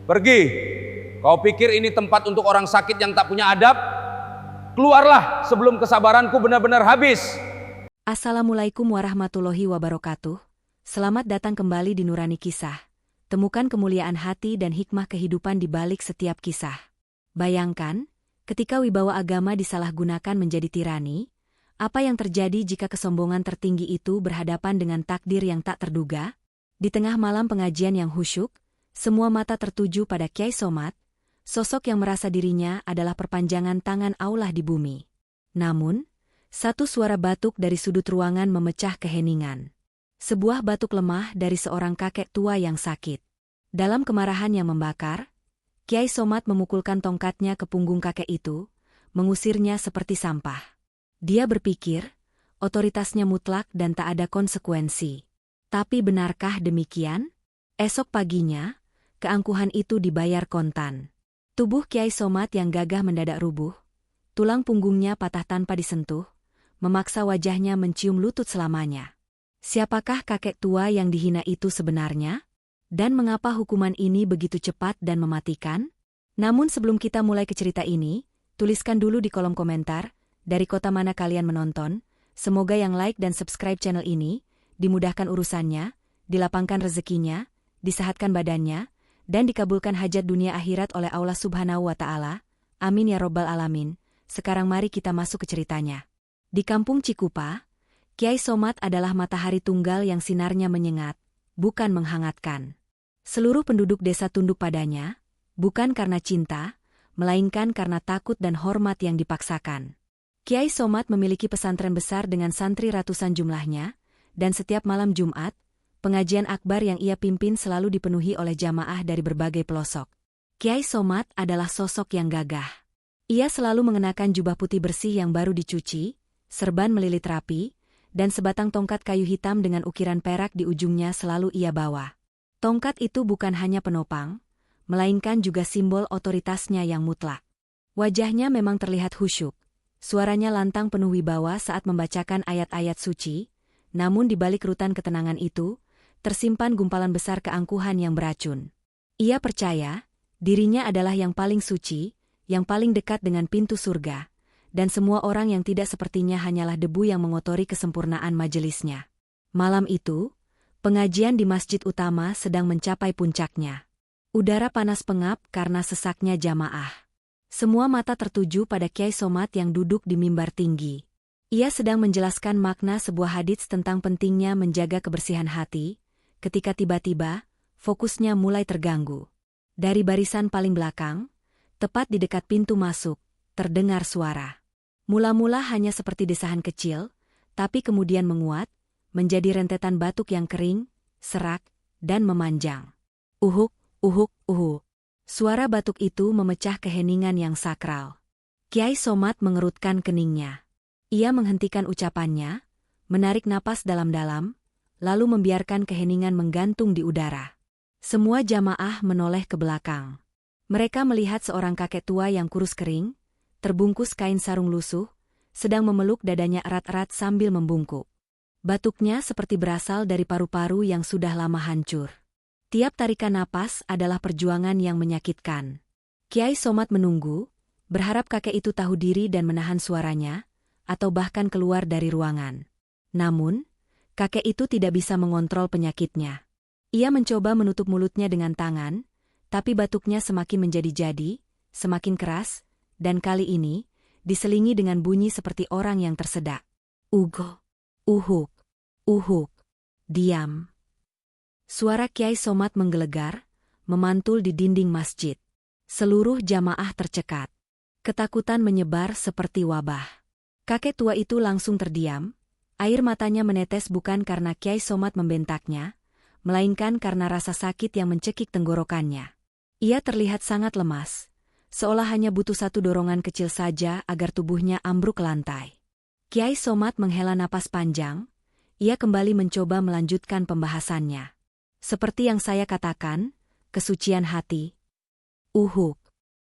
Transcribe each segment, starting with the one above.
Pergi. Kau pikir ini tempat untuk orang sakit yang tak punya adab? Keluarlah sebelum kesabaranku benar-benar habis. Assalamualaikum warahmatullahi wabarakatuh. Selamat datang kembali di Nurani Kisah. Temukan kemuliaan hati dan hikmah kehidupan di balik setiap kisah. Bayangkan, ketika wibawa agama disalahgunakan menjadi tirani, apa yang terjadi jika kesombongan tertinggi itu berhadapan dengan takdir yang tak terduga? Di tengah malam pengajian yang khusyuk, semua mata tertuju pada Kyai Somad, sosok yang merasa dirinya adalah perpanjangan tangan Allah di bumi. Namun, satu suara batuk dari sudut ruangan memecah keheningan. Sebuah batuk lemah dari seorang kakek tua yang sakit. Dalam kemarahan yang membakar, Kyai Somad memukulkan tongkatnya ke punggung kakek itu, mengusirnya seperti sampah. Dia berpikir, otoritasnya mutlak dan tak ada konsekuensi. Tapi benarkah demikian? Esok paginya, keangkuhan itu dibayar kontan. Tubuh Kyai Somad yang gagah mendadak rubuh, tulang punggungnya patah tanpa disentuh, memaksa wajahnya mencium lutut selamanya. Siapakah kakek tua yang dihina itu sebenarnya? Dan mengapa hukuman ini begitu cepat dan mematikan? Namun sebelum kita mulai ke cerita ini, tuliskan dulu di kolom komentar, dari kota mana kalian menonton. Semoga yang like dan subscribe channel ini, dimudahkan urusannya, dilapangkan rezekinya, disehatkan badannya, dan dikabulkan hajat dunia akhirat oleh Allah Subhanahu wa Ta'ala. Amin ya Robbal Alamin. Sekarang mari kita masuk ke ceritanya. Di kampung Cikupa, Kyai Somad adalah matahari tunggal yang sinarnya menyengat, bukan menghangatkan. Seluruh penduduk desa tunduk padanya, bukan karena cinta, melainkan karena takut dan hormat yang dipaksakan. Kyai Somad memiliki pesantren besar dengan santri ratusan jumlahnya, dan setiap malam Jumat, pengajian akbar yang ia pimpin selalu dipenuhi oleh jamaah dari berbagai pelosok. Kyai Somad adalah sosok yang gagah. Ia selalu mengenakan jubah putih bersih yang baru dicuci, serban melilit rapi, dan sebatang tongkat kayu hitam dengan ukiran perak di ujungnya selalu ia bawa. Tongkat itu bukan hanya penopang, melainkan juga simbol otoritasnya yang mutlak. Wajahnya memang terlihat khusyuk, suaranya lantang penuh wibawa saat membacakan ayat-ayat suci, namun di balik rutan ketenangan itu, tersimpan gumpalan besar keangkuhan yang beracun. Ia percaya, dirinya adalah yang paling suci, yang paling dekat dengan pintu surga, dan semua orang yang tidak sepertinya hanyalah debu yang mengotori kesempurnaan majelisnya. Malam itu, pengajian di masjid utama sedang mencapai puncaknya. Udara panas pengap karena sesaknya jamaah. Semua mata tertuju pada Kyai Somad yang duduk di mimbar tinggi. Ia sedang menjelaskan makna sebuah hadits tentang pentingnya menjaga kebersihan hati, ketika tiba-tiba, fokusnya mulai terganggu. Dari barisan paling belakang, tepat di dekat pintu masuk, terdengar suara. Mula-mula hanya seperti desahan kecil, tapi kemudian menguat, menjadi rentetan batuk yang kering, serak, dan memanjang. Uhuk, uhuk, uhuk. Suara batuk itu memecah keheningan yang sakral. Kyai Somad mengerutkan keningnya. Ia menghentikan ucapannya, menarik napas dalam-dalam, lalu membiarkan keheningan menggantung di udara. Semua jamaah menoleh ke belakang. Mereka melihat seorang kakek tua yang kurus kering, terbungkus kain sarung lusuh, sedang memeluk dadanya erat-erat sambil membungkuk. Batuknya seperti berasal dari paru-paru yang sudah lama hancur. Tiap tarikan napas adalah perjuangan yang menyakitkan. Kyai Somad menunggu, berharap kakek itu tahu diri dan menahan suaranya, atau bahkan keluar dari ruangan. Namun, kakek itu tidak bisa mengontrol penyakitnya. Ia mencoba menutup mulutnya dengan tangan, tapi batuknya semakin menjadi-jadi, semakin keras, dan kali ini, diselingi dengan bunyi seperti orang yang tersedak. Ugo, uhuk, uhuk, diam. Suara Kyai Somad menggelegar, memantul di dinding masjid. Seluruh jamaah tercekat. Ketakutan menyebar seperti wabah. Kakek tua itu langsung terdiam, air matanya menetes bukan karena Kyai Somad membentaknya, melainkan karena rasa sakit yang mencekik tenggorokannya. Ia terlihat sangat lemas, seolah hanya butuh satu dorongan kecil saja agar tubuhnya ambruk ke lantai. Kyai Somad menghela napas panjang, ia kembali mencoba melanjutkan pembahasannya. Seperti yang saya katakan, kesucian hati. Uhuk,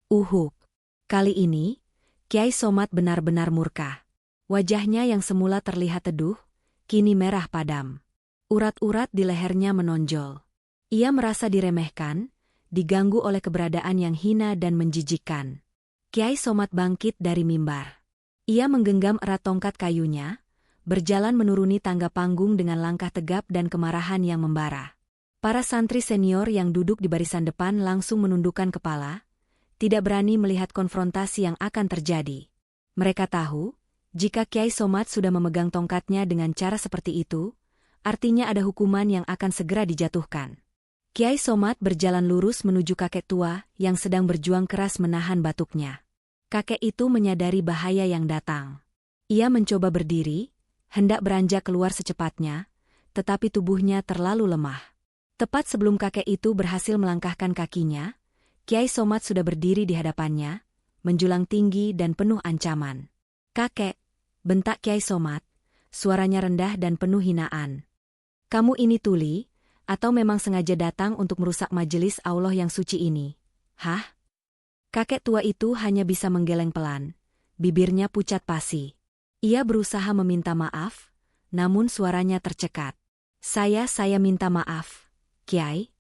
uhuk. Kali ini, Kyai Somad benar-benar murka. Wajahnya yang semula terlihat teduh, kini merah padam. Urat-urat di lehernya menonjol. Ia merasa diremehkan, diganggu oleh keberadaan yang hina dan menjijikkan. Kiai Somad bangkit dari mimbar. Ia menggenggam erat tongkat kayunya, berjalan menuruni tangga panggung dengan langkah tegap dan kemarahan yang membara. Para santri senior yang duduk di barisan depan langsung menundukkan kepala, tidak berani melihat konfrontasi yang akan terjadi. Mereka tahu, jika Kiai Somad sudah memegang tongkatnya dengan cara seperti itu, artinya ada hukuman yang akan segera dijatuhkan. Kiai Somad berjalan lurus menuju kakek tua yang sedang berjuang keras menahan batuknya. Kakek itu menyadari bahaya yang datang. Ia mencoba berdiri, hendak beranjak keluar secepatnya, tetapi tubuhnya terlalu lemah. Tepat sebelum kakek itu berhasil melangkahkan kakinya, Kiai Somad sudah berdiri di hadapannya, menjulang tinggi dan penuh ancaman. "Kakek," bentak Kiai Somad, suaranya rendah dan penuh hinaan. "Kamu ini tuli, atau memang sengaja datang untuk merusak majelis Allah yang suci ini?" "Hah?" Kakek tua itu hanya bisa menggeleng pelan, bibirnya pucat pasi. Ia berusaha meminta maaf, namun suaranya tercekat. Saya minta maaf, Kiai."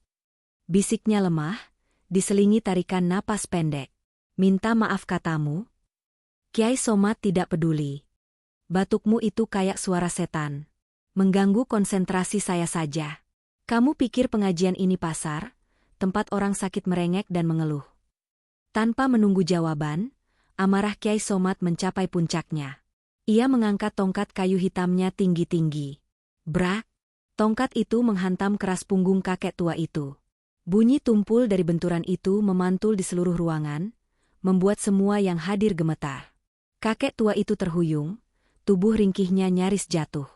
Bisiknya lemah, diselingi tarikan napas pendek. "Minta maaf katamu?" Kiai Somad tidak peduli. "Batukmu itu kayak suara setan. Mengganggu konsentrasi saya saja. Kamu pikir pengajian ini pasar, tempat orang sakit merengek dan mengeluh?" Tanpa menunggu jawaban, amarah Kiai Somad mencapai puncaknya. Ia mengangkat tongkat kayu hitamnya tinggi-tinggi. Brak! Tongkat itu menghantam keras punggung kakek tua itu. Bunyi tumpul dari benturan itu memantul di seluruh ruangan, membuat semua yang hadir gemetar. Kakek tua itu terhuyung, tubuh ringkihnya nyaris jatuh.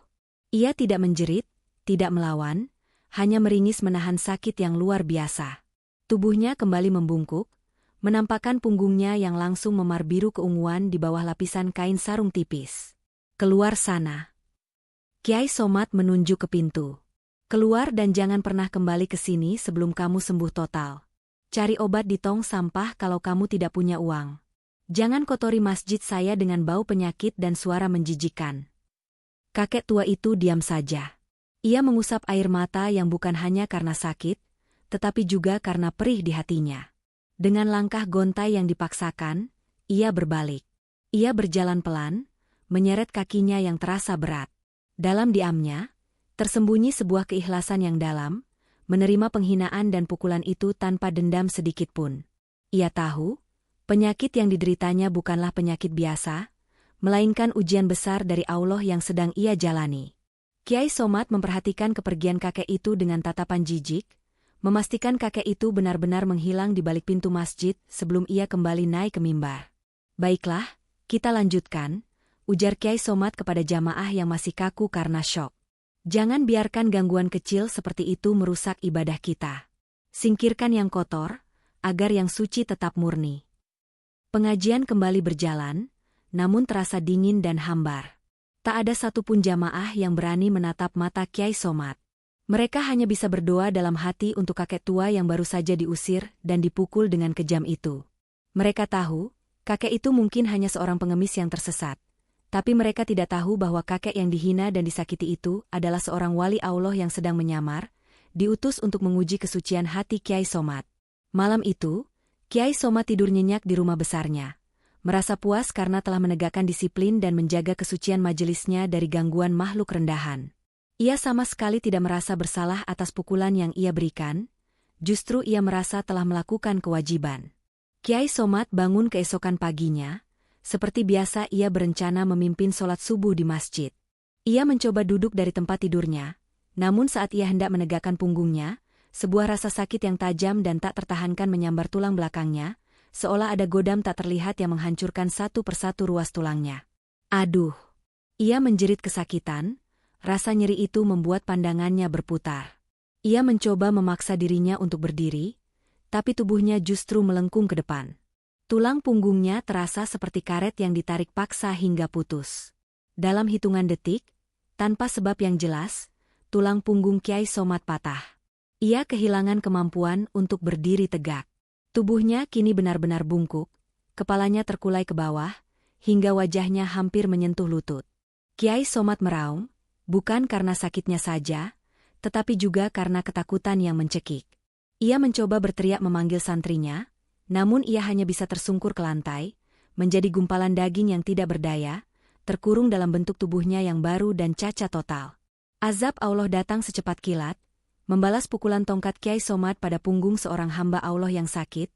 Ia tidak menjerit, tidak melawan, hanya meringis menahan sakit yang luar biasa. Tubuhnya kembali membungkuk, menampakkan punggungnya yang langsung memar biru keunguan di bawah lapisan kain sarung tipis. "Keluar sana." Kiai Somad menunjuk ke pintu. "Keluar dan jangan pernah kembali ke sini sebelum kamu sembuh total. Cari obat di tong sampah kalau kamu tidak punya uang. Jangan kotori masjid saya dengan bau penyakit dan suara menjijikkan." Kakek tua itu diam saja. Ia mengusap air mata yang bukan hanya karena sakit, tetapi juga karena perih di hatinya. Dengan langkah gontai yang dipaksakan, ia berbalik. Ia berjalan pelan, menyeret kakinya yang terasa berat. Dalam diamnya, tersembunyi sebuah keikhlasan yang dalam, menerima penghinaan dan pukulan itu tanpa dendam sedikit pun. Ia tahu, penyakit yang dideritanya bukanlah penyakit biasa, melainkan ujian besar dari Allah yang sedang ia jalani. Kiai Somad memperhatikan kepergian kakek itu dengan tatapan jijik, memastikan kakek itu benar-benar menghilang di balik pintu masjid sebelum ia kembali naik ke mimbar. "Baiklah, kita lanjutkan," ujar Kiai Somad kepada jamaah yang masih kaku karena syok. "Jangan biarkan gangguan kecil seperti itu merusak ibadah kita. Singkirkan yang kotor, agar yang suci tetap murni." Pengajian kembali berjalan, namun terasa dingin dan hambar. Tak ada satupun jamaah yang berani menatap mata Kiai Somad. Mereka hanya bisa berdoa dalam hati untuk kakek tua yang baru saja diusir dan dipukul dengan kejam itu. Mereka tahu, kakek itu mungkin hanya seorang pengemis yang tersesat. Tapi mereka tidak tahu bahwa kakek yang dihina dan disakiti itu adalah seorang wali Allah yang sedang menyamar, diutus untuk menguji kesucian hati Kiai Somad. Malam itu, Kiai Somad tidur nyenyak di rumah besarnya. Merasa puas karena telah menegakkan disiplin dan menjaga kesucian majelisnya dari gangguan makhluk rendahan. Ia sama sekali tidak merasa bersalah atas pukulan yang ia berikan, justru ia merasa telah melakukan kewajiban. Kiai Somad bangun keesokan paginya, seperti biasa ia berencana memimpin sholat subuh di masjid. Ia mencoba duduk dari tempat tidurnya, namun saat ia hendak menegakkan punggungnya, sebuah rasa sakit yang tajam dan tak tertahankan menyambar tulang belakangnya, seolah ada godam tak terlihat yang menghancurkan satu persatu ruas tulangnya. "Aduh!" Ia menjerit kesakitan. Rasa nyeri itu membuat pandangannya berputar. Ia mencoba memaksa dirinya untuk berdiri, tapi tubuhnya justru melengkung ke depan. Tulang punggungnya terasa seperti karet yang ditarik paksa hingga putus. Dalam hitungan detik, tanpa sebab yang jelas, tulang punggung Kiai Somad patah. Ia kehilangan kemampuan untuk berdiri tegak. Tubuhnya kini benar-benar bungkuk, kepalanya terkulai ke bawah, hingga wajahnya hampir menyentuh lutut. Kiai Somad meraung, bukan karena sakitnya saja, tetapi juga karena ketakutan yang mencekik. Ia mencoba berteriak memanggil santrinya, namun ia hanya bisa tersungkur ke lantai, menjadi gumpalan daging yang tidak berdaya, terkurung dalam bentuk tubuhnya yang baru dan cacat total. Azab Allah datang secepat kilat, membalas pukulan tongkat Kyai Somad pada punggung seorang hamba Allah yang sakit,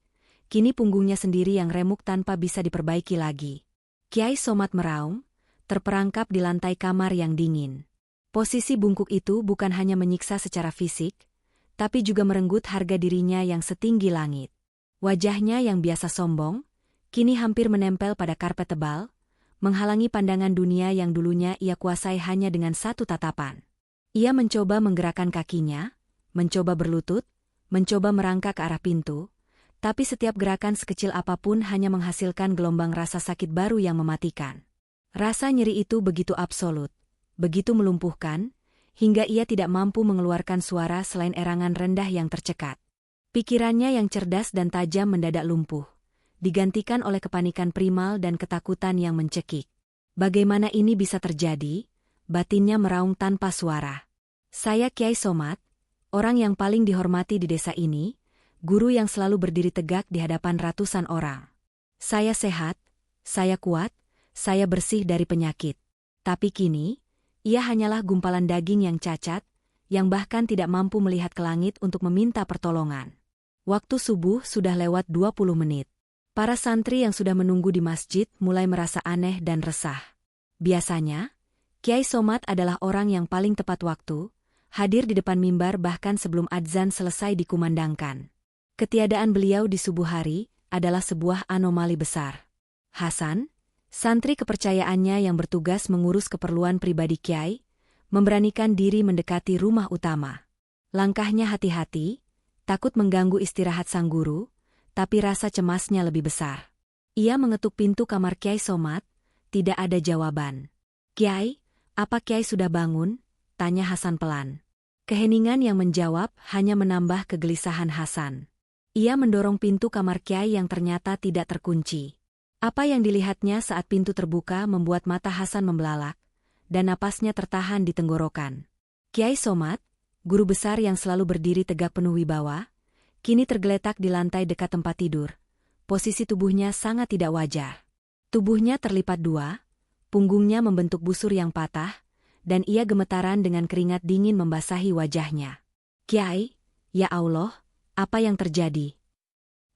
kini punggungnya sendiri yang remuk tanpa bisa diperbaiki lagi. Kyai Somad meraung, terperangkap di lantai kamar yang dingin. Posisi bungkuk itu bukan hanya menyiksa secara fisik, tapi juga merenggut harga dirinya yang setinggi langit. Wajahnya yang biasa sombong, kini hampir menempel pada karpet tebal, menghalangi pandangan dunia yang dulunya ia kuasai hanya dengan satu tatapan. Ia mencoba menggerakkan kakinya, mencoba berlutut, mencoba merangkak ke arah pintu, tapi setiap gerakan sekecil apapun hanya menghasilkan gelombang rasa sakit baru yang mematikan. Rasa nyeri itu begitu absolut, begitu melumpuhkan, hingga ia tidak mampu mengeluarkan suara selain erangan rendah yang tercekat. Pikirannya yang cerdas dan tajam mendadak lumpuh, digantikan oleh kepanikan primal dan ketakutan yang mencekik. Bagaimana ini bisa terjadi? Batinnya meraung tanpa suara. Saya Kyai Somad, orang yang paling dihormati di desa ini, guru yang selalu berdiri tegak di hadapan ratusan orang. Saya sehat, saya kuat, saya bersih dari penyakit. Tapi kini, ia hanyalah gumpalan daging yang cacat, yang bahkan tidak mampu melihat ke langit untuk meminta pertolongan. Waktu subuh sudah lewat 20 menit. Para santri yang sudah menunggu di masjid mulai merasa aneh dan resah. Biasanya, Kyai Somad adalah orang yang paling tepat waktu, hadir di depan mimbar bahkan sebelum adzan selesai dikumandangkan. Ketiadaan beliau di subuh hari adalah sebuah anomali besar. Hasan, santri kepercayaannya yang bertugas mengurus keperluan pribadi Kyai, memberanikan diri mendekati rumah utama. Langkahnya hati-hati, takut mengganggu istirahat sang guru, tapi rasa cemasnya lebih besar. Ia mengetuk pintu kamar Kyai Somad, tidak ada jawaban. "Kyai, apa Kyai sudah bangun?" tanya Hasan pelan. Keheningan yang menjawab hanya menambah kegelisahan Hasan. Ia mendorong pintu kamar Kyai yang ternyata tidak terkunci. Apa yang dilihatnya saat pintu terbuka membuat mata Hasan membelalak, dan napasnya tertahan di tenggorokan. Kyai Somad, guru besar yang selalu berdiri tegak penuh wibawa, kini tergeletak di lantai dekat tempat tidur. Posisi tubuhnya sangat tidak wajar. Tubuhnya terlipat dua, punggungnya membentuk busur yang patah, dan ia gemetaran dengan keringat dingin membasahi wajahnya. "Kyai, ya Allah, apa yang terjadi?"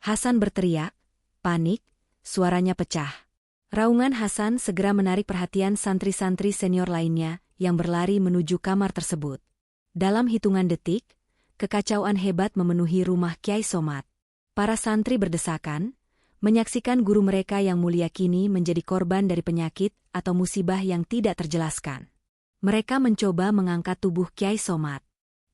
Hasan berteriak, panik, suaranya pecah. Raungan Hasan segera menarik perhatian santri-santri senior lainnya yang berlari menuju kamar tersebut. Dalam hitungan detik, kekacauan hebat memenuhi rumah Kyai Somad. Para santri berdesakan, menyaksikan guru mereka yang mulia kini menjadi korban dari penyakit atau musibah yang tidak terjelaskan. Mereka mencoba mengangkat tubuh Kyai Somad.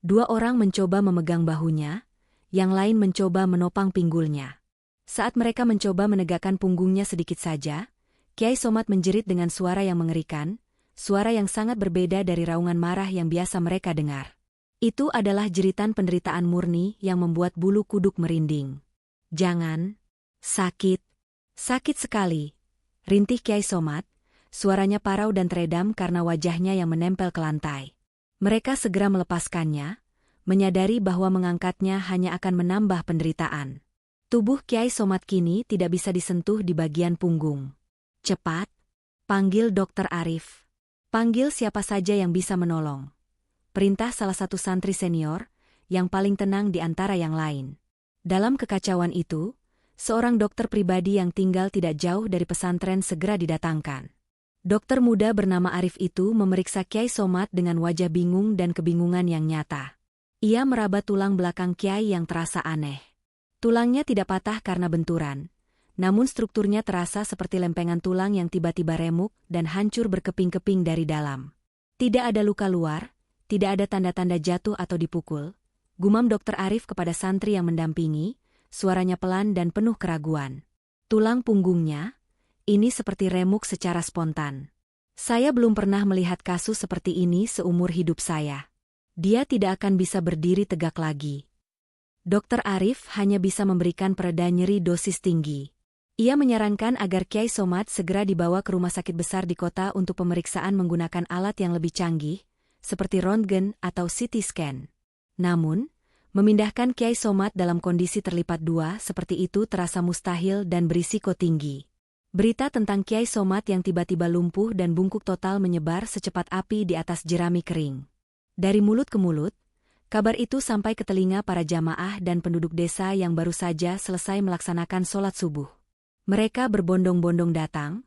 2 orang mencoba memegang bahunya, yang lain mencoba menopang pinggulnya. Saat mereka mencoba menegakkan punggungnya sedikit saja, Kyai Somad menjerit dengan suara yang mengerikan, suara yang sangat berbeda dari raungan marah yang biasa mereka dengar. Itu adalah jeritan penderitaan murni yang membuat bulu kuduk merinding. "Jangan, sakit, sakit sekali," rintih Kyai Somad, suaranya parau dan teredam karena wajahnya yang menempel ke lantai. Mereka segera melepaskannya, menyadari bahwa mengangkatnya hanya akan menambah penderitaan. Tubuh Kyai Somad kini tidak bisa disentuh di bagian punggung. "Cepat, panggil Dokter Arif. Panggil siapa saja yang bisa menolong," perintah salah satu santri senior, yang paling tenang di antara yang lain. Dalam kekacauan itu, seorang dokter pribadi yang tinggal tidak jauh dari pesantren segera didatangkan. Dokter muda bernama Arif itu memeriksa Kyai Somad dengan wajah bingung dan kebingungan yang nyata. Ia meraba tulang belakang Kyai yang terasa aneh. Tulangnya tidak patah karena benturan, namun strukturnya terasa seperti lempengan tulang yang tiba-tiba remuk dan hancur berkeping-keping dari dalam. Tidak ada luka luar, tidak ada tanda-tanda jatuh atau dipukul, gumam Dokter Arif kepada santri yang mendampingi, suaranya pelan dan penuh keraguan. "Tulang punggungnya, ini seperti remuk secara spontan. Saya belum pernah melihat kasus seperti ini seumur hidup saya. Dia tidak akan bisa berdiri tegak lagi." Dokter Arif hanya bisa memberikan pereda nyeri dosis tinggi. Ia menyarankan agar Kyai Somad segera dibawa ke rumah sakit besar di kota untuk pemeriksaan menggunakan alat yang lebih canggih, seperti röntgen atau CT scan. Namun, Memindahkan Kiai Somad dalam kondisi terlipat dua seperti itu terasa mustahil dan berisiko tinggi. Berita tentang Kiai Somad yang tiba-tiba lumpuh dan bungkuk total menyebar secepat api di atas jerami kering. Dari mulut ke mulut, kabar itu sampai ke telinga para jamaah dan penduduk desa yang baru saja selesai melaksanakan sholat subuh. Mereka berbondong-bondong datang,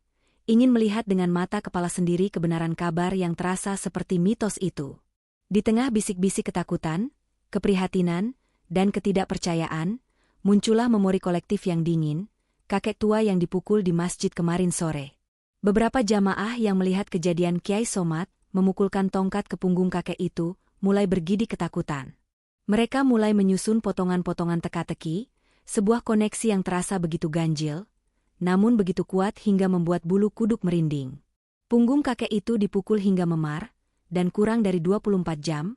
ingin melihat dengan mata kepala sendiri kebenaran kabar yang terasa seperti mitos itu. Di tengah bisik-bisik ketakutan, keprihatinan, dan ketidakpercayaan, muncullah memori kolektif yang dingin, kakek tua yang dipukul di masjid kemarin sore. Beberapa jamaah yang melihat kejadian Kiai Somad memukulkan tongkat ke punggung kakek itu, mulai bergidik ketakutan. Mereka mulai menyusun potongan-potongan teka-teki, sebuah koneksi yang terasa begitu ganjil, namun begitu kuat hingga membuat bulu kuduk merinding. Punggung kakek itu dipukul hingga memar, dan kurang dari 24 jam,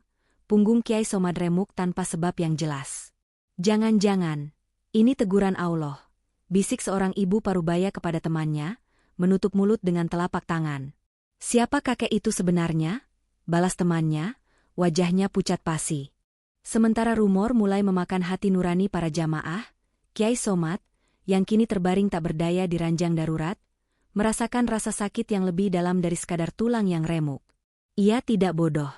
punggung Kiai Somad remuk tanpa sebab yang jelas. Jangan-jangan, ini teguran Allah, bisik seorang ibu parubaya kepada temannya, menutup mulut dengan telapak tangan. Siapa kakek itu sebenarnya? Balas temannya, wajahnya pucat pasi. Sementara rumor mulai memakan hati nurani para jamaah, Kiai Somad, yang kini terbaring tak berdaya di ranjang darurat, merasakan rasa sakit yang lebih dalam dari sekadar tulang yang remuk. Ia tidak bodoh.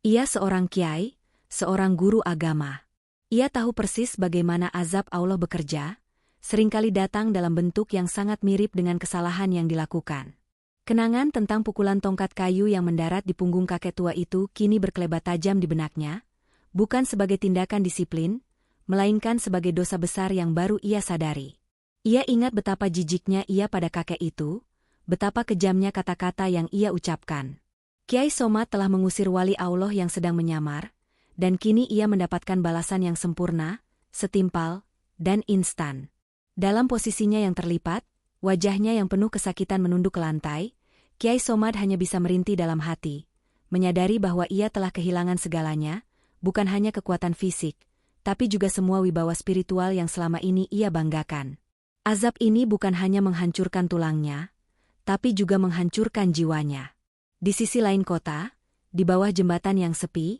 Ia seorang kiai, seorang guru agama. Ia tahu persis bagaimana azab Allah bekerja, seringkali datang dalam bentuk yang sangat mirip dengan kesalahan yang dilakukan. Kenangan tentang pukulan tongkat kayu yang mendarat di punggung kakek tua itu kini berkelebat tajam di benaknya, bukan sebagai tindakan disiplin, melainkan sebagai dosa besar yang baru ia sadari. Ia ingat betapa jijiknya ia pada kakek itu, betapa kejamnya kata-kata yang ia ucapkan. Kiai Somad telah mengusir wali Allah yang sedang menyamar, dan kini ia mendapatkan balasan yang sempurna, setimpal, dan instan. Dalam posisinya yang terlipat, wajahnya yang penuh kesakitan menunduk ke lantai, Kiai Somad hanya bisa merintih dalam hati, menyadari bahwa ia telah kehilangan segalanya, bukan hanya kekuatan fisik, tapi juga semua wibawa spiritual yang selama ini ia banggakan. Azab ini bukan hanya menghancurkan tulangnya, tapi juga menghancurkan jiwanya. Di sisi lain kota, di bawah jembatan yang sepi,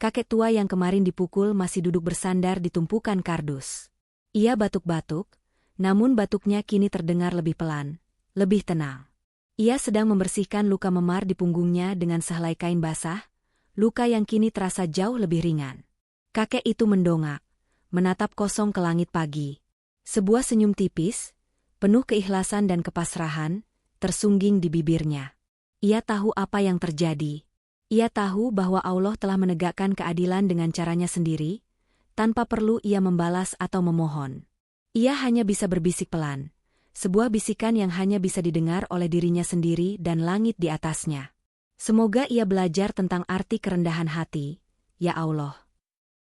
kakek tua yang kemarin dipukul masih duduk bersandar di tumpukan kardus. Ia batuk-batuk, namun batuknya kini terdengar lebih pelan, lebih tenang. Ia sedang membersihkan luka memar di punggungnya dengan sehelai kain basah, luka yang kini terasa jauh lebih ringan. Kakek itu mendongak, menatap kosong ke langit pagi. Sebuah senyum tipis, penuh keikhlasan dan kepasrahan, tersungging di bibirnya. Ia tahu apa yang terjadi. Ia tahu bahwa Allah telah menegakkan keadilan dengan caranya sendiri, tanpa perlu ia membalas atau memohon. Ia hanya bisa berbisik pelan, sebuah bisikan yang hanya bisa didengar oleh dirinya sendiri dan langit di atasnya. Semoga ia belajar tentang arti kerendahan hati, ya Allah.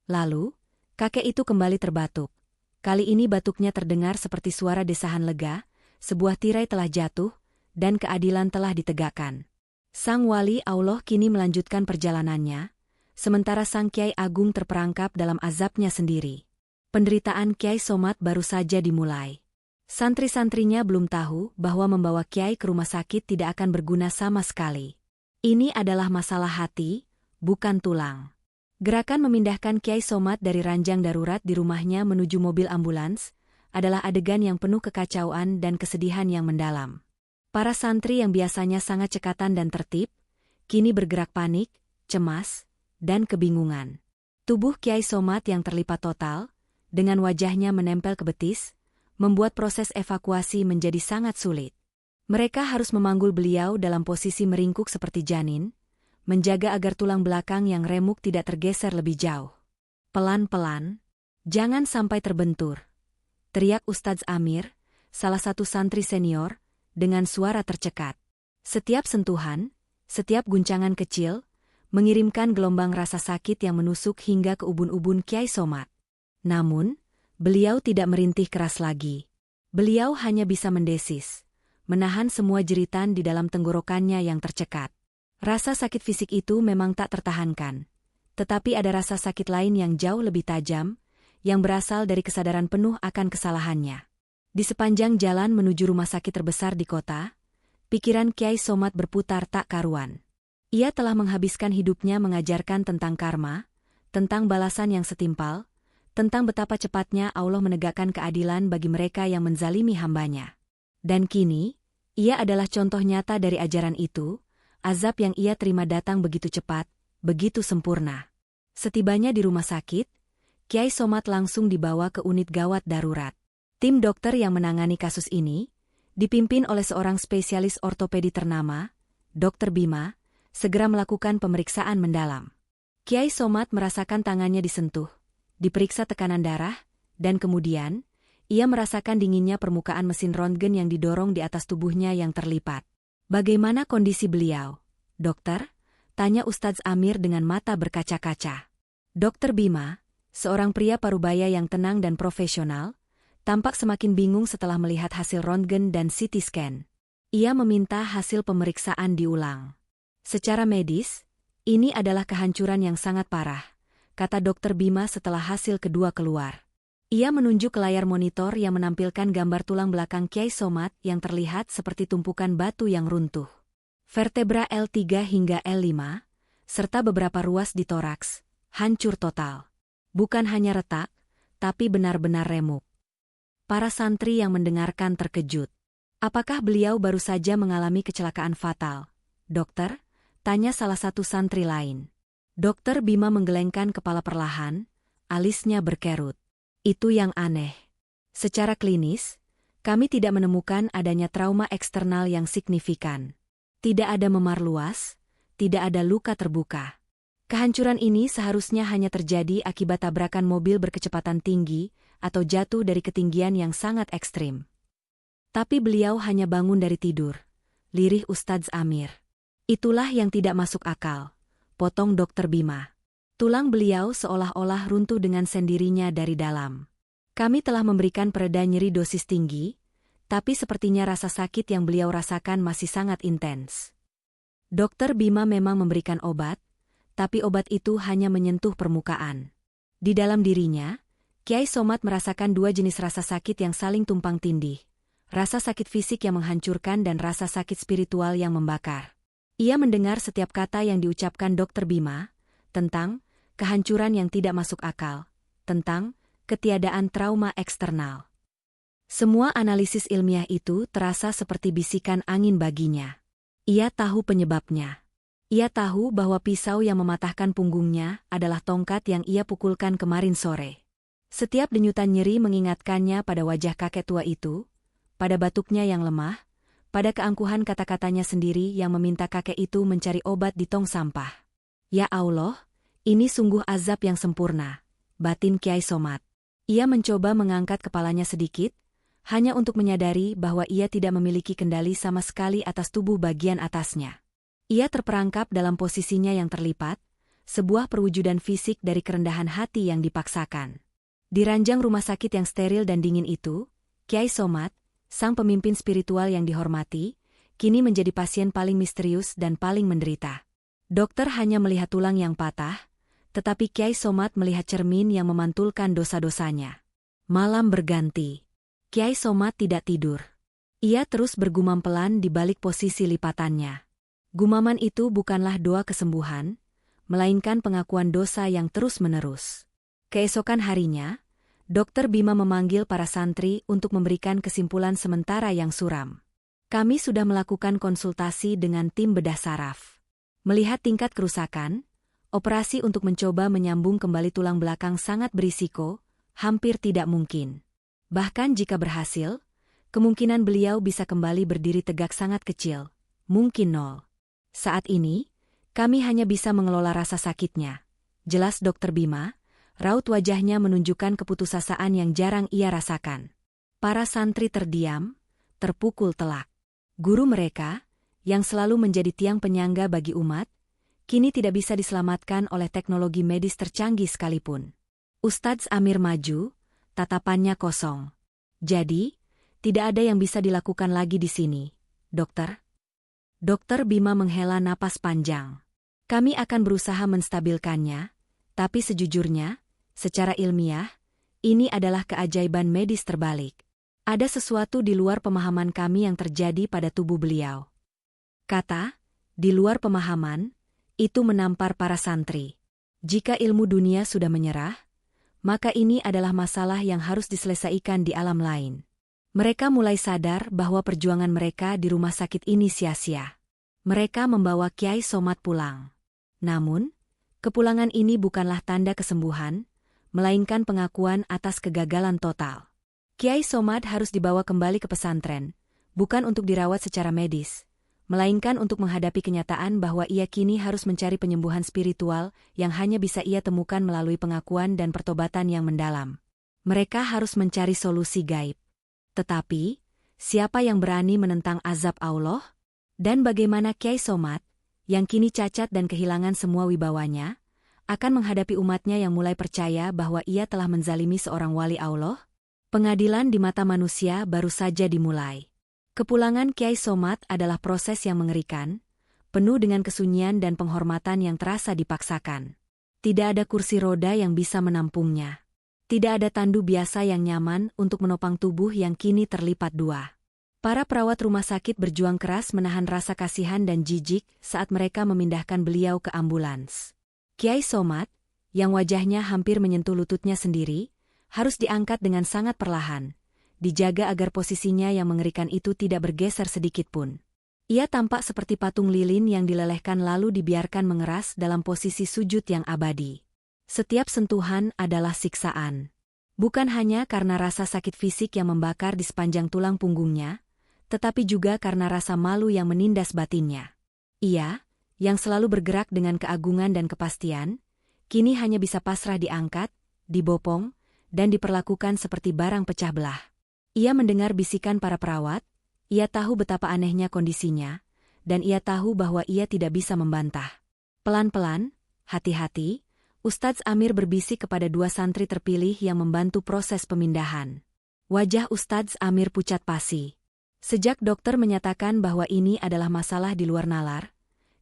Lalu, kakek itu kembali terbatuk. Kali ini batuknya terdengar seperti suara desahan lega, sebuah tirai telah jatuh, dan keadilan telah ditegakkan. Sang wali Allah kini melanjutkan perjalanannya, sementara sang Kiai Agung terperangkap dalam azabnya sendiri. Penderitaan Kiai Somad baru saja dimulai. Santri-santrinya belum tahu bahwa membawa Kiai ke rumah sakit tidak akan berguna sama sekali. Ini adalah masalah hati, bukan tulang. Gerakan memindahkan Kiai Somad dari ranjang darurat di rumahnya menuju mobil ambulans adalah adegan yang penuh kekacauan dan kesedihan yang mendalam. Para santri yang biasanya sangat cekatan dan tertib, kini bergerak panik, cemas, dan kebingungan. Tubuh Kiai Somad yang terlipat total, dengan wajahnya menempel ke betis, membuat proses evakuasi menjadi sangat sulit. Mereka harus memanggul beliau dalam posisi meringkuk seperti janin, menjaga agar tulang belakang yang remuk tidak tergeser lebih jauh. Pelan-pelan, jangan sampai terbentur, teriak Ustadz Amir, salah satu santri senior, dengan suara tercekat. Setiap sentuhan, setiap guncangan kecil, mengirimkan gelombang rasa sakit yang menusuk hingga ke ubun-ubun Kiai Somad. Namun, beliau tidak merintih keras lagi. Beliau hanya bisa mendesis, menahan semua jeritan di dalam tenggorokannya yang tercekat. Rasa sakit fisik itu memang tak tertahankan, tetapi ada rasa sakit lain yang jauh lebih tajam, yang berasal dari kesadaran penuh akan kesalahannya. Di sepanjang jalan menuju rumah sakit terbesar di kota, pikiran Kiai Somad berputar tak karuan. Ia telah menghabiskan hidupnya mengajarkan tentang karma, tentang balasan yang setimpal, tentang betapa cepatnya Allah menegakkan keadilan bagi mereka yang menzalimi hambanya. Dan kini, ia adalah contoh nyata dari ajaran itu. Azab yang ia terima datang begitu cepat, begitu sempurna. Setibanya di rumah sakit, Kyai Somad langsung dibawa ke unit gawat darurat. Tim dokter yang menangani kasus ini, dipimpin oleh seorang spesialis ortopedi ternama, Dr. Bima, segera melakukan pemeriksaan mendalam. Kyai Somad merasakan tangannya disentuh, diperiksa tekanan darah, dan kemudian, ia merasakan dinginnya permukaan mesin röntgen yang didorong di atas tubuhnya yang terlipat. Bagaimana kondisi beliau, dokter? Tanya Ustadz Amir dengan mata berkaca-kaca. Dr. Bima, seorang pria parubaya yang tenang dan profesional, tampak semakin bingung setelah melihat hasil röntgen dan CT scan. Ia meminta hasil pemeriksaan diulang. Secara medis, ini adalah kehancuran yang sangat parah, kata Dr. Bima setelah hasil kedua keluar. Ia menunjuk ke layar monitor yang menampilkan gambar tulang belakang Kyai Somad yang terlihat seperti tumpukan batu yang runtuh. Vertebra L3 hingga L5, serta beberapa ruas di toraks, hancur total. Bukan hanya retak, tapi benar-benar remuk. Para santri yang mendengarkan terkejut. Apakah beliau baru saja mengalami kecelakaan fatal? Dokter? Tanya salah satu santri lain. Dokter Bima menggelengkan kepala perlahan, alisnya berkerut. Itu yang aneh. Secara klinis, kami tidak menemukan adanya trauma eksternal yang signifikan. Tidak ada memar luas, tidak ada luka terbuka. Kehancuran ini seharusnya hanya terjadi akibat tabrakan mobil berkecepatan tinggi atau jatuh dari ketinggian yang sangat ekstrim. Tapi beliau hanya bangun dari tidur, lirih Ustadz Amir. Itulah yang tidak masuk akal, potong Dr. Bima. Tulang beliau seolah-olah runtuh dengan sendirinya dari dalam. Kami telah memberikan pereda nyeri dosis tinggi, tapi sepertinya rasa sakit yang beliau rasakan masih sangat intens. Dr. Bima memang memberikan obat, tapi obat itu hanya menyentuh permukaan. Di dalam dirinya, Kyai Somad merasakan dua jenis rasa sakit yang saling tumpang tindih. Rasa sakit fisik yang menghancurkan dan rasa sakit spiritual yang membakar. Ia mendengar setiap kata yang diucapkan Dr. Bima, tentang kehancuran yang tidak masuk akal, tentang ketiadaan trauma eksternal. Semua analisis ilmiah itu terasa seperti bisikan angin baginya. Ia tahu penyebabnya. Ia tahu bahwa pisau yang mematahkan punggungnya adalah tongkat yang ia pukulkan kemarin sore. Setiap denyutan nyeri mengingatkannya pada wajah kakek tua itu, pada batuknya yang lemah, pada keangkuhan kata-katanya sendiri yang meminta kakek itu mencari obat di tong sampah. Ya Allah, ini sungguh azab yang sempurna, batin Kyai Somad. Ia mencoba mengangkat kepalanya sedikit, hanya untuk menyadari bahwa ia tidak memiliki kendali sama sekali atas tubuh bagian atasnya. Ia terperangkap dalam posisinya yang terlipat, sebuah perwujudan fisik dari kerendahan hati yang dipaksakan. Di ranjang rumah sakit yang steril dan dingin itu, Kyai Somad, sang pemimpin spiritual yang dihormati, kini menjadi pasien paling misterius dan paling menderita. Dokter hanya melihat tulang yang patah, tetapi Kyai Somad melihat cermin yang memantulkan dosa-dosanya. Malam berganti. Kyai Somad tidak tidur. Ia terus bergumam pelan di balik posisi lipatannya. Gumaman itu bukanlah doa kesembuhan, melainkan pengakuan dosa yang terus-menerus. Keesokan harinya, Dr. Bima memanggil para santri untuk memberikan kesimpulan sementara yang suram. Kami sudah melakukan konsultasi dengan tim bedah saraf. Melihat tingkat kerusakan, operasi untuk mencoba menyambung kembali tulang belakang sangat berisiko, hampir tidak mungkin. Bahkan jika berhasil, kemungkinan beliau bisa kembali berdiri tegak sangat kecil, mungkin nol. Saat ini, kami hanya bisa mengelola rasa sakitnya. Jelas Dr. Bima, raut wajahnya menunjukkan keputusasaan yang jarang ia rasakan. Para santri terdiam, terpukul telak. Guru mereka, yang selalu menjadi tiang penyangga bagi umat, kini tidak bisa diselamatkan oleh teknologi medis tercanggih sekalipun. Ustadz Amir maju, tatapannya kosong. Jadi, tidak ada yang bisa dilakukan lagi di sini, dokter. Dokter Bima menghela napas panjang. Kami akan berusaha menstabilkannya, tapi sejujurnya, secara ilmiah, ini adalah keajaiban medis terbalik. Ada sesuatu di luar pemahaman kami yang terjadi pada tubuh beliau. Kata, di luar pemahaman, itu menampar para santri. Jika ilmu dunia sudah menyerah, maka ini adalah masalah yang harus diselesaikan di alam lain. Mereka mulai sadar bahwa perjuangan mereka di rumah sakit ini sia-sia. Mereka membawa Kyai Somad pulang. Namun, kepulangan ini bukanlah tanda kesembuhan, melainkan pengakuan atas kegagalan total. Kyai Somad harus dibawa kembali ke pesantren, bukan untuk dirawat secara medis, melainkan untuk menghadapi kenyataan bahwa ia kini harus mencari penyembuhan spiritual yang hanya bisa ia temukan melalui pengakuan dan pertobatan yang mendalam. Mereka harus mencari solusi gaib. Tetapi, siapa yang berani menentang azab Allah? Dan bagaimana Kyai Somad, yang kini cacat dan kehilangan semua wibawanya, akan menghadapi umatnya yang mulai percaya bahwa ia telah menzalimi seorang wali Allah? Pengadilan di mata manusia baru saja dimulai. Kepulangan Kyai Somad adalah proses yang mengerikan, penuh dengan kesunyian dan penghormatan yang terasa dipaksakan. Tidak ada kursi roda yang bisa menampungnya. Tidak ada tandu biasa yang nyaman untuk menopang tubuh yang kini terlipat dua. Para perawat rumah sakit berjuang keras menahan rasa kasihan dan jijik saat mereka memindahkan beliau ke ambulans. Kyai Somad, yang wajahnya hampir menyentuh lututnya sendiri, harus diangkat dengan sangat perlahan, dijaga agar posisinya yang mengerikan itu tidak bergeser sedikitpun. Ia tampak seperti patung lilin yang dilelehkan lalu dibiarkan mengeras dalam posisi sujud yang abadi. Setiap sentuhan adalah siksaan. Bukan hanya karena rasa sakit fisik yang membakar di sepanjang tulang punggungnya, tetapi juga karena rasa malu yang menindas batinnya. Ia, yang selalu bergerak dengan keagungan dan kepastian, kini hanya bisa pasrah diangkat, dibopong, dan diperlakukan seperti barang pecah belah. Ia mendengar bisikan para perawat, ia tahu betapa anehnya kondisinya, dan ia tahu bahwa ia tidak bisa membantah. Pelan-pelan, hati-hati, Ustadz Amir berbisik kepada dua santri terpilih yang membantu proses pemindahan. Wajah Ustadz Amir pucat pasi. Sejak dokter menyatakan bahwa ini adalah masalah di luar nalar,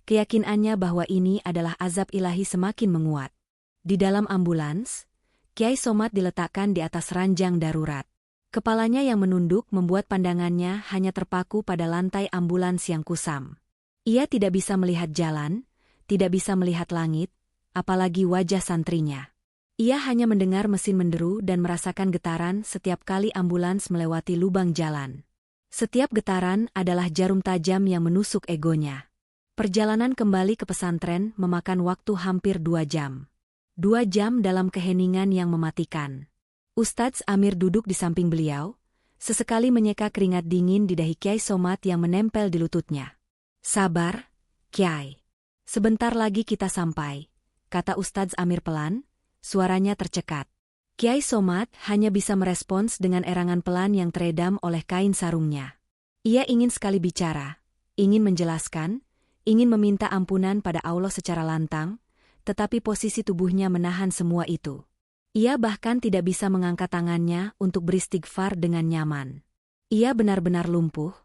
keyakinannya bahwa ini adalah azab ilahi semakin menguat. Di dalam ambulans, Kyai Somad diletakkan di atas ranjang darurat. Kepalanya yang menunduk membuat pandangannya hanya terpaku pada lantai ambulans yang kusam. Ia tidak bisa melihat jalan, tidak bisa melihat langit, apalagi wajah santrinya. Ia hanya mendengar mesin menderu dan merasakan getaran setiap kali ambulans melewati lubang jalan. Setiap getaran adalah jarum tajam yang menusuk egonya. Perjalanan kembali ke pesantren memakan waktu hampir 2 jam. 2 jam dalam keheningan yang mematikan. Ustadz Amir duduk di samping beliau, sesekali menyeka keringat dingin di dahi Kyai Somad yang menempel di lututnya. Sabar, Kyai. Sebentar lagi kita sampai, kata Ustadz Amir pelan, suaranya tercekat. Kyai Somad hanya bisa merespons dengan erangan pelan yang teredam oleh kain sarungnya. Ia ingin sekali bicara, ingin menjelaskan, ingin meminta ampunan pada Allah secara lantang, tetapi posisi tubuhnya menahan semua itu. Ia bahkan tidak bisa mengangkat tangannya untuk beristighfar dengan nyaman. Ia benar-benar lumpuh,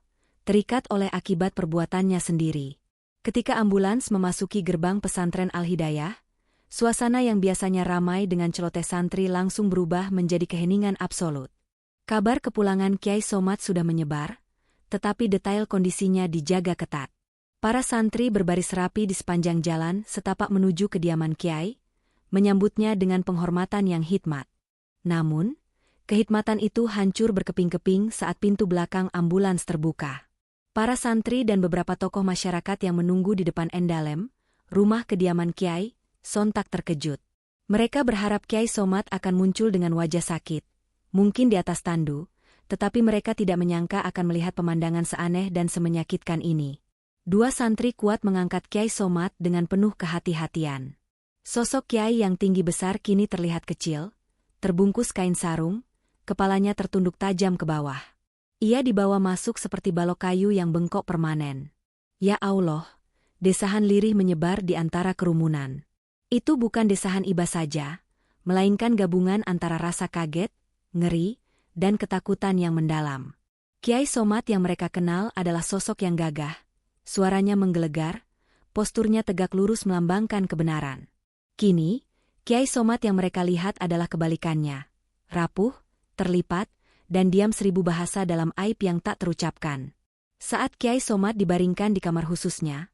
terikat oleh akibat perbuatannya sendiri. Ketika ambulans memasuki gerbang pesantren Al-Hidayah, suasana yang biasanya ramai dengan celoteh santri langsung berubah menjadi keheningan absolut. Kabar kepulangan Kyai Somad sudah menyebar, tetapi detail kondisinya dijaga ketat. Para santri berbaris rapi di sepanjang jalan setapak menuju kediaman Kyai, menyambutnya dengan penghormatan yang hikmat. Namun, kehikmatan itu hancur berkeping-keping saat pintu belakang ambulans terbuka. Para santri dan beberapa tokoh masyarakat yang menunggu di depan Endalem, rumah kediaman Kyai, sontak terkejut. Mereka berharap Kyai Somad akan muncul dengan wajah sakit, mungkin di atas tandu, tetapi mereka tidak menyangka akan melihat pemandangan seaneh dan semenyakitkan ini. 2 santri kuat mengangkat Kyai Somad dengan penuh kehati-hatian. Sosok Kyai yang tinggi besar kini terlihat kecil, terbungkus kain sarung, kepalanya tertunduk tajam ke bawah. Ia dibawa masuk seperti balok kayu yang bengkok permanen. Ya Allah, desahan lirih menyebar di antara kerumunan. Itu bukan desahan iba saja, melainkan gabungan antara rasa kaget, ngeri, dan ketakutan yang mendalam. Kyai Somad yang mereka kenal adalah sosok yang gagah, suaranya menggelegar, posturnya tegak lurus melambangkan kebenaran. Kini, Kyai Somad yang mereka lihat adalah kebalikannya, rapuh, terlipat, dan diam 1000 bahasa dalam aib yang tak terucapkan. Saat Kyai Somad dibaringkan di kamar khususnya,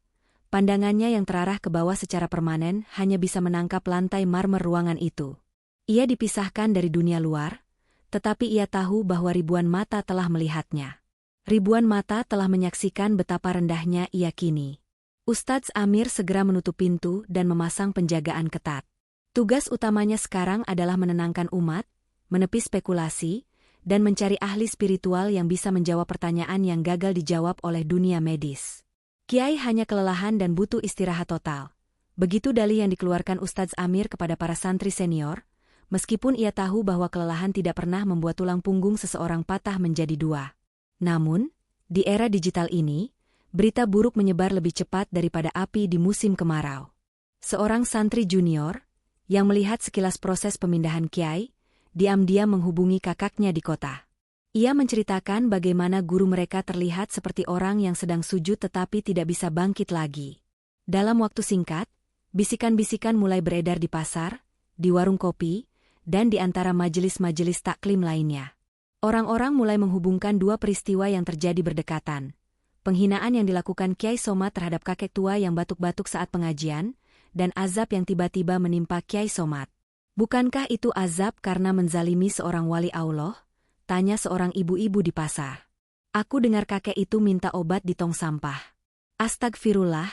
Pandangannya yang terarah ke bawah secara permanen hanya bisa menangkap lantai marmer ruangan itu. Ia dipisahkan dari dunia luar, tetapi ia tahu bahwa ribuan mata telah melihatnya. Ribuan mata telah menyaksikan betapa rendahnya ia kini. Ustadz Amir segera menutup pintu dan memasang penjagaan ketat. Tugas utamanya sekarang adalah menenangkan umat, menepi spekulasi, dan mencari ahli spiritual yang bisa menjawab pertanyaan yang gagal dijawab oleh dunia medis. Kiai hanya kelelahan dan butuh istirahat total. Begitu dalih yang dikeluarkan Ustadz Amir kepada para santri senior, meskipun ia tahu bahwa kelelahan tidak pernah membuat tulang punggung seseorang patah menjadi dua. Namun, di era digital ini, berita buruk menyebar lebih cepat daripada api di musim kemarau. Seorang santri junior, yang melihat sekilas proses pemindahan Kiai, diam-diam menghubungi kakaknya di kota. Ia menceritakan bagaimana guru mereka terlihat seperti orang yang sedang sujud tetapi tidak bisa bangkit lagi. Dalam waktu singkat, bisikan-bisikan mulai beredar di pasar, di warung kopi, dan di antara majelis-majelis taklim lainnya. Orang-orang mulai menghubungkan dua peristiwa yang terjadi berdekatan. Penghinaan yang dilakukan Kiai Somad terhadap kakek tua yang batuk-batuk saat pengajian, dan azab yang tiba-tiba menimpa Kiai Somad. Bukankah itu azab karena menzalimi seorang wali Allah? Tanya seorang ibu-ibu di pasar. Aku dengar kakek itu minta obat di tong sampah. Astagfirullah,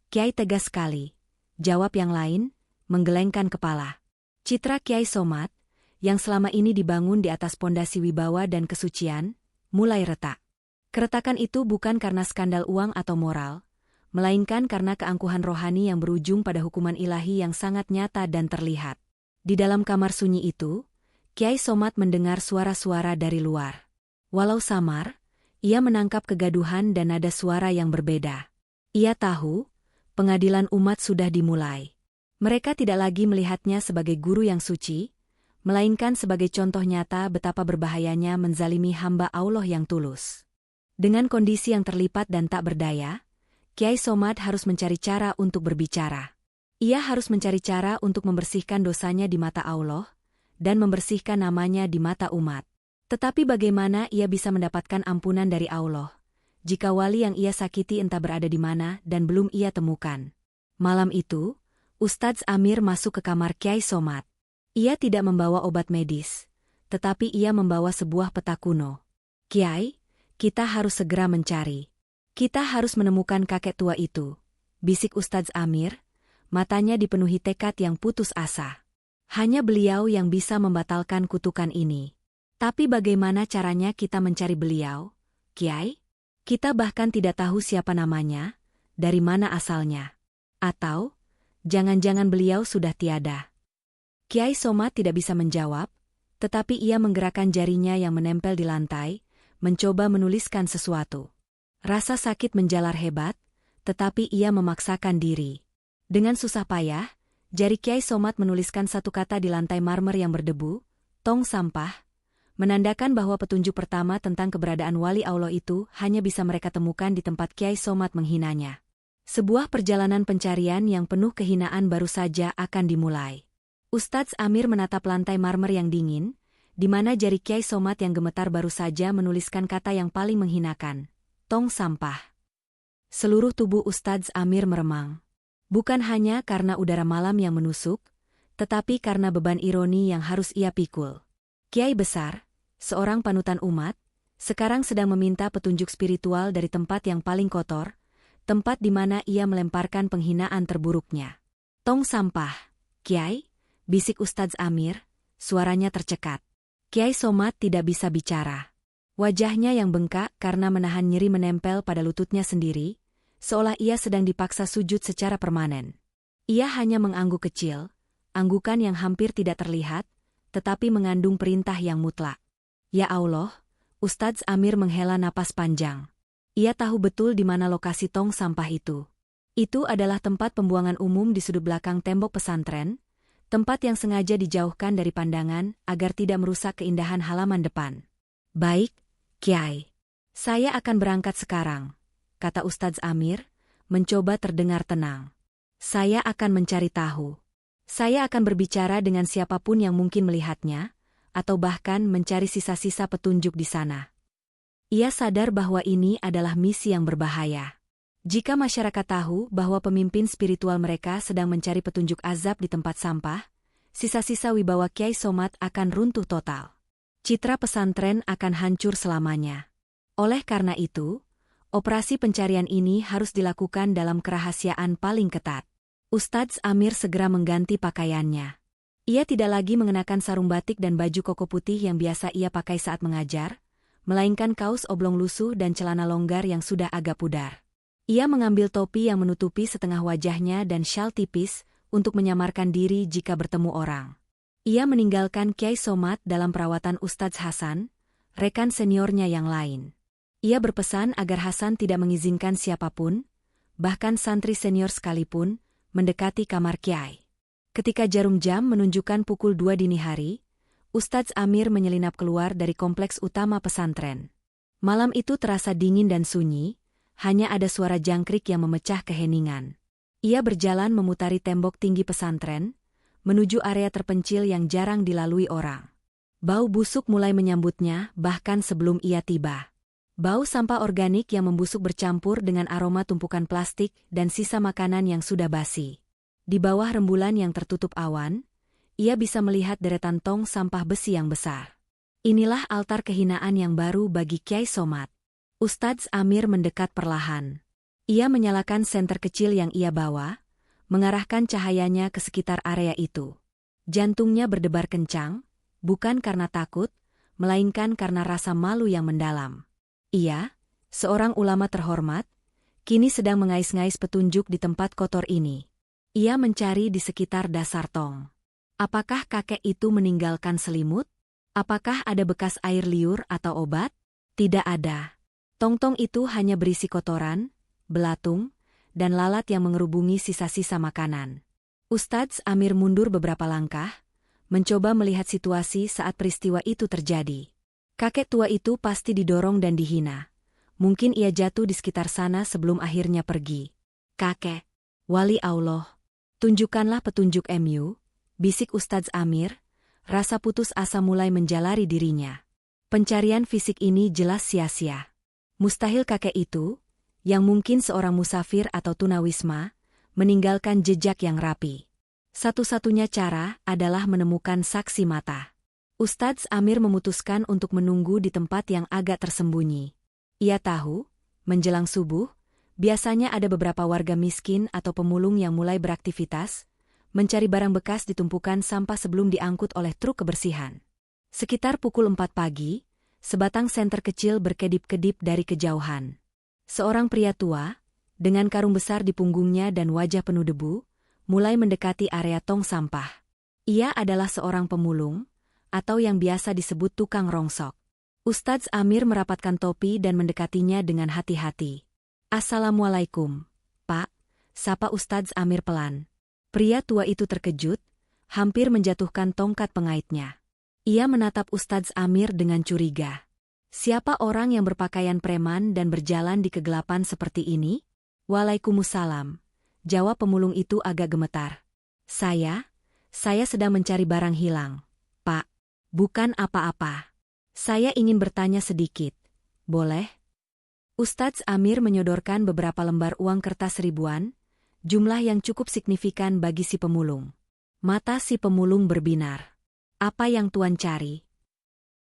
Kiai tegas sekali. Jawab yang lain, menggelengkan kepala. Citra Kiai Somad, yang selama ini dibangun di atas pondasi wibawa dan kesucian, mulai retak. Keretakan itu bukan karena skandal uang atau moral, melainkan karena keangkuhan rohani yang berujung pada hukuman ilahi yang sangat nyata dan terlihat. Di dalam kamar sunyi itu, Kiai Somad mendengar suara-suara dari luar. Walau samar, ia menangkap kegaduhan dan nada suara yang berbeda. Ia tahu, pengadilan umat sudah dimulai. Mereka tidak lagi melihatnya sebagai guru yang suci, melainkan sebagai contoh nyata betapa berbahayanya menzalimi hamba Allah yang tulus. Dengan kondisi yang terlipat dan tak berdaya, Kiai Somad harus mencari cara untuk berbicara. Ia harus mencari cara untuk membersihkan dosanya di mata Allah, dan membersihkan namanya di mata umat. Tetapi bagaimana ia bisa mendapatkan ampunan dari Allah, jika wali yang ia sakiti entah berada di mana dan belum ia temukan? Malam itu, Ustadz Amir masuk ke kamar Kiai Somad. Ia tidak membawa obat medis, tetapi ia membawa sebuah peta kuno. Kiai, kita harus segera mencari. Kita harus menemukan kakek tua itu, bisik Ustadz Amir, matanya dipenuhi tekad yang putus asa. Hanya beliau yang bisa membatalkan kutukan ini. Tapi bagaimana caranya kita mencari beliau, Kiai? Kita bahkan tidak tahu siapa namanya, dari mana asalnya. Atau, jangan-jangan beliau sudah tiada. Kiai Somad tidak bisa menjawab, tetapi ia menggerakkan jarinya yang menempel di lantai, mencoba menuliskan sesuatu. Rasa sakit menjalar hebat, tetapi ia memaksakan diri. Dengan susah payah, jari Kiai Somad menuliskan satu kata di lantai marmer yang berdebu, tong sampah, menandakan bahwa petunjuk pertama tentang keberadaan wali Allah itu hanya bisa mereka temukan di tempat Kiai Somad menghinanya. Sebuah perjalanan pencarian yang penuh kehinaan baru saja akan dimulai. Ustadz Amir menatap lantai marmer yang dingin, di mana jari Kiai Somad yang gemetar baru saja menuliskan kata yang paling menghinakan, tong sampah. Seluruh tubuh Ustadz Amir meremang. Bukan hanya karena udara malam yang menusuk, tetapi karena beban ironi yang harus ia pikul. Kiai besar, seorang panutan umat, sekarang sedang meminta petunjuk spiritual dari tempat yang paling kotor, tempat di mana ia melemparkan penghinaan terburuknya. Tong sampah, Kiai, bisik Ustadz Amir, suaranya tercekat. Kiai Somad tidak bisa bicara. Wajahnya yang bengkak karena menahan nyeri menempel pada lututnya sendiri, seolah ia sedang dipaksa sujud secara permanen. Ia hanya mengangguk kecil, anggukan yang hampir tidak terlihat, tetapi mengandung perintah yang mutlak. Ya Allah, Ustadz Amir menghela napas panjang. Ia tahu betul di mana lokasi tong sampah itu. Itu adalah tempat pembuangan umum di sudut belakang tembok pesantren, tempat yang sengaja dijauhkan dari pandangan agar tidak merusak keindahan halaman depan. Baik, Kiai. Saya akan berangkat sekarang, kata Ustadz Amir, mencoba terdengar tenang. Saya akan mencari tahu. Saya akan berbicara dengan siapapun yang mungkin melihatnya, atau bahkan mencari sisa-sisa petunjuk di sana. Ia sadar bahwa ini adalah misi yang berbahaya. Jika masyarakat tahu bahwa pemimpin spiritual mereka sedang mencari petunjuk azab di tempat sampah, sisa-sisa wibawa Kyai Somad akan runtuh total. Citra pesantren akan hancur selamanya. Oleh karena itu, operasi pencarian ini harus dilakukan dalam kerahasiaan paling ketat. Ustadz Amir segera mengganti pakaiannya. Ia tidak lagi mengenakan sarung batik dan baju koko putih yang biasa ia pakai saat mengajar, melainkan kaos oblong lusuh dan celana longgar yang sudah agak pudar. Ia mengambil topi yang menutupi setengah wajahnya dan syal tipis untuk menyamarkan diri jika bertemu orang. Ia meninggalkan Kyai Somad dalam perawatan Ustadz Hasan, rekan seniornya yang lain. Ia berpesan agar Hasan tidak mengizinkan siapapun, bahkan santri senior sekalipun, mendekati kamar Kyai. Ketika jarum jam menunjukkan pukul 2 dini hari, Ustadz Amir menyelinap keluar dari kompleks utama pesantren. Malam itu terasa dingin dan sunyi, hanya ada suara jangkrik yang memecah keheningan. Ia berjalan memutari tembok tinggi pesantren, menuju area terpencil yang jarang dilalui orang. Bau busuk mulai menyambutnya bahkan sebelum ia tiba. Bau sampah organik yang membusuk bercampur dengan aroma tumpukan plastik dan sisa makanan yang sudah basi. Di bawah rembulan yang tertutup awan, ia bisa melihat deretan tong sampah besi yang besar. Inilah altar kehinaan yang baru bagi Kyai Somad. Ustadz Amir mendekat perlahan. Ia menyalakan senter kecil yang ia bawa, mengarahkan cahayanya ke sekitar area itu. Jantungnya berdebar kencang, bukan karena takut, melainkan karena rasa malu yang mendalam. Ia, seorang ulama terhormat, kini sedang mengais-ngais petunjuk di tempat kotor ini. Ia mencari di sekitar dasar tong. Apakah kakek itu meninggalkan selimut? Apakah ada bekas air liur atau obat? Tidak ada. Tong-tong itu hanya berisi kotoran, belatung, dan lalat yang mengerubungi sisa-sisa makanan. Ustadz Amir mundur beberapa langkah, mencoba melihat situasi saat peristiwa itu terjadi. Kakek tua itu pasti didorong dan dihina. Mungkin ia jatuh di sekitar sana sebelum akhirnya pergi. Kakek, wali Allah, tunjukkanlah petunjuk MU, bisik Ustadz Amir, rasa putus asa mulai menjalari dirinya. Pencarian fisik ini jelas sia-sia. Mustahil kakek itu, yang mungkin seorang musafir atau tunawisma, meninggalkan jejak yang rapi. Satu-satunya cara adalah menemukan saksi mata. Ustadz Amir memutuskan untuk menunggu di tempat yang agak tersembunyi. Ia tahu, menjelang subuh, biasanya ada beberapa warga miskin atau pemulung yang mulai beraktivitas, mencari barang bekas di tumpukan sampah sebelum diangkut oleh truk kebersihan. Sekitar pukul 4 pagi, sebatang senter kecil berkedip-kedip dari kejauhan. Seorang pria tua, dengan karung besar di punggungnya dan wajah penuh debu, mulai mendekati area tong sampah. Ia adalah seorang pemulung, atau yang biasa disebut tukang rongsok. Ustadz Amir merapatkan topi dan mendekatinya dengan hati-hati. "Assalamualaikum, Pak," sapa Ustadz Amir pelan. Pria tua itu terkejut, hampir menjatuhkan tongkat pengaitnya. Ia menatap Ustadz Amir dengan curiga. Siapa orang yang berpakaian preman dan berjalan di kegelapan seperti ini? "Waalaikumsalam," jawab pemulung itu agak gemetar. Saya sedang mencari barang hilang, Pak. Bukan apa-apa. Saya ingin bertanya sedikit. Boleh?" Ustadz Amir menyodorkan beberapa lembar uang kertas ribuan, jumlah yang cukup signifikan bagi si pemulung. Mata si pemulung berbinar. "Apa yang Tuan cari?"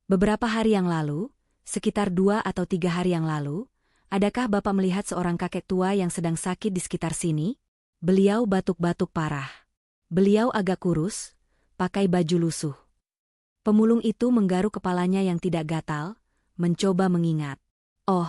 "Beberapa hari yang lalu, sekitar 2 atau 3 hari yang lalu, adakah Bapak melihat seorang kakek tua yang sedang sakit di sekitar sini?" Beliau batuk-batuk parah. Beliau agak kurus, pakai baju lusuh. Pemulung itu menggaruk kepalanya yang tidak gatal, mencoba mengingat. "Oh,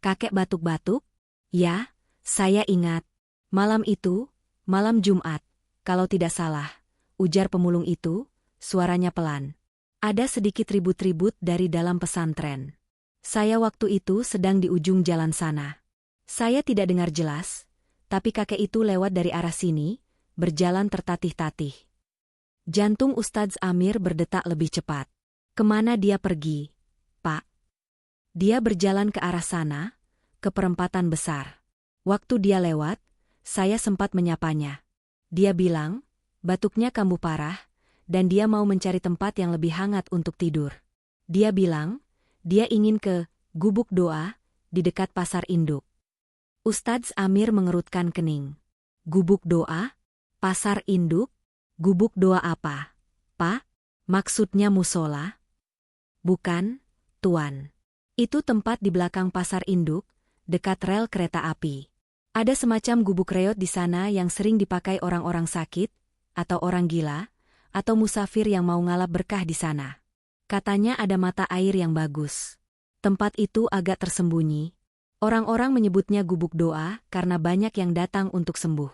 kakek batuk-batuk? Ya, saya ingat. Malam itu, malam Jumat, kalau tidak salah," ujar pemulung itu, suaranya pelan. "Ada sedikit ribut-ribut dari dalam pesantren. Saya waktu itu sedang di ujung jalan sana. Saya tidak dengar jelas, tapi kakek itu lewat dari arah sini, berjalan tertatih-tatih." Jantung Ustadz Amir berdetak lebih cepat. "Kemana dia pergi, Pak?" "Dia berjalan ke arah sana, ke perempatan besar. Waktu dia lewat, saya sempat menyapanya. Dia bilang, batuknya kambuh parah, dan dia mau mencari tempat yang lebih hangat untuk tidur. Dia bilang, dia ingin ke gubuk doa di dekat pasar induk." Ustadz Amir mengerutkan kening. Gubuk doa? Pasar induk? Gubuk doa apa, Pak? Maksudnya musola? Bukan, Tuan. Itu tempat di belakang pasar induk, dekat rel kereta api. Ada semacam gubuk reot di sana yang sering dipakai orang-orang sakit, atau orang gila, atau musafir yang mau ngalap berkah di sana. Katanya ada mata air yang bagus. Tempat itu agak tersembunyi. Orang-orang menyebutnya gubuk doa karena banyak yang datang untuk sembuh.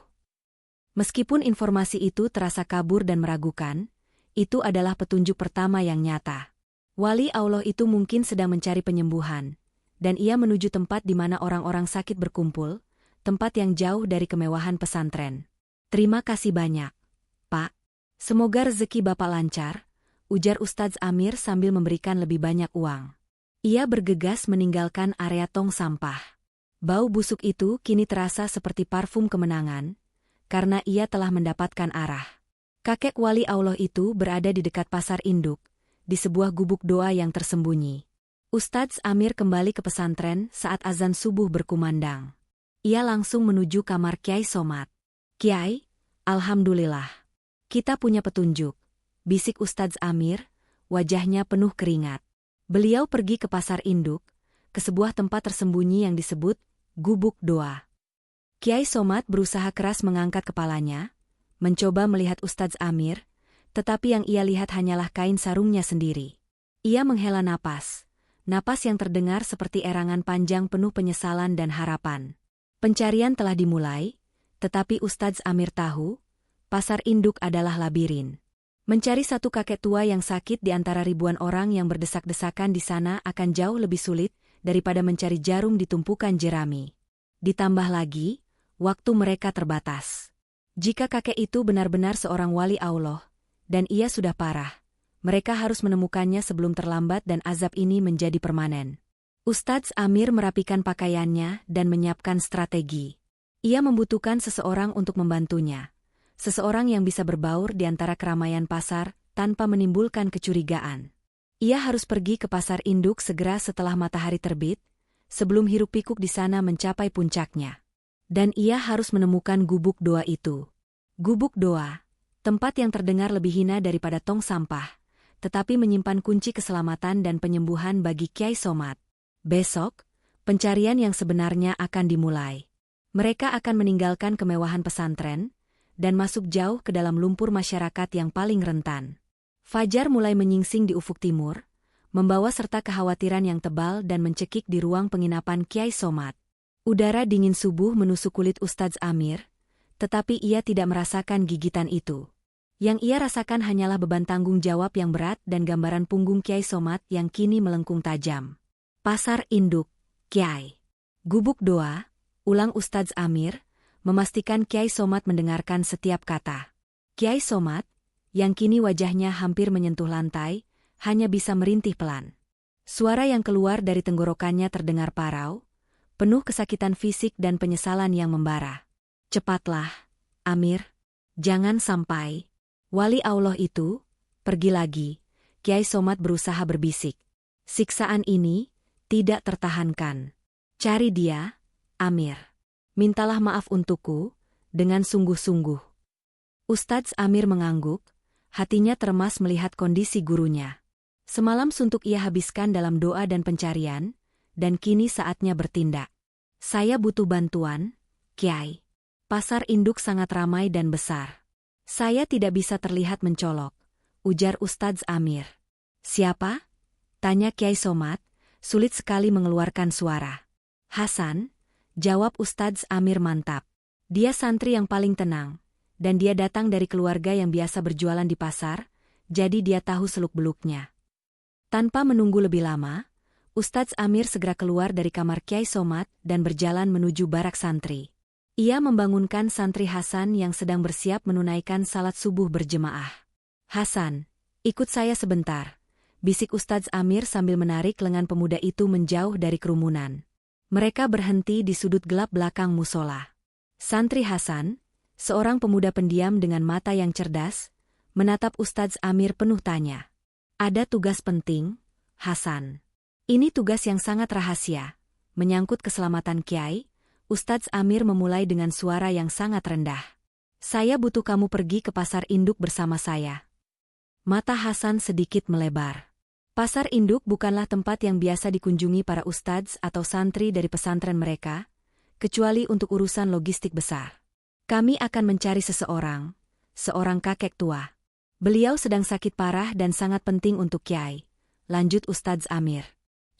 Meskipun informasi itu terasa kabur dan meragukan, itu adalah petunjuk pertama yang nyata. Wali Allah itu mungkin sedang mencari penyembuhan, dan ia menuju tempat di mana orang-orang sakit berkumpul, tempat yang jauh dari kemewahan pesantren. Terima kasih banyak, Pak. Semoga rezeki Bapak lancar, ujar Ustadz Amir sambil memberikan lebih banyak uang. Ia bergegas meninggalkan area tong sampah. Bau busuk itu kini terasa seperti parfum kemenangan, karena ia telah mendapatkan arah. Kakek wali Allah itu berada di dekat pasar induk, di sebuah gubuk doa yang tersembunyi. Ustadz Amir kembali ke pesantren saat azan subuh berkumandang. Ia langsung menuju kamar Kiai Somad. Kiai, Alhamdulillah. Kita punya petunjuk, bisik Ustadz Amir, wajahnya penuh keringat. Beliau pergi ke pasar induk, ke sebuah tempat tersembunyi yang disebut gubuk doa. Kiai Somad berusaha keras mengangkat kepalanya, mencoba melihat Ustadz Amir, tetapi yang ia lihat hanyalah kain sarungnya sendiri. Ia menghela napas yang terdengar seperti erangan panjang penuh penyesalan dan harapan. Pencarian telah dimulai, tetapi Ustadz Amir tahu, pasar induk adalah labirin. Mencari satu kakek tua yang sakit di antara ribuan orang yang berdesak-desakan di sana akan jauh lebih sulit daripada mencari jarum di tumpukan jerami. Ditambah lagi, waktu mereka terbatas. Jika kakek itu benar-benar seorang wali Allah, dan ia sudah parah, mereka harus menemukannya sebelum terlambat dan azab ini menjadi permanen. Ustadz Amir merapikan pakaiannya dan menyiapkan strategi. Ia membutuhkan seseorang untuk membantunya. Seseorang yang bisa berbaur di antara keramaian pasar tanpa menimbulkan kecurigaan. Ia harus pergi ke pasar induk segera setelah matahari terbit, sebelum hiruk-pikuk di sana mencapai puncaknya. Dan ia harus menemukan gubuk doa itu. Gubuk doa, tempat yang terdengar lebih hina daripada tong sampah, tetapi menyimpan kunci keselamatan dan penyembuhan bagi Kiai Somad. Besok, pencarian yang sebenarnya akan dimulai. Mereka akan meninggalkan kemewahan pesantren, dan masuk jauh ke dalam lumpur masyarakat yang paling rentan. Fajar mulai menyingsing di ufuk timur, membawa serta kekhawatiran yang tebal dan mencekik di ruang penginapan Kiai Somad. Udara dingin subuh menusuk kulit Ustadz Amir, tetapi ia tidak merasakan gigitan itu. Yang ia rasakan hanyalah beban tanggung jawab yang berat dan gambaran punggung Kiai Somad yang kini melengkung tajam. Pasar induk, Kiai. Gubuk doa, ulang Ustadz Amir, memastikan Kiai Somad mendengarkan setiap kata. Kiai Somad, yang kini wajahnya hampir menyentuh lantai, hanya bisa merintih pelan. Suara yang keluar dari tenggorokannya terdengar parau, penuh kesakitan fisik dan penyesalan yang membara. Cepatlah, Amir. Jangan sampai. Wali Allah itu, pergi lagi. Kiai Somad berusaha berbisik. Siksaan ini tidak tertahankan. Cari dia, Amir. Mintalah maaf untukku, dengan sungguh-sungguh. Ustadz Amir mengangguk, hatinya termas melihat kondisi gurunya. Semalam suntuk ia habiskan dalam doa dan pencarian, dan kini saatnya bertindak. Saya butuh bantuan, Kiai. Pasar induk sangat ramai dan besar. Saya tidak bisa terlihat mencolok, ujar Ustadz Amir. Siapa? Tanya Kiai Somad, sulit sekali mengeluarkan suara. Hasan, jawab Ustadz Amir mantap. Dia santri yang paling tenang, dan dia datang dari keluarga yang biasa berjualan di pasar, jadi dia tahu seluk-beluknya. Tanpa menunggu lebih lama, Ustadz Amir segera keluar dari kamar Kiai Somad dan berjalan menuju barak santri. Ia membangunkan santri Hasan yang sedang bersiap menunaikan salat subuh berjemaah. Hasan, ikut saya sebentar, bisik Ustadz Amir sambil menarik lengan pemuda itu menjauh dari kerumunan. Mereka berhenti di sudut gelap belakang musola. Santri Hasan, seorang pemuda pendiam dengan mata yang cerdas, menatap Ustadz Amir penuh tanya. Ada tugas penting, Hasan. Ini tugas yang sangat rahasia, menyangkut keselamatan Kiai, Ustadz Amir memulai dengan suara yang sangat rendah. Saya butuh kamu pergi ke pasar induk bersama saya. Mata Hasan sedikit melebar. Pasar induk bukanlah tempat yang biasa dikunjungi para ustadz atau santri dari pesantren mereka, kecuali untuk urusan logistik besar. Kami akan mencari seorang kakek tua. Beliau sedang sakit parah dan sangat penting untuk Kiai, lanjut Ustadz Amir.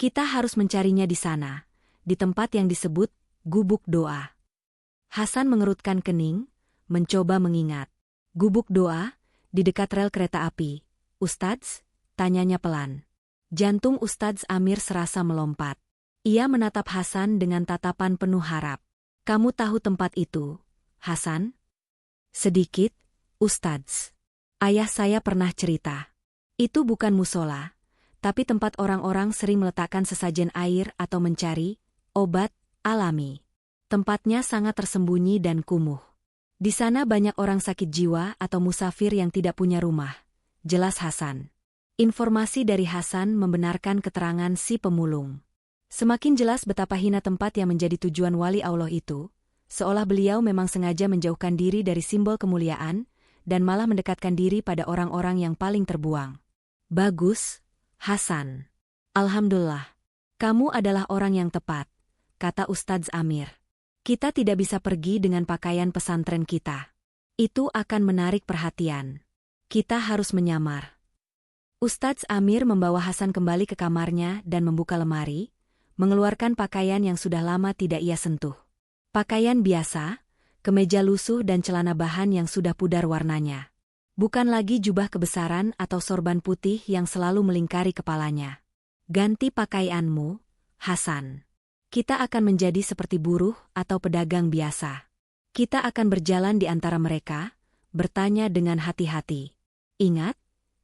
Kita harus mencarinya di sana, di tempat yang disebut Gubuk Doa. Hasan mengerutkan kening, mencoba mengingat. Gubuk Doa, di dekat rel kereta api. Ustadz, tanyanya pelan. Jantung Ustadz Amir serasa melompat. Ia menatap Hasan dengan tatapan penuh harap. Kamu tahu tempat itu, Hasan? Sedikit, Ustadz. Ayah saya pernah cerita. Itu bukan musola, tapi tempat orang-orang sering meletakkan sesajen air atau mencari obat alami. Tempatnya sangat tersembunyi dan kumuh. Di sana banyak orang sakit jiwa atau musafir yang tidak punya rumah, jelas Hasan. Informasi dari Hasan membenarkan keterangan si pemulung. Semakin jelas betapa hina tempat yang menjadi tujuan wali Allah itu, seolah beliau memang sengaja menjauhkan diri dari simbol kemuliaan dan malah mendekatkan diri pada orang-orang yang paling terbuang. Bagus, Hasan. Alhamdulillah. Kamu adalah orang yang tepat, kata Ustadz Amir. Kita tidak bisa pergi dengan pakaian pesantren kita. Itu akan menarik perhatian. Kita harus menyamar. Ustadz Amir membawa Hasan kembali ke kamarnya dan membuka lemari, mengeluarkan pakaian yang sudah lama tidak ia sentuh. Pakaian biasa, kemeja lusuh dan celana bahan yang sudah pudar warnanya. Bukan lagi jubah kebesaran atau sorban putih yang selalu melingkari kepalanya. Ganti pakaianmu, Hasan. Kita akan menjadi seperti buruh atau pedagang biasa. Kita akan berjalan di antara mereka, bertanya dengan hati-hati. Ingat,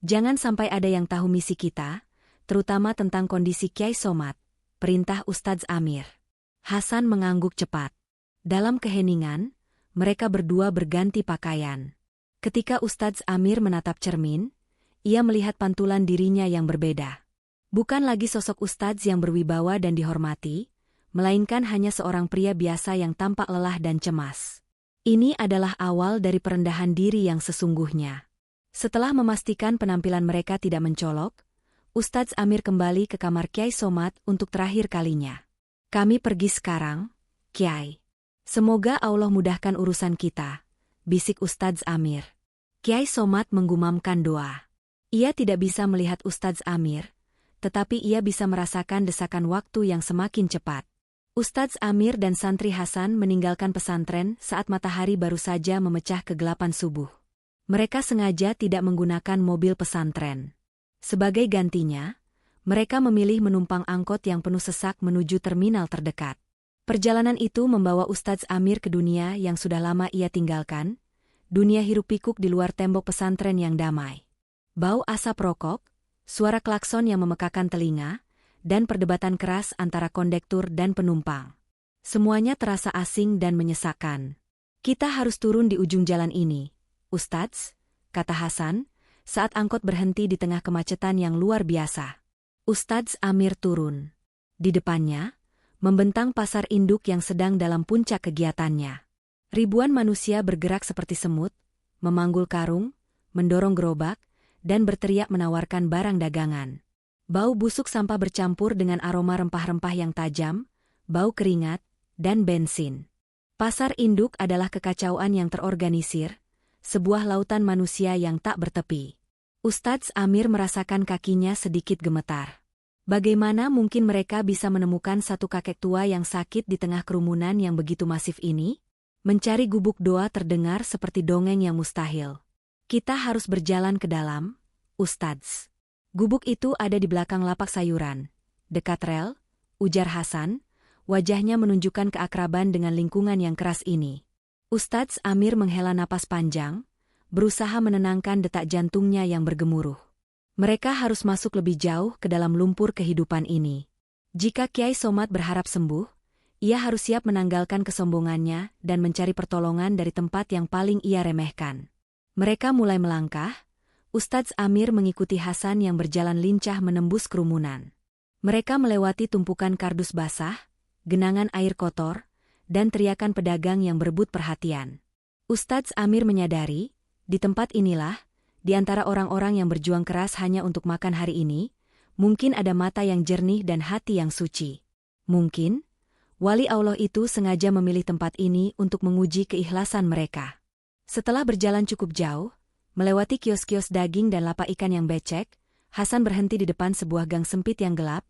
jangan sampai ada yang tahu misi kita, terutama tentang kondisi Kiai Somad, perintah Ustadz Amir. Hasan mengangguk cepat. Dalam keheningan, mereka berdua berganti pakaian. Ketika Ustadz Amir menatap cermin, ia melihat pantulan dirinya yang berbeda. Bukan lagi sosok ustadz yang berwibawa dan dihormati, melainkan hanya seorang pria biasa yang tampak lelah dan cemas. Ini adalah awal dari perendahan diri yang sesungguhnya. Setelah memastikan penampilan mereka tidak mencolok, Ustadz Amir kembali ke kamar Kiai Somad untuk terakhir kalinya. Kami pergi sekarang, Kiai. Semoga Allah mudahkan urusan kita, bisik Ustadz Amir. Kiai Somad menggumamkan doa. Ia tidak bisa melihat Ustadz Amir, tetapi ia bisa merasakan desakan waktu yang semakin cepat. Ustadz Amir dan santri Hasan meninggalkan pesantren saat matahari baru saja memecah kegelapan subuh. Mereka sengaja tidak menggunakan mobil pesantren. Sebagai gantinya, mereka memilih menumpang angkot yang penuh sesak menuju terminal terdekat. Perjalanan itu membawa Ustadz Amir ke dunia yang sudah lama ia tinggalkan, dunia hiruk-pikuk di luar tembok pesantren yang damai. Bau asap rokok, suara klakson yang memekakan telinga, dan perdebatan keras antara kondektur dan penumpang. Semuanya terasa asing dan menyesakkan. Kita harus turun di ujung jalan ini, Ustadz, kata Hasan, saat angkot berhenti di tengah kemacetan yang luar biasa. Ustadz Amir turun. Di depannya, membentang pasar induk yang sedang dalam puncak kegiatannya. Ribuan manusia bergerak seperti semut, memanggul karung, mendorong gerobak, dan berteriak menawarkan barang dagangan. Bau busuk sampah bercampur dengan aroma rempah-rempah yang tajam, bau keringat, dan bensin. Pasar induk adalah kekacauan yang terorganisir, sebuah lautan manusia yang tak bertepi. Ustadz Amir merasakan kakinya sedikit gemetar. Bagaimana mungkin mereka bisa menemukan satu kakek tua yang sakit di tengah kerumunan yang begitu masif ini? Mencari gubuk doa terdengar seperti dongeng yang mustahil. Kita harus berjalan ke dalam, Ustadz. Gubuk itu ada di belakang lapak sayuran, dekat rel, ujar Hasan, wajahnya menunjukkan keakraban dengan lingkungan yang keras ini. Ustadz Amir menghela napas panjang, berusaha menenangkan detak jantungnya yang bergemuruh. Mereka harus masuk lebih jauh ke dalam lumpur kehidupan ini. Jika Kiai Somad berharap sembuh, ia harus siap menanggalkan kesombongannya dan mencari pertolongan dari tempat yang paling ia remehkan. Mereka mulai melangkah. Ustadz Amir mengikuti Hasan yang berjalan lincah menembus kerumunan. Mereka melewati tumpukan kardus basah, genangan air kotor, dan teriakan pedagang yang berebut perhatian. Ustadz Amir menyadari, di tempat inilah, di antara orang-orang yang berjuang keras hanya untuk makan hari ini, mungkin ada mata yang jernih dan hati yang suci. Mungkin, wali Allah itu sengaja memilih tempat ini untuk menguji keikhlasan mereka. Setelah berjalan cukup jauh, melewati kios-kios daging dan lapak ikan yang becek, Hasan berhenti di depan sebuah gang sempit yang gelap,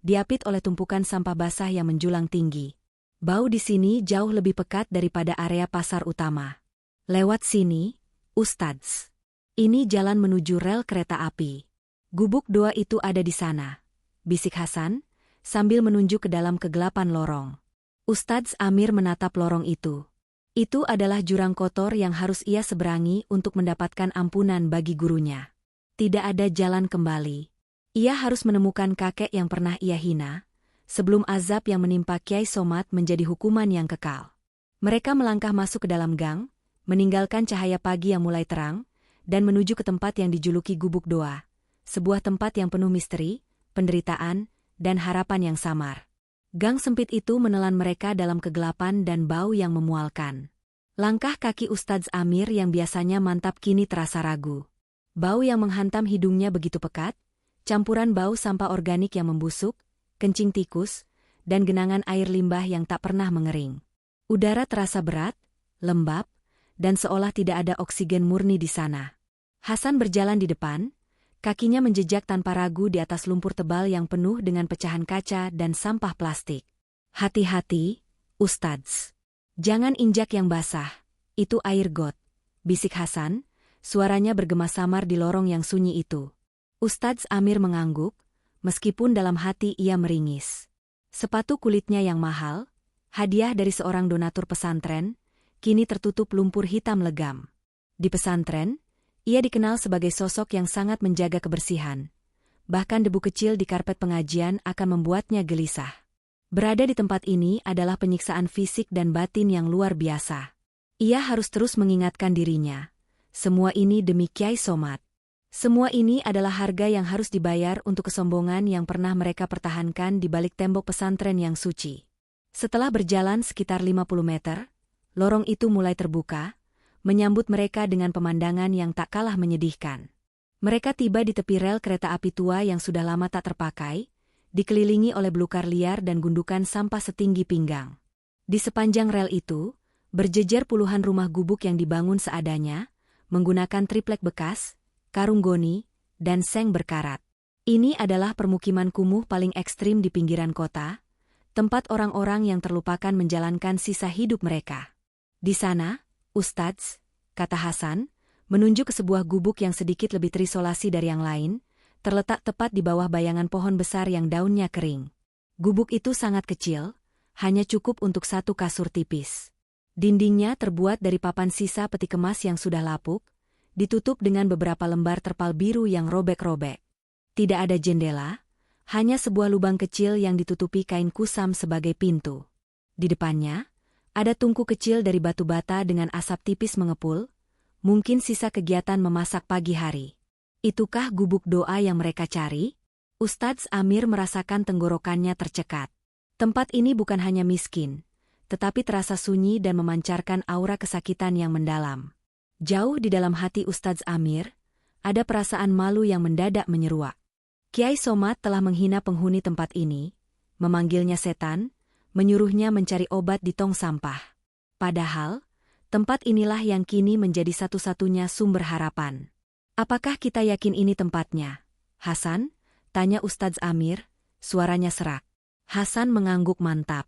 diapit oleh tumpukan sampah basah yang menjulang tinggi. Bau di sini jauh lebih pekat daripada area pasar utama. Lewat sini, Ustadz. Ini jalan menuju rel kereta api. Gubuk doa itu ada di sana, bisik Hasan, sambil menunjuk ke dalam kegelapan lorong. Ustadz Amir menatap lorong itu. Itu adalah jurang kotor yang harus ia seberangi untuk mendapatkan ampunan bagi gurunya. Tidak ada jalan kembali. Ia harus menemukan kakek yang pernah ia hina, sebelum azab yang menimpa Kiai Somad menjadi hukuman yang kekal. Mereka melangkah masuk ke dalam gang, meninggalkan cahaya pagi yang mulai terang, dan menuju ke tempat yang dijuluki Gubuk Doa, sebuah tempat yang penuh misteri, penderitaan, dan harapan yang samar. Gang sempit itu menelan mereka dalam kegelapan dan bau yang memualkan. Langkah kaki Ustadz Amir yang biasanya mantap kini terasa ragu. Bau yang menghantam hidungnya begitu pekat, campuran bau sampah organik yang membusuk, kencing tikus, dan genangan air limbah yang tak pernah mengering. Udara terasa berat, lembab, dan seolah tidak ada oksigen murni di sana. Hasan berjalan di depan, kakinya menjejak tanpa ragu di atas lumpur tebal yang penuh dengan pecahan kaca dan sampah plastik. Hati-hati, Ustadz. Jangan injak yang basah, itu air got, bisik Hasan, suaranya bergema samar di lorong yang sunyi itu. Ustadz Amir mengangguk, meskipun dalam hati ia meringis. Sepatu kulitnya yang mahal, hadiah dari seorang donatur pesantren, kini tertutup lumpur hitam legam. Di pesantren, ia dikenal sebagai sosok yang sangat menjaga kebersihan. Bahkan debu kecil di karpet pengajian akan membuatnya gelisah. Berada di tempat ini adalah penyiksaan fisik dan batin yang luar biasa. Ia harus terus mengingatkan dirinya. Semua ini demi Kiai Somad. Semua ini adalah harga yang harus dibayar untuk kesombongan yang pernah mereka pertahankan di balik tembok pesantren yang suci. Setelah berjalan sekitar 50 meter, lorong itu mulai terbuka, menyambut mereka dengan pemandangan yang tak kalah menyedihkan. Mereka tiba di tepi rel kereta api tua yang sudah lama tak terpakai, dikelilingi oleh belukar liar dan gundukan sampah setinggi pinggang. Di sepanjang rel itu, berjejer puluhan rumah gubuk yang dibangun seadanya, menggunakan triplek bekas, karung goni, dan seng berkarat. Ini adalah permukiman kumuh paling ekstrim di pinggiran kota, tempat orang-orang yang terlupakan menjalankan sisa hidup mereka. Di sana, Ustadz, kata Hasan, menunjuk ke sebuah gubuk yang sedikit lebih terisolasi dari yang lain, terletak tepat di bawah bayangan pohon besar yang daunnya kering. Gubuk itu sangat kecil, hanya cukup untuk satu kasur tipis. Dindingnya terbuat dari papan sisa peti kemas yang sudah lapuk, ditutup dengan beberapa lembar terpal biru yang robek-robek. Tidak ada jendela, hanya sebuah lubang kecil yang ditutupi kain kusam sebagai pintu. Di depannya, ada tungku kecil dari batu bata dengan asap tipis mengepul, mungkin sisa kegiatan memasak pagi hari. Itukah gubuk doa yang mereka cari? Ustadz Amir merasakan tenggorokannya tercekat. Tempat ini bukan hanya miskin, tetapi terasa sunyi dan memancarkan aura kesakitan yang mendalam. Jauh di dalam hati Ustadz Amir, ada perasaan malu yang mendadak menyeruak. Kiai Somad telah menghina penghuni tempat ini, memanggilnya setan, menyuruhnya mencari obat di tong sampah. Padahal, tempat inilah yang kini menjadi satu-satunya sumber harapan. Apakah kita yakin ini tempatnya? Hasan, tanya Ustadz Amir, suaranya serak. Hasan mengangguk mantap.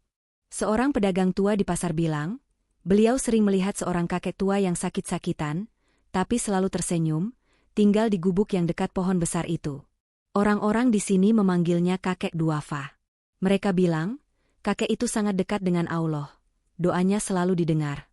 Seorang pedagang tua di pasar bilang, beliau sering melihat seorang kakek tua yang sakit-sakitan, tapi selalu tersenyum, tinggal di gubuk yang dekat pohon besar itu. Orang-orang di sini memanggilnya kakek duafa. Mereka bilang, kakek itu sangat dekat dengan Allah, doanya selalu didengar.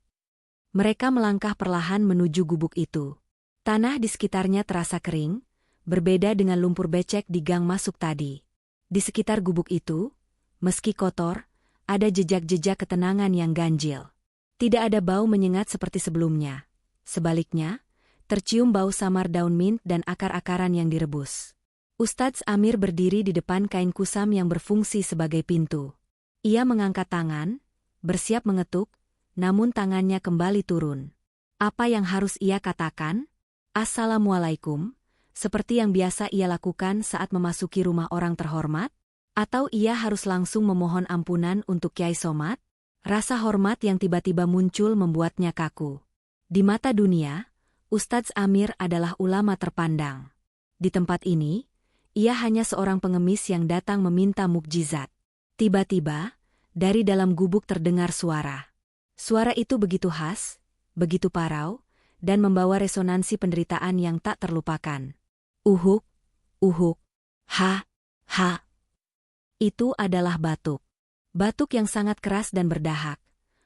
Mereka melangkah perlahan menuju gubuk itu. Tanah di sekitarnya terasa kering, berbeda dengan lumpur becek di gang masuk tadi. Di sekitar gubuk itu, meski kotor, ada jejak-jejak ketenangan yang ganjil. Tidak ada bau menyengat seperti sebelumnya. Sebaliknya, tercium bau samar daun mint dan akar-akaran yang direbus. Ustadz Amir berdiri di depan kain kusam yang berfungsi sebagai pintu. Ia mengangkat tangan, bersiap mengetuk, namun tangannya kembali turun. Apa yang harus ia katakan? Assalamualaikum, seperti yang biasa ia lakukan saat memasuki rumah orang terhormat? Atau ia harus langsung memohon ampunan untuk Kyai Somad? Rasa hormat yang tiba-tiba muncul membuatnya kaku. Di mata dunia, Ustadz Amir adalah ulama terpandang. Di tempat ini, ia hanya seorang pengemis yang datang meminta mukjizat. Tiba-tiba, dari dalam gubuk terdengar suara. Suara itu begitu khas, begitu parau, dan membawa resonansi penderitaan yang tak terlupakan. Uhuk, uhuk, ha, ha. Itu adalah batuk. Batuk yang sangat keras dan berdahak.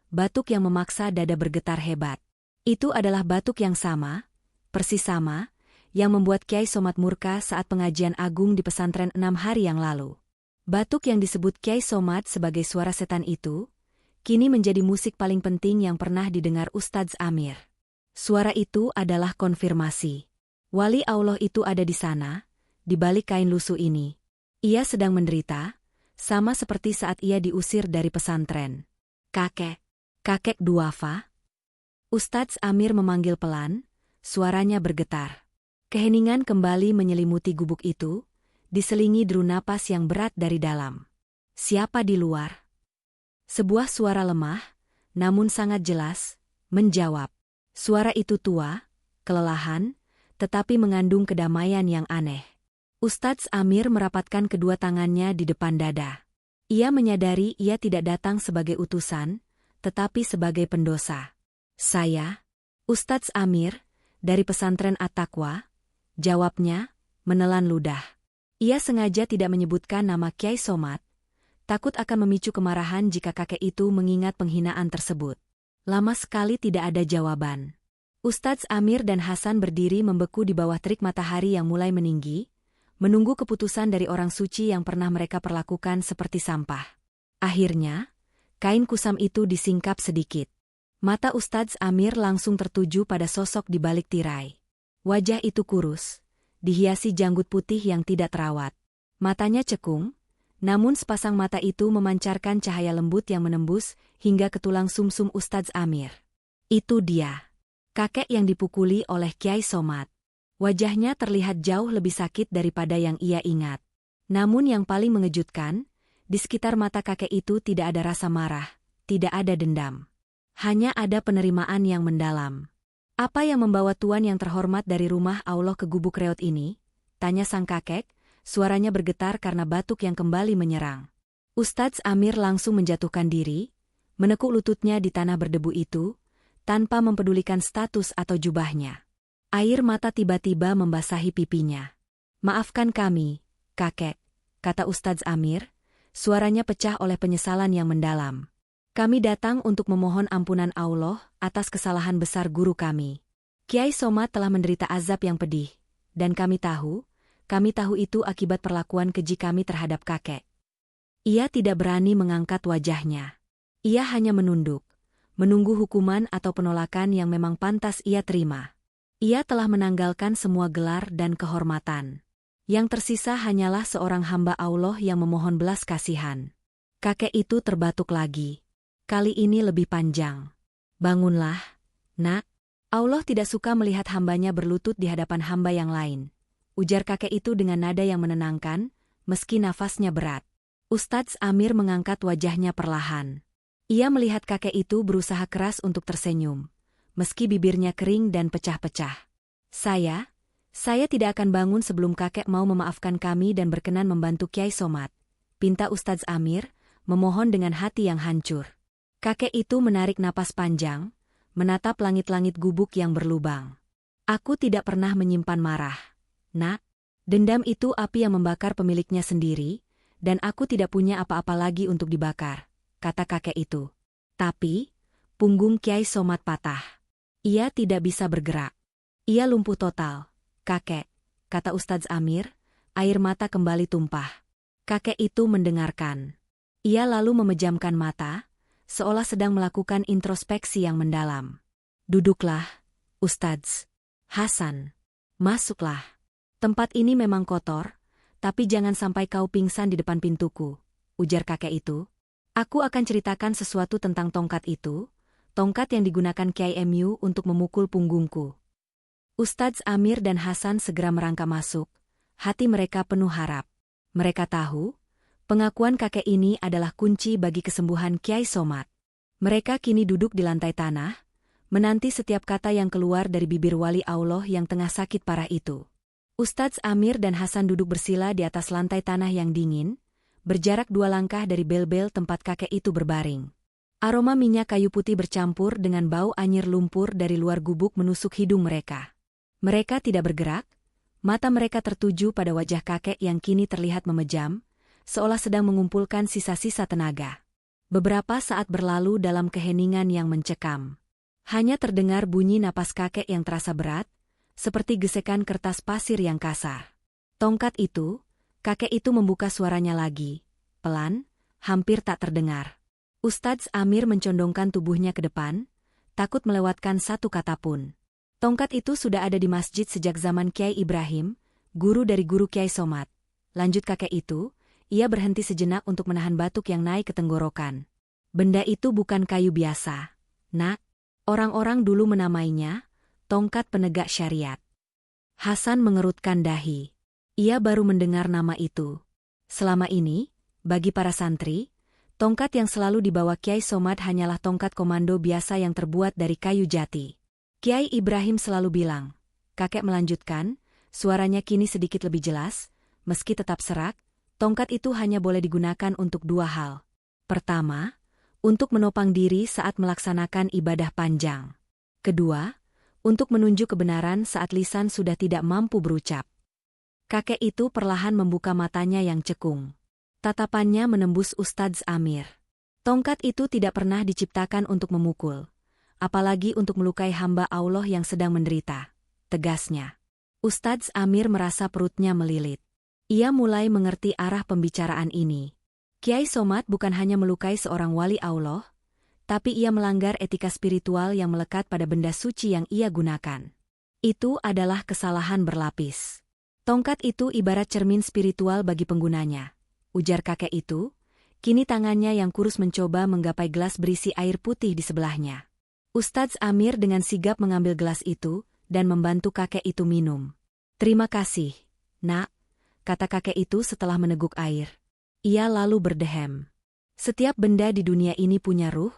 Batuk yang memaksa dada bergetar hebat. Itu adalah batuk yang sama, persis sama, yang membuat Kyai Somad murka saat pengajian agung di pesantren 6 hari yang lalu. Batuk yang disebut Kyai Somad sebagai suara setan itu, kini menjadi musik paling penting yang pernah didengar Ustadz Amir. Suara itu adalah konfirmasi. Wali Allah itu ada di sana, di balik kain lusuh ini. Ia sedang menderita, sama seperti saat ia diusir dari pesantren. Kakek duafa? Ustadz Amir memanggil pelan, suaranya bergetar. Keheningan kembali menyelimuti gubuk itu, diselingi deru napas yang berat dari dalam. Siapa di luar? Sebuah suara lemah, namun sangat jelas, menjawab. Suara itu tua, kelelahan, tetapi mengandung kedamaian yang aneh. Ustadz Amir merapatkan kedua tangannya di depan dada. Ia menyadari ia tidak datang sebagai utusan, tetapi sebagai pendosa. Saya, Ustadz Amir, dari pesantren At-Taqwa, jawabnya, menelan ludah. Ia sengaja tidak menyebutkan nama Kyai Somad, takut akan memicu kemarahan jika kakek itu mengingat penghinaan tersebut. Lama sekali tidak ada jawaban. Ustadz Amir dan Hasan berdiri membeku di bawah terik matahari yang mulai meninggi, menunggu keputusan dari orang suci yang pernah mereka perlakukan seperti sampah. Akhirnya, kain kusam itu disingkap sedikit. Mata Ustadz Amir langsung tertuju pada sosok di balik tirai. Wajah itu kurus, dihiasi janggut putih yang tidak terawat. Matanya cekung, namun sepasang mata itu memancarkan cahaya lembut yang menembus hingga ke tulang sumsum Ustadz Amir. Itu dia, kakek yang dipukuli oleh Kyai Somad. Wajahnya terlihat jauh lebih sakit daripada yang ia ingat. Namun yang paling mengejutkan, di sekitar mata kakek itu tidak ada rasa marah, tidak ada dendam. Hanya ada penerimaan yang mendalam. Apa yang membawa tuan yang terhormat dari rumah Allah ke gubuk reot ini? Tanya sang kakek, suaranya bergetar karena batuk yang kembali menyerang. Ustadz Amir langsung menjatuhkan diri, menekuk lututnya di tanah berdebu itu, tanpa mempedulikan status atau jubahnya. Air mata tiba-tiba membasahi pipinya. Maafkan kami, kakek, kata Ustadz Amir, suaranya pecah oleh penyesalan yang mendalam. Kami datang untuk memohon ampunan Allah atas kesalahan besar guru kami. Kyai Somad telah menderita azab yang pedih, dan kami tahu itu akibat perlakuan keji kami terhadap kakek. Ia tidak berani mengangkat wajahnya. Ia hanya menunduk, menunggu hukuman atau penolakan yang memang pantas ia terima. Ia telah menanggalkan semua gelar dan kehormatan. Yang tersisa hanyalah seorang hamba Allah yang memohon belas kasihan. Kakek itu terbatuk lagi. Kali ini lebih panjang. Bangunlah, nak. Allah tidak suka melihat hambanya berlutut di hadapan hamba yang lain. Ujar kakek itu dengan nada yang menenangkan, meski nafasnya berat. Ustadz Amir mengangkat wajahnya perlahan. Ia melihat kakek itu berusaha keras untuk tersenyum, meski bibirnya kering dan pecah-pecah. Saya tidak akan bangun sebelum kakek mau memaafkan kami dan berkenan membantu Kyai Somad, pinta Ustadz Amir, memohon dengan hati yang hancur. Kakek itu menarik napas panjang, menatap langit-langit gubuk yang berlubang. Aku tidak pernah menyimpan marah, nak. Dendam itu api yang membakar pemiliknya sendiri, dan aku tidak punya apa-apa lagi untuk dibakar, kata kakek itu. Tapi, punggung Kyai Somad patah. Ia tidak bisa bergerak. Ia lumpuh total. Kakek, kata Ustadz Amir, air mata kembali tumpah. Kakek itu mendengarkan. Ia lalu memejamkan mata, seolah sedang melakukan introspeksi yang mendalam. Duduklah, Ustadz. Hasan, masuklah. Tempat ini memang kotor, tapi jangan sampai kau pingsan di depan pintuku, ujar kakek itu. Aku akan ceritakan sesuatu tentang tongkat itu, tongkat yang digunakan Kiai Mu untuk memukul punggungku. Ustadz Amir dan Hasan segera merangkak masuk, hati mereka penuh harap. Mereka tahu, pengakuan kakek ini adalah kunci bagi kesembuhan Kiai Somad. Mereka kini duduk di lantai tanah, menanti setiap kata yang keluar dari bibir wali Allah yang tengah sakit parah itu. Ustadz Amir dan Hasan duduk bersila di atas lantai tanah yang dingin, berjarak 2 langkah dari bel-bel tempat kakek itu berbaring. Aroma minyak kayu putih bercampur dengan bau anyir lumpur dari luar gubuk menusuk hidung mereka. Mereka tidak bergerak, mata mereka tertuju pada wajah kakek yang kini terlihat memejam, seolah sedang mengumpulkan sisa-sisa tenaga. Beberapa saat berlalu dalam keheningan yang mencekam. Hanya terdengar bunyi napas kakek yang terasa berat, seperti gesekan kertas pasir yang kasar. Tongkat itu, kakek itu membuka suaranya lagi, pelan, hampir tak terdengar. Ustadz Amir mencondongkan tubuhnya ke depan, takut melewatkan satu kata pun. Tongkat itu sudah ada di masjid sejak zaman Kiai Ibrahim, guru dari guru Kiai Somad. Lanjut kakek itu, ia berhenti sejenak untuk menahan batuk yang naik ke tenggorokan. Benda itu bukan kayu biasa, nak. Orang-orang dulu menamainya tongkat penegak syariat. Hasan mengerutkan dahi. Ia baru mendengar nama itu. Selama ini, bagi para santri, tongkat yang selalu dibawa Kiai Somad hanyalah tongkat komando biasa yang terbuat dari kayu jati. Kiai Ibrahim selalu bilang, kakek melanjutkan, suaranya kini sedikit lebih jelas, meski tetap serak, tongkat itu hanya boleh digunakan untuk 2 hal. Pertama, untuk menopang diri saat melaksanakan ibadah panjang. Kedua, untuk menunjuk kebenaran saat lisan sudah tidak mampu berucap. Kakek itu perlahan membuka matanya yang cekung. Tatapannya menembus Ustadz Amir. Tongkat itu tidak pernah diciptakan untuk memukul, apalagi untuk melukai hamba Allah yang sedang menderita, tegasnya. Ustadz Amir merasa perutnya melilit. Ia mulai mengerti arah pembicaraan ini. Kiai Somad bukan hanya melukai seorang wali Allah, tapi ia melanggar etika spiritual yang melekat pada benda suci yang ia gunakan. Itu adalah kesalahan berlapis. Tongkat itu ibarat cermin spiritual bagi penggunanya, ujar kakek itu, kini tangannya yang kurus mencoba menggapai gelas berisi air putih di sebelahnya. Ustadz Amir dengan sigap mengambil gelas itu dan membantu kakek itu minum. Terima kasih, nak, kata kakek itu setelah meneguk air. Ia lalu berdehem. Setiap benda di dunia ini punya ruh,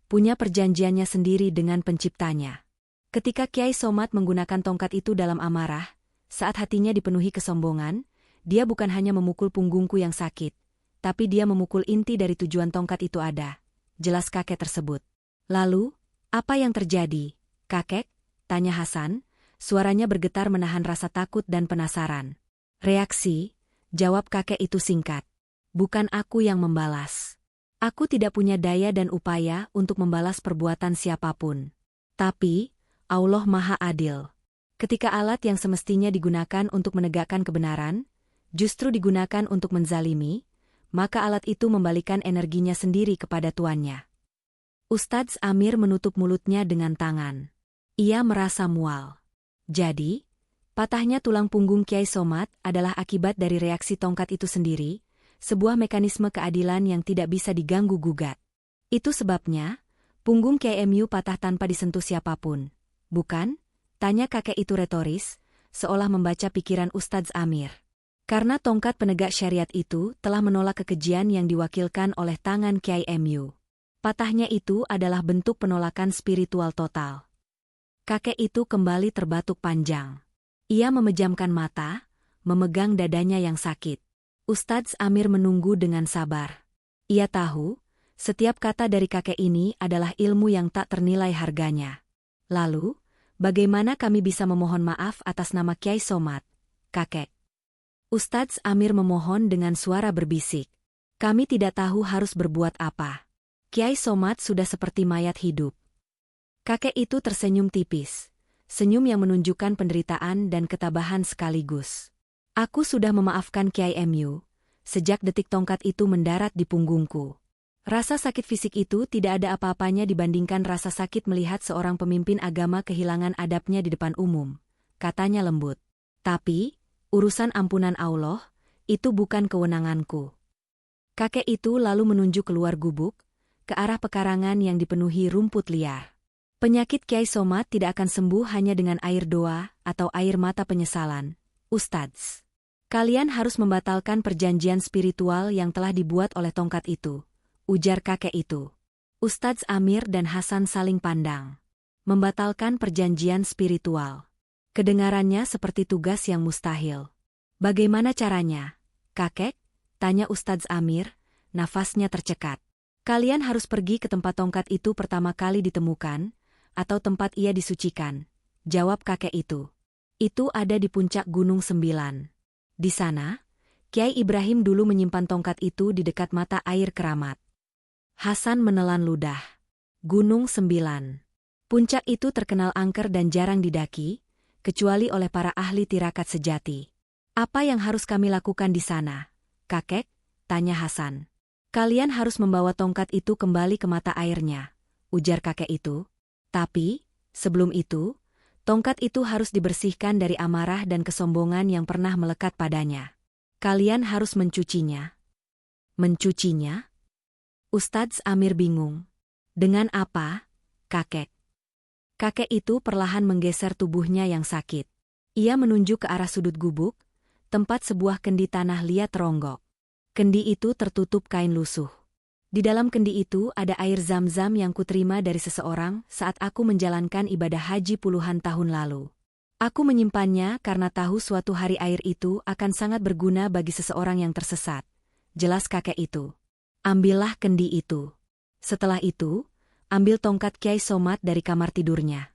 punya perjanjiannya sendiri dengan penciptanya. Ketika Kiai Somad menggunakan tongkat itu dalam amarah, saat hatinya dipenuhi kesombongan, dia bukan hanya memukul punggungku yang sakit, tapi dia memukul inti dari tujuan tongkat itu ada. Jelas kakek tersebut. Lalu, apa yang terjadi, kakek? Tanya Hasan, suaranya bergetar menahan rasa takut dan penasaran. Reaksi, jawab kakek itu singkat. Bukan aku yang membalas. Aku tidak punya daya dan upaya untuk membalas perbuatan siapapun. Tapi, Allah Maha Adil. Ketika alat yang semestinya digunakan untuk menegakkan kebenaran, justru digunakan untuk menzalimi, maka alat itu membalikan energinya sendiri kepada tuannya. Ustadz Amir menutup mulutnya dengan tangan. Ia merasa mual. Jadi, patahnya tulang punggung Kiai Somad adalah akibat dari reaksi tongkat itu sendiri, sebuah mekanisme keadilan yang tidak bisa diganggu-gugat. Itu sebabnya, punggung Kiai Mu patah tanpa disentuh siapapun. Bukan? Tanya kakek itu retoris, seolah membaca pikiran Ustadz Amir. Karena tongkat penegak syariat itu telah menolak kekejian yang diwakilkan oleh tangan Kiai Mu. Patahnya itu adalah bentuk penolakan spiritual total. Kakek itu kembali terbatuk panjang. Ia memejamkan mata, memegang dadanya yang sakit. Ustadz Amir menunggu dengan sabar. Ia tahu, setiap kata dari kakek ini adalah ilmu yang tak ternilai harganya. Lalu, bagaimana kami bisa memohon maaf atas nama Kiai Somad, kakek? Ustadz Amir memohon dengan suara berbisik. Kami tidak tahu harus berbuat apa. Kiai Somad sudah seperti mayat hidup. Kakek itu tersenyum tipis, senyum yang menunjukkan penderitaan dan ketabahan sekaligus. Aku sudah memaafkan Kiai Mu, sejak detik tongkat itu mendarat di punggungku. Rasa sakit fisik itu tidak ada apa-apanya dibandingkan rasa sakit melihat seorang pemimpin agama kehilangan adabnya di depan umum, katanya lembut. Tapi, urusan ampunan Allah, itu bukan kewenanganku. Kakek itu lalu menunjuk keluar gubuk, ke arah pekarangan yang dipenuhi rumput liar. Penyakit Kyai Somat tidak akan sembuh hanya dengan air doa atau air mata penyesalan, Ustadz. Kalian harus membatalkan perjanjian spiritual yang telah dibuat oleh tongkat itu, ujar kakek itu. Ustadz Amir dan Hasan saling pandang. Membatalkan perjanjian spiritual. Kedengarannya seperti tugas yang mustahil. Bagaimana caranya, kakek? Tanya Ustadz Amir, nafasnya tercekat. Kalian harus pergi ke tempat tongkat itu pertama kali ditemukan, atau tempat ia disucikan, jawab kakek itu. Itu ada di puncak Gunung 9. Di sana, Kyai Ibrahim dulu menyimpan tongkat itu di dekat mata air keramat. Hasan menelan ludah. Gunung 9. Puncak itu terkenal angker dan jarang didaki, kecuali oleh para ahli tirakat sejati. Apa yang harus kami lakukan di sana, kakek? Tanya Hasan. Kalian harus membawa tongkat itu kembali ke mata airnya, ujar kakek itu. Tapi, sebelum itu, tongkat itu harus dibersihkan dari amarah dan kesombongan yang pernah melekat padanya. Kalian harus mencucinya. Mencucinya? Ustadz Amir bingung. Dengan apa, kakek? Kakek itu perlahan menggeser tubuhnya yang sakit. Ia menunjuk ke arah sudut gubuk, tempat sebuah kendi tanah liat ronggok. Kendi itu tertutup kain lusuh. Di dalam kendi itu ada air zam-zam yang kuterima dari seseorang saat aku menjalankan ibadah haji puluhan tahun lalu. Aku menyimpannya karena tahu suatu hari air itu akan sangat berguna bagi seseorang yang tersesat. Jelas kakek itu. Ambillah kendi itu. Setelah itu, ambil tongkat Kyai Somat dari kamar tidurnya.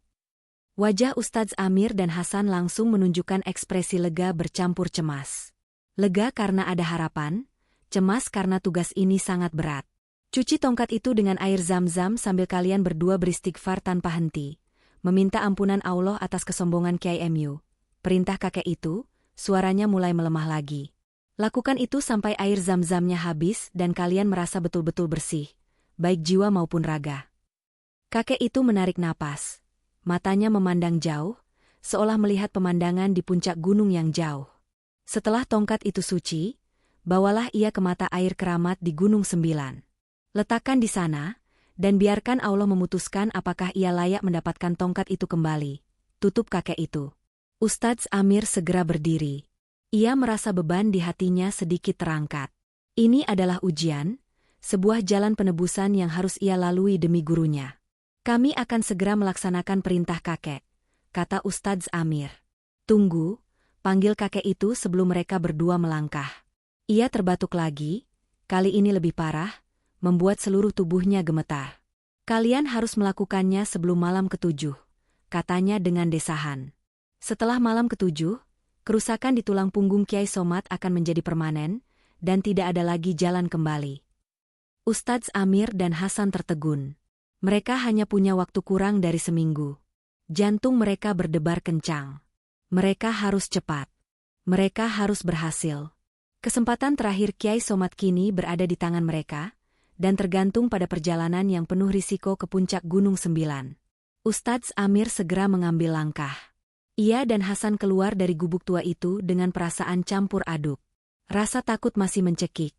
Wajah Ustadz Amir dan Hasan langsung menunjukkan ekspresi lega bercampur cemas. Lega karena ada harapan, cemas karena tugas ini sangat berat. Cuci tongkat itu dengan air zam-zam sambil kalian berdua beristighfar tanpa henti. Meminta ampunan Allah atas kesombongan Kyai Mu. Perintah kakek itu, suaranya mulai melemah lagi. Lakukan itu sampai air zam-zamnya habis dan kalian merasa betul-betul bersih, baik jiwa maupun raga. Kakek itu menarik napas. Matanya memandang jauh, seolah melihat pemandangan di puncak gunung yang jauh. Setelah tongkat itu suci, bawalah ia ke mata air keramat di Gunung 9. Letakkan di sana, dan biarkan Allah memutuskan apakah ia layak mendapatkan tongkat itu kembali. Tutup kakek itu. Ustadz Amir segera berdiri. Ia merasa beban di hatinya sedikit terangkat. Ini adalah ujian, sebuah jalan penebusan yang harus ia lalui demi gurunya. Kami akan segera melaksanakan perintah kakek, kata Ustadz Amir. Tunggu, panggil kakek itu sebelum mereka berdua melangkah. Ia terbatuk lagi, kali ini lebih parah, membuat seluruh tubuhnya gemetar. Kalian harus melakukannya sebelum malam ke-7, katanya dengan desahan. Setelah malam ke-7, kerusakan di tulang punggung Kyai Somat akan menjadi permanen, dan tidak ada lagi jalan kembali. Ustadz Amir dan Hasan tertegun. Mereka hanya punya waktu kurang dari seminggu. Jantung mereka berdebar kencang. Mereka harus cepat. Mereka harus berhasil. Kesempatan terakhir Kyai Somat kini berada di tangan mereka, dan tergantung pada perjalanan yang penuh risiko ke puncak Gunung 9. Ustadz Amir segera mengambil langkah. Ia dan Hasan keluar dari gubuk tua itu dengan perasaan campur aduk. Rasa takut masih mencekik,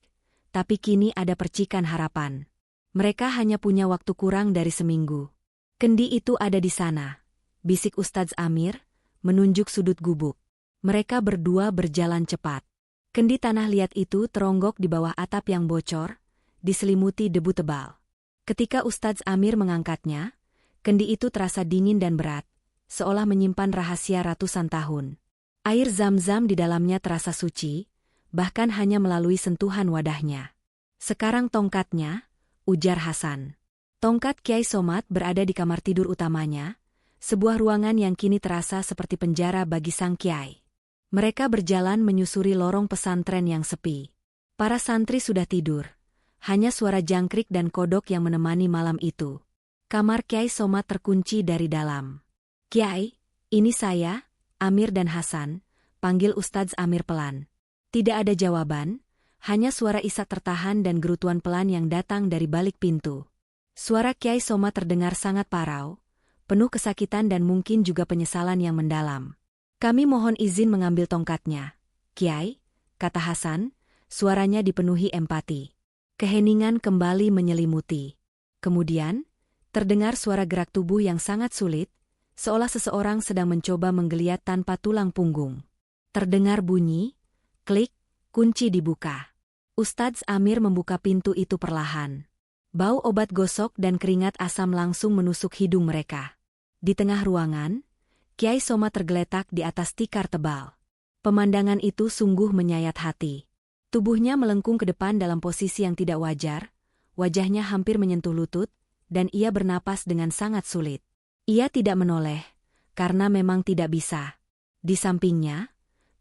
tapi kini ada percikan harapan. Mereka hanya punya waktu kurang dari seminggu. Kendi itu ada di sana, bisik Ustadz Amir, menunjuk sudut gubuk. Mereka berdua berjalan cepat. Kendi tanah liat itu teronggok di bawah atap yang bocor, diselimuti debu tebal. Ketika Ustadz Amir mengangkatnya, kendi itu terasa dingin dan berat, seolah menyimpan rahasia ratusan tahun. Air zam-zam di dalamnya terasa suci, bahkan hanya melalui sentuhan wadahnya. Sekarang tongkatnya, ujar Hasan. Tongkat Kyai Somat berada di kamar tidur utamanya, sebuah ruangan yang kini terasa seperti penjara bagi sang Kyai. Mereka berjalan menyusuri lorong pesantren yang sepi. Para santri sudah tidur. Hanya suara jangkrik dan kodok yang menemani malam itu. Kamar Kyai Somat terkunci dari dalam. Kyai, ini saya, Amir dan Hasan, panggil Ustadz Amir pelan. Tidak ada jawaban, hanya suara isak tertahan dan gerutuan pelan yang datang dari balik pintu. Suara Kyai Somat terdengar sangat parau, penuh kesakitan dan mungkin juga penyesalan yang mendalam. Kami mohon izin mengambil tongkatnya. Kyai, kata Hasan, suaranya dipenuhi empati. Keheningan kembali menyelimuti. Kemudian, terdengar suara gerak tubuh yang sangat sulit, seolah seseorang sedang mencoba menggeliat tanpa tulang punggung. Terdengar bunyi, klik, kunci dibuka. Ustadz Amir membuka pintu itu perlahan. Bau obat gosok dan keringat asam langsung menusuk hidung mereka. Di tengah ruangan, Kiai Soma tergeletak di atas tikar tebal. Pemandangan itu sungguh menyayat hati. Tubuhnya melengkung ke depan dalam posisi yang tidak wajar, wajahnya hampir menyentuh lutut, dan ia bernapas dengan sangat sulit. Ia tidak menoleh, karena memang tidak bisa. Di sampingnya,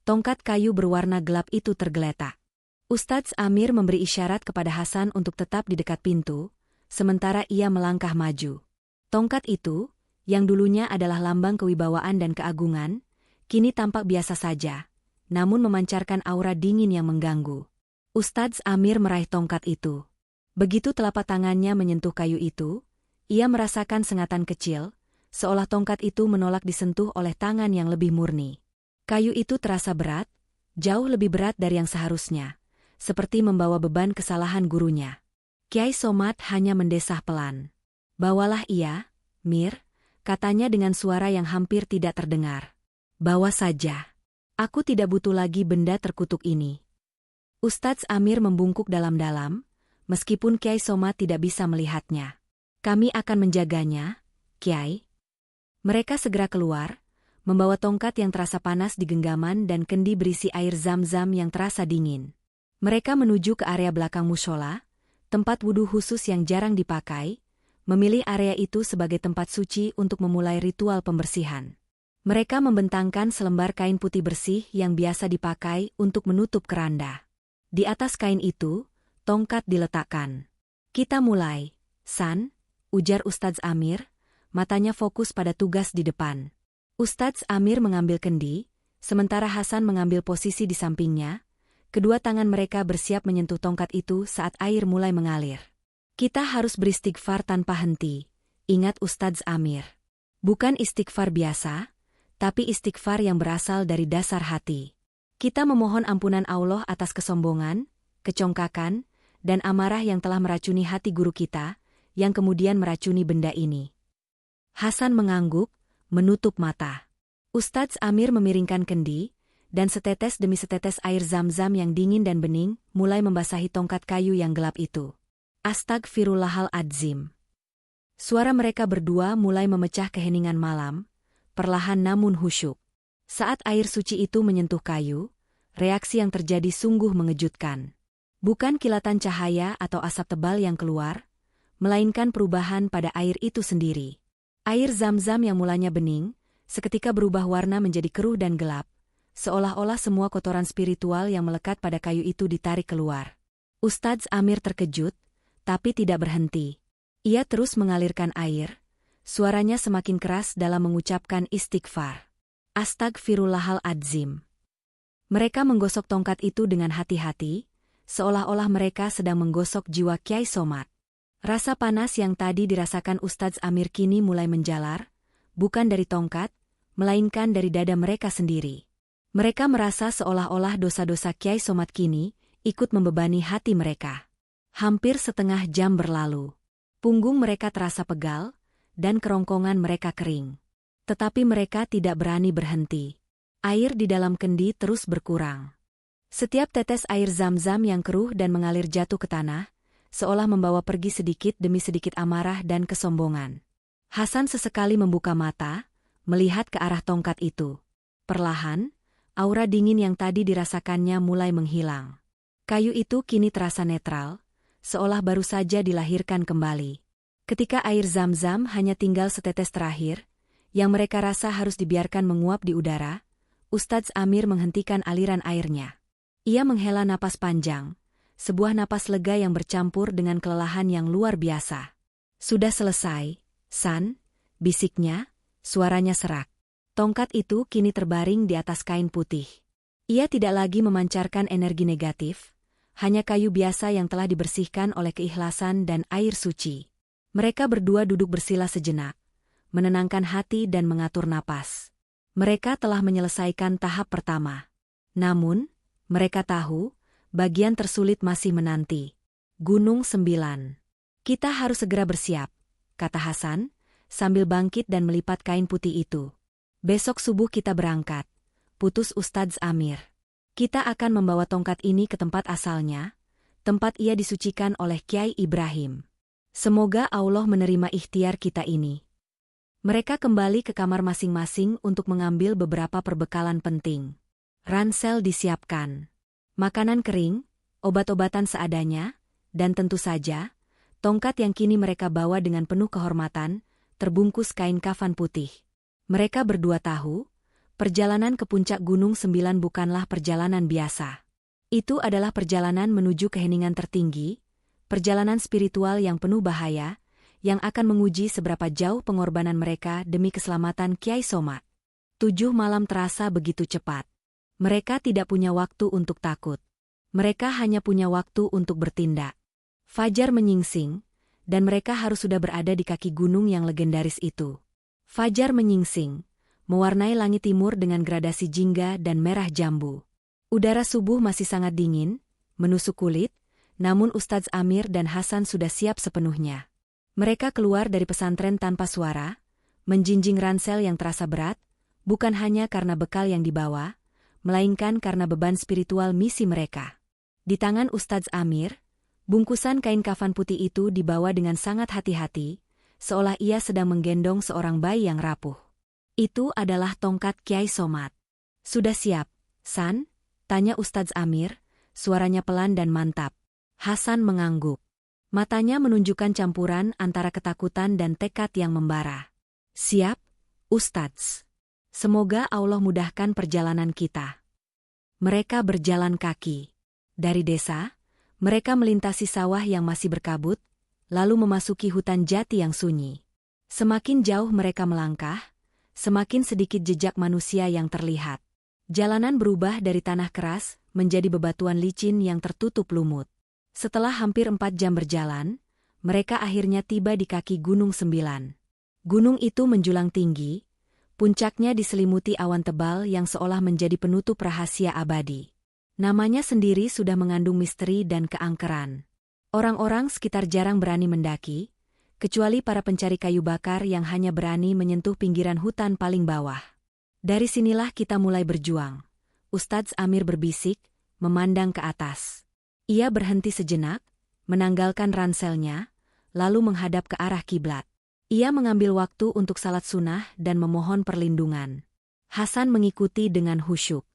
tongkat kayu berwarna gelap itu tergeletak. Ustadz Amir memberi isyarat kepada Hasan untuk tetap di dekat pintu, sementara ia melangkah maju. Tongkat itu, yang dulunya adalah lambang kewibawaan dan keagungan, kini tampak biasa saja, namun memancarkan aura dingin yang mengganggu. Ustadz Amir meraih tongkat itu. Begitu telapak tangannya menyentuh kayu itu, ia merasakan sengatan kecil, seolah tongkat itu menolak disentuh oleh tangan yang lebih murni. Kayu itu terasa berat, jauh lebih berat dari yang seharusnya, seperti membawa beban kesalahan gurunya. Kiai Somad hanya mendesah pelan. "Bawalah ia, Mir," katanya dengan suara yang hampir tidak terdengar. "Bawa saja. Aku tidak butuh lagi benda terkutuk ini." Ustadz Amir membungkuk dalam-dalam, meskipun Kiai Somad tidak bisa melihatnya. "Kami akan menjaganya, Kiai." Mereka segera keluar, membawa tongkat yang terasa panas di genggaman dan kendi berisi air zam-zam yang terasa dingin. Mereka menuju ke area belakang mushola, tempat wudhu khusus yang jarang dipakai, memilih area itu sebagai tempat suci untuk memulai ritual pembersihan. Mereka membentangkan selembar kain putih bersih yang biasa dipakai untuk menutup keranda. Di atas kain itu, tongkat diletakkan. "Kita mulai, San," ujar Ustadz Amir, matanya fokus pada tugas di depan. Ustadz Amir mengambil kendi, sementara Hasan mengambil posisi di sampingnya. Kedua tangan mereka bersiap menyentuh tongkat itu saat air mulai mengalir. "Kita harus beristighfar tanpa henti," ingat Ustadz Amir. "Bukan istighfar biasa, tapi istighfar yang berasal dari dasar hati. Kita memohon ampunan Allah atas kesombongan, kecongkakan, dan amarah yang telah meracuni hati guru kita, yang kemudian meracuni benda ini." Hasan mengangguk, menutup mata. Ustadz Amir memiringkan kendi, dan setetes demi setetes air zam-zam yang dingin dan bening mulai membasahi tongkat kayu yang gelap itu. "Astagfirullahaladzim." Suara mereka berdua mulai memecah keheningan malam, perlahan namun khusyuk. Saat air suci itu menyentuh kayu, reaksi yang terjadi sungguh mengejutkan. Bukan kilatan cahaya atau asap tebal yang keluar, melainkan perubahan pada air itu sendiri. Air zam-zam yang mulanya bening, seketika berubah warna menjadi keruh dan gelap, seolah-olah semua kotoran spiritual yang melekat pada kayu itu ditarik keluar. Ustadz Amir terkejut, tapi tidak berhenti. Ia terus mengalirkan air, suaranya semakin keras dalam mengucapkan istighfar. "Astagfirullahaladzim." Mereka menggosok tongkat itu dengan hati-hati, seolah-olah mereka sedang menggosok jiwa Kiai Somad. Rasa panas yang tadi dirasakan Ustadz Amir kini mulai menjalar, bukan dari tongkat, melainkan dari dada mereka sendiri. Mereka merasa seolah-olah dosa-dosa Kiai Somad kini ikut membebani hati mereka. Hampir setengah jam berlalu. Punggung mereka terasa pegal, dan kerongkongan mereka kering. Tetapi mereka tidak berani berhenti. Air di dalam kendi terus berkurang. Setiap tetes air zam-zam yang keruh dan mengalir jatuh ke tanah, seolah membawa pergi sedikit demi sedikit amarah dan kesombongan. Hasan sesekali membuka mata, melihat ke arah tongkat itu. Perlahan, aura dingin yang tadi dirasakannya mulai menghilang. Kayu itu kini terasa netral, seolah baru saja dilahirkan kembali. Ketika air zam-zam hanya tinggal setetes terakhir, yang mereka rasa harus dibiarkan menguap di udara, Ustadz Amir menghentikan aliran airnya. Ia menghela napas panjang, sebuah napas lega yang bercampur dengan kelelahan yang luar biasa. "Sudah selesai, San," bisiknya, suaranya serak. Tongkat itu kini terbaring di atas kain putih. Ia tidak lagi memancarkan energi negatif, hanya kayu biasa yang telah dibersihkan oleh keikhlasan dan air suci. Mereka berdua duduk bersila sejenak, menenangkan hati dan mengatur napas. Mereka telah menyelesaikan tahap pertama. Namun, mereka tahu, bagian tersulit masih menanti. Gunung 9. Kita harus segera bersiap, kata Hasan, sambil bangkit dan melipat kain putih itu. Besok subuh kita berangkat, putus Ustadz Amir. Kita akan membawa tongkat ini ke tempat asalnya, tempat ia disucikan oleh Kiai Ibrahim. Semoga Allah menerima ikhtiar kita ini. Mereka kembali ke kamar masing-masing untuk mengambil beberapa perbekalan penting. Ransel disiapkan. Makanan kering, obat-obatan seadanya, dan tentu saja, tongkat yang kini mereka bawa dengan penuh kehormatan, terbungkus kain kafan putih. Mereka berdua tahu, perjalanan ke puncak Gunung 9 bukanlah perjalanan biasa. Itu adalah perjalanan menuju keheningan tertinggi, perjalanan spiritual yang penuh bahaya, yang akan menguji seberapa jauh pengorbanan mereka demi keselamatan Kiai Somad. 7 malam terasa begitu cepat. Mereka tidak punya waktu untuk takut. Mereka hanya punya waktu untuk bertindak. Fajar menyingsing, dan mereka harus sudah berada di kaki gunung yang legendaris itu. Fajar menyingsing, mewarnai langit timur dengan gradasi jingga dan merah jambu. Udara subuh masih sangat dingin, menusuk kulit, namun Ustadz Amir dan Hasan sudah siap sepenuhnya. Mereka keluar dari pesantren tanpa suara, menjinjing ransel yang terasa berat, bukan hanya karena bekal yang dibawa, melainkan karena beban spiritual misi mereka. Di tangan Ustadz Amir, bungkusan kain kafan putih itu dibawa dengan sangat hati-hati, seolah ia sedang menggendong seorang bayi yang rapuh. Itu adalah tongkat Kiai Somad. Sudah siap, San? Tanya Ustadz Amir, suaranya pelan dan mantap. Hasan mengangguk. Matanya menunjukkan campuran antara ketakutan dan tekad yang membara. Siap, Ustadz. Semoga Allah mudahkan perjalanan kita. Mereka berjalan kaki. Dari desa, mereka melintasi sawah yang masih berkabut, lalu memasuki hutan jati yang sunyi. Semakin jauh mereka melangkah, semakin sedikit jejak manusia yang terlihat. Jalanan berubah dari tanah keras menjadi bebatuan licin yang tertutup lumut. Setelah hampir 4 jam berjalan, mereka akhirnya tiba di kaki Gunung 9. Gunung itu menjulang tinggi, puncaknya diselimuti awan tebal yang seolah menjadi penutup rahasia abadi. Namanya sendiri sudah mengandung misteri dan keangkeran. Orang-orang sekitar jarang berani mendaki, kecuali para pencari kayu bakar yang hanya berani menyentuh pinggiran hutan paling bawah. Dari sinilah kita mulai berjuang. Ustadz Amir berbisik, memandang ke atas. Ia berhenti sejenak, menanggalkan ranselnya, lalu menghadap ke arah kiblat. Ia mengambil waktu untuk salat sunnah dan memohon perlindungan. Hasan mengikuti dengan khusyuk.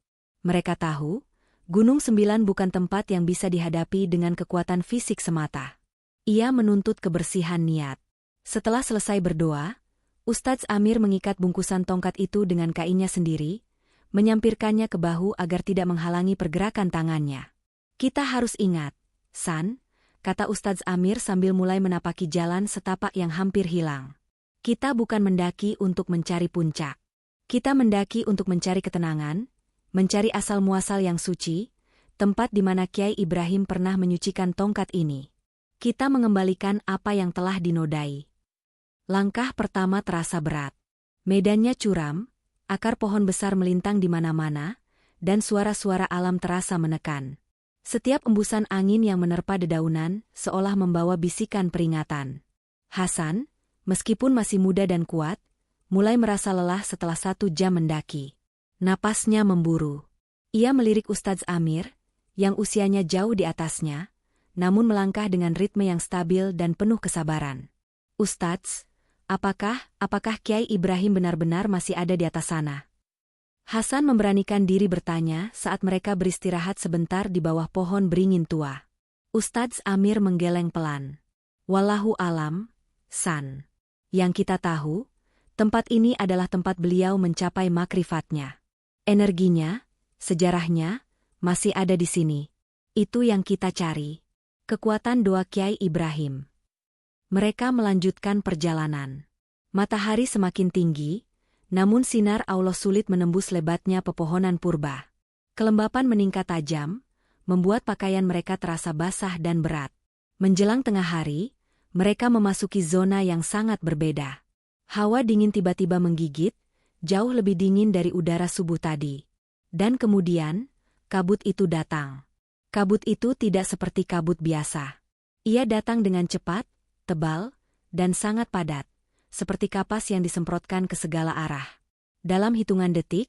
Mereka tahu, Gunung 9 bukan tempat yang bisa dihadapi dengan kekuatan fisik semata. Ia menuntut kebersihan niat. Setelah selesai berdoa, Ustadz Amir mengikat bungkusan tongkat itu dengan kainnya sendiri, menyampirkannya ke bahu agar tidak menghalangi pergerakan tangannya. Kita harus ingat, San, kata Ustadz Amir sambil mulai menapaki jalan setapak yang hampir hilang. Kita bukan mendaki untuk mencari puncak. Kita mendaki untuk mencari ketenangan, mencari asal-muasal yang suci, tempat di mana Kiai Ibrahim pernah menyucikan tongkat ini. Kita mengembalikan apa yang telah dinodai. Langkah pertama terasa berat. Medannya curam, akar pohon besar melintang di mana-mana, dan suara-suara alam terasa menekan. Setiap embusan angin yang menerpa dedaunan seolah membawa bisikan peringatan. Hasan, meskipun masih muda dan kuat, mulai merasa lelah setelah 1 jam mendaki. Napasnya memburu. Ia melirik Ustadz Amir, yang usianya jauh di atasnya, namun melangkah dengan ritme yang stabil dan penuh kesabaran. Ustadz, apakah Kiai Ibrahim benar-benar masih ada di atas sana? Hasan memberanikan diri bertanya saat mereka beristirahat sebentar di bawah pohon beringin tua. Ustadz Amir menggeleng pelan. Wallahu alam, San. Yang kita tahu, tempat ini adalah tempat beliau mencapai makrifatnya. Energinya, sejarahnya, masih ada di sini. Itu yang kita cari. Kekuatan doa Kiai Ibrahim. Mereka melanjutkan perjalanan. Matahari semakin tinggi, namun sinar Allah sulit menembus lebatnya pepohonan purba. Kelembapan meningkat tajam, membuat pakaian mereka terasa basah dan berat. Menjelang tengah hari, mereka memasuki zona yang sangat berbeda. Hawa dingin tiba-tiba menggigit, jauh lebih dingin dari udara subuh tadi. Dan kemudian, kabut itu datang. Kabut itu tidak seperti kabut biasa. Ia datang dengan cepat, tebal, dan sangat padat, seperti kapas yang disemprotkan ke segala arah. Dalam hitungan detik,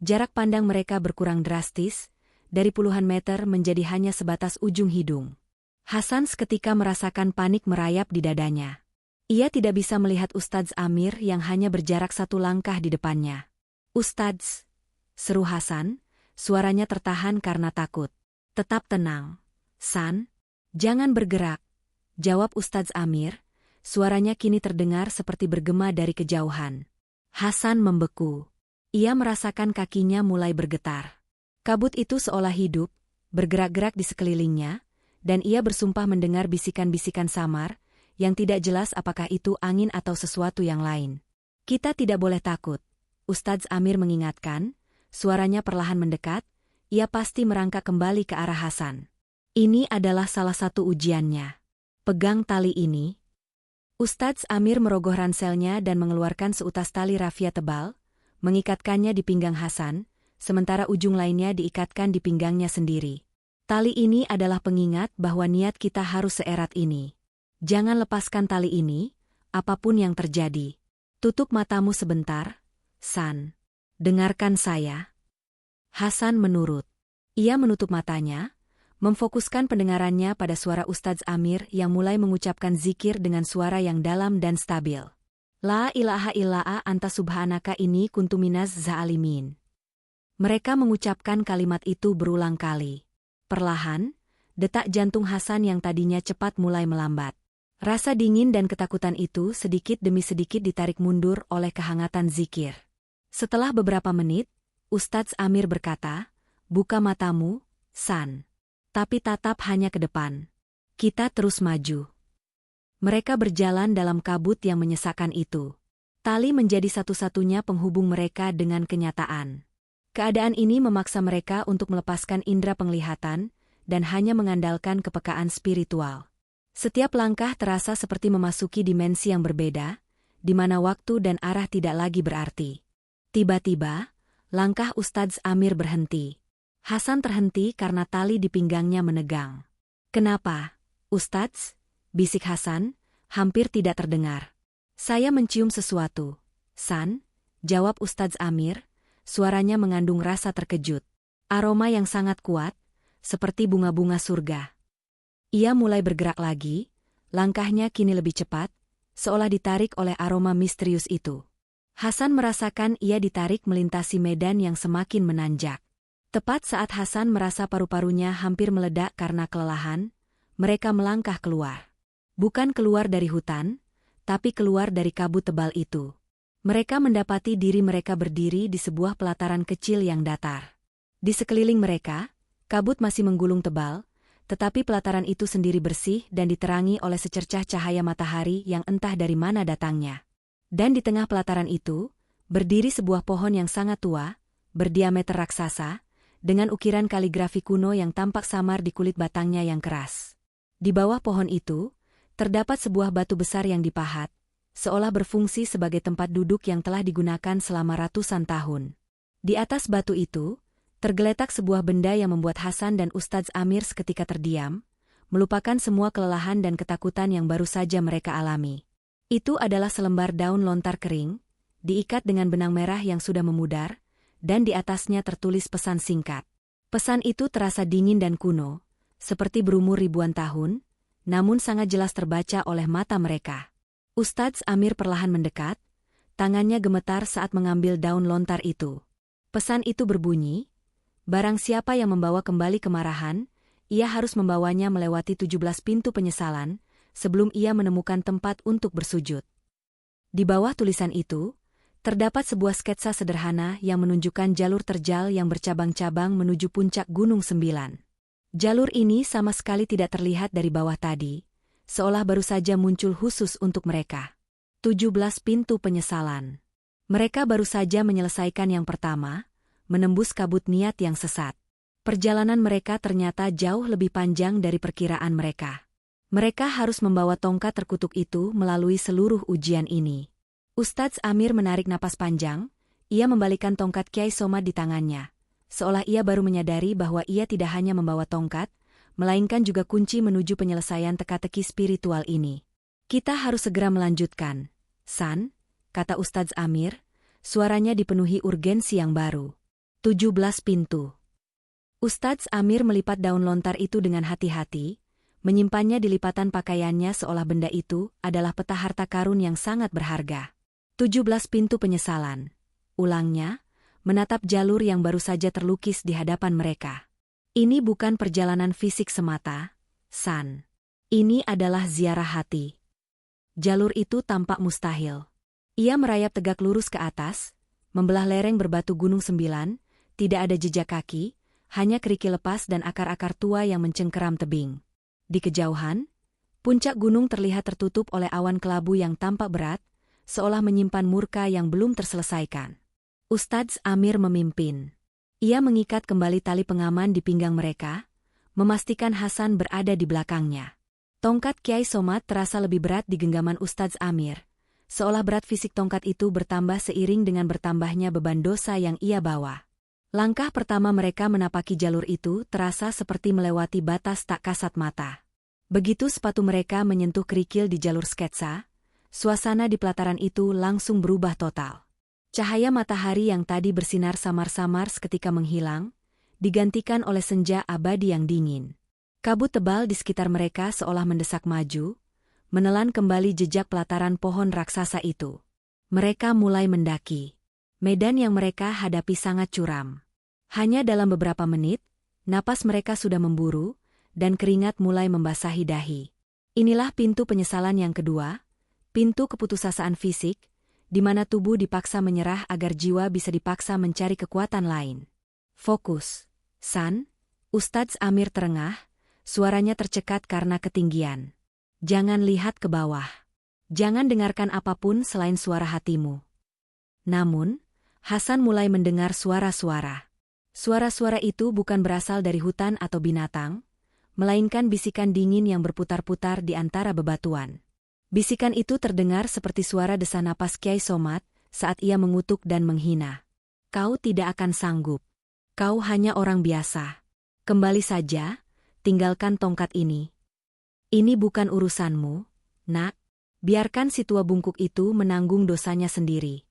jarak pandang mereka berkurang drastis, dari puluhan meter menjadi hanya sebatas ujung hidung. Hasan seketika merasakan panik merayap di dadanya. Ia tidak bisa melihat Ustadz Amir yang hanya berjarak 1 langkah di depannya. "Ustadz," seru Hasan, suaranya tertahan karena takut. "Tetap tenang, San. Jangan bergerak," jawab Ustadz Amir, suaranya kini terdengar seperti bergema dari kejauhan. Hasan membeku. Ia merasakan kakinya mulai bergetar. Kabut itu seolah hidup, bergerak-gerak di sekelilingnya, dan ia bersumpah mendengar bisikan-bisikan samar, yang tidak jelas apakah itu angin atau sesuatu yang lain. "Kita tidak boleh takut," Ustadz Amir mengingatkan, suaranya perlahan mendekat, ia pasti merangkak kembali ke arah Hasan. "Ini adalah salah satu ujiannya. Pegang tali ini." Ustadz Amir merogoh ranselnya dan mengeluarkan seutas tali rafia tebal, mengikatkannya di pinggang Hasan, sementara ujung lainnya diikatkan di pinggangnya sendiri. "Tali ini adalah pengingat bahwa niat kita harus seerat ini. Jangan lepaskan tali ini, apapun yang terjadi. Tutup matamu sebentar, San. Dengarkan saya." Hasan menurut. Ia menutup matanya, memfokuskan pendengarannya pada suara Ustadz Amir yang mulai mengucapkan zikir dengan suara yang dalam dan stabil. "La ilaha illa anta subhanaka inni kuntu minaz zalimin." Mereka mengucapkan kalimat itu berulang kali. Perlahan, detak jantung Hasan yang tadinya cepat mulai melambat. Rasa dingin dan ketakutan itu sedikit demi sedikit ditarik mundur oleh kehangatan zikir. Setelah beberapa menit, Ustadz Amir berkata, "Buka matamu, San. Tapi tatap hanya ke depan. Kita terus maju." Mereka berjalan dalam kabut yang menyesakkan itu. Tali menjadi satu-satunya penghubung mereka dengan kenyataan. Keadaan ini memaksa mereka untuk melepaskan indera penglihatan dan hanya mengandalkan kepekaan spiritual. Setiap langkah terasa seperti memasuki dimensi yang berbeda, di mana waktu dan arah tidak lagi berarti. Tiba-tiba, langkah Ustadz Amir berhenti. Hasan terhenti karena tali di pinggangnya menegang. "Kenapa, Ustadz?" bisik Hasan, hampir tidak terdengar. "Saya mencium sesuatu, San," jawab Ustadz Amir, suaranya mengandung rasa terkejut. Aroma yang sangat kuat, seperti bunga-bunga surga. Ia mulai bergerak lagi, langkahnya kini lebih cepat, seolah ditarik oleh aroma misterius itu. Hasan merasakan ia ditarik melintasi medan yang semakin menanjak. Tepat saat Hasan merasa paru-parunya hampir meledak karena kelelahan, mereka melangkah keluar. Bukan keluar dari hutan, tapi keluar dari kabut tebal itu. Mereka mendapati diri mereka berdiri di sebuah pelataran kecil yang datar. Di sekeliling mereka, kabut masih menggulung tebal, tetapi pelataran itu sendiri bersih dan diterangi oleh secercah cahaya matahari yang entah dari mana datangnya. Dan di tengah pelataran itu, berdiri sebuah pohon yang sangat tua, berdiameter raksasa, dengan ukiran kaligrafi kuno yang tampak samar di kulit batangnya yang keras. Di bawah pohon itu, terdapat sebuah batu besar yang dipahat, seolah berfungsi sebagai tempat duduk yang telah digunakan selama ratusan tahun. Di atas batu itu, tergeletak sebuah benda yang membuat Hasan dan Ustadz Amir seketika terdiam, melupakan semua kelelahan dan ketakutan yang baru saja mereka alami. Itu adalah selembar daun lontar kering, diikat dengan benang merah yang sudah memudar, dan di atasnya tertulis pesan singkat. Pesan itu terasa dingin dan kuno, seperti berumur ribuan tahun, namun sangat jelas terbaca oleh mata mereka. Ustadz Amir perlahan mendekat, tangannya gemetar saat mengambil daun lontar itu. Pesan itu berbunyi, "Barang siapa yang membawa kembali kemarahan, ia harus membawanya melewati 17 pintu penyesalan, sebelum ia menemukan tempat untuk bersujud." Di bawah tulisan itu, terdapat sebuah sketsa sederhana yang menunjukkan jalur terjal yang bercabang-cabang menuju puncak Gunung Sembilan. Jalur ini sama sekali tidak terlihat dari bawah tadi, seolah baru saja muncul khusus untuk mereka. 17 pintu penyesalan. Mereka baru saja menyelesaikan yang pertama, menembus kabut niat yang sesat. Perjalanan mereka ternyata jauh lebih panjang dari perkiraan mereka. Mereka harus membawa tongkat terkutuk itu melalui seluruh ujian ini. Ustadz Amir menarik napas panjang, ia membalikan tongkat Kiai Somad di tangannya. Seolah ia baru menyadari bahwa ia tidak hanya membawa tongkat, melainkan juga kunci menuju penyelesaian teka-teki spiritual ini. Kita harus segera melanjutkan, San, kata Ustadz Amir, suaranya dipenuhi urgensi yang baru. 17 pintu. Ustadz Amir melipat daun lontar itu dengan hati-hati, menyimpannya di lipatan pakaiannya seolah benda itu adalah peta harta karun yang sangat berharga. 17 pintu penyesalan. Ulangnya, menatap jalur yang baru saja terlukis di hadapan mereka. Ini bukan perjalanan fisik semata, San. Ini adalah ziarah hati. Jalur itu tampak mustahil. Ia merayap tegak lurus ke atas, membelah lereng berbatu Gunung Sembilan, tidak ada jejak kaki, hanya kerikil lepas dan akar-akar tua yang mencengkeram tebing. Di kejauhan, puncak gunung terlihat tertutup oleh awan kelabu yang tampak berat, seolah menyimpan murka yang belum terselesaikan. Ustadz Amir memimpin. Ia mengikat kembali tali pengaman di pinggang mereka, memastikan Hasan berada di belakangnya. Tongkat Kiai Somad terasa lebih berat di genggaman Ustadz Amir, seolah berat fisik tongkat itu bertambah seiring dengan bertambahnya beban dosa yang ia bawa. Langkah pertama mereka menapaki jalur itu terasa seperti melewati batas tak kasat mata. Begitu sepatu mereka menyentuh kerikil di jalur sketsa, suasana di pelataran itu langsung berubah total. Cahaya matahari yang tadi bersinar samar-samar seketika menghilang, digantikan oleh senja abadi yang dingin. Kabut tebal di sekitar mereka seolah mendesak maju, menelan kembali jejak pelataran pohon raksasa itu. Mereka mulai mendaki. Medan yang mereka hadapi sangat curam. Hanya dalam beberapa menit, napas mereka sudah memburu, dan keringat mulai membasahi dahi. Inilah pintu penyesalan yang kedua, pintu keputusasaan fisik, di mana tubuh dipaksa menyerah agar jiwa bisa dipaksa mencari kekuatan lain. Fokus, San, Ustadz Amir terengah, suaranya tercekat karena ketinggian. Jangan lihat ke bawah. Jangan dengarkan apapun selain suara hatimu. Namun, Hasan mulai mendengar suara-suara. Suara-suara itu bukan berasal dari hutan atau binatang, melainkan bisikan dingin yang berputar-putar di antara bebatuan. Bisikan itu terdengar seperti suara desah napas Kiai Somad saat ia mengutuk dan menghina. Kau tidak akan sanggup. Kau hanya orang biasa. Kembali saja, tinggalkan tongkat ini. Ini bukan urusanmu, nak. Biarkan si tua bungkuk itu menanggung dosanya sendiri.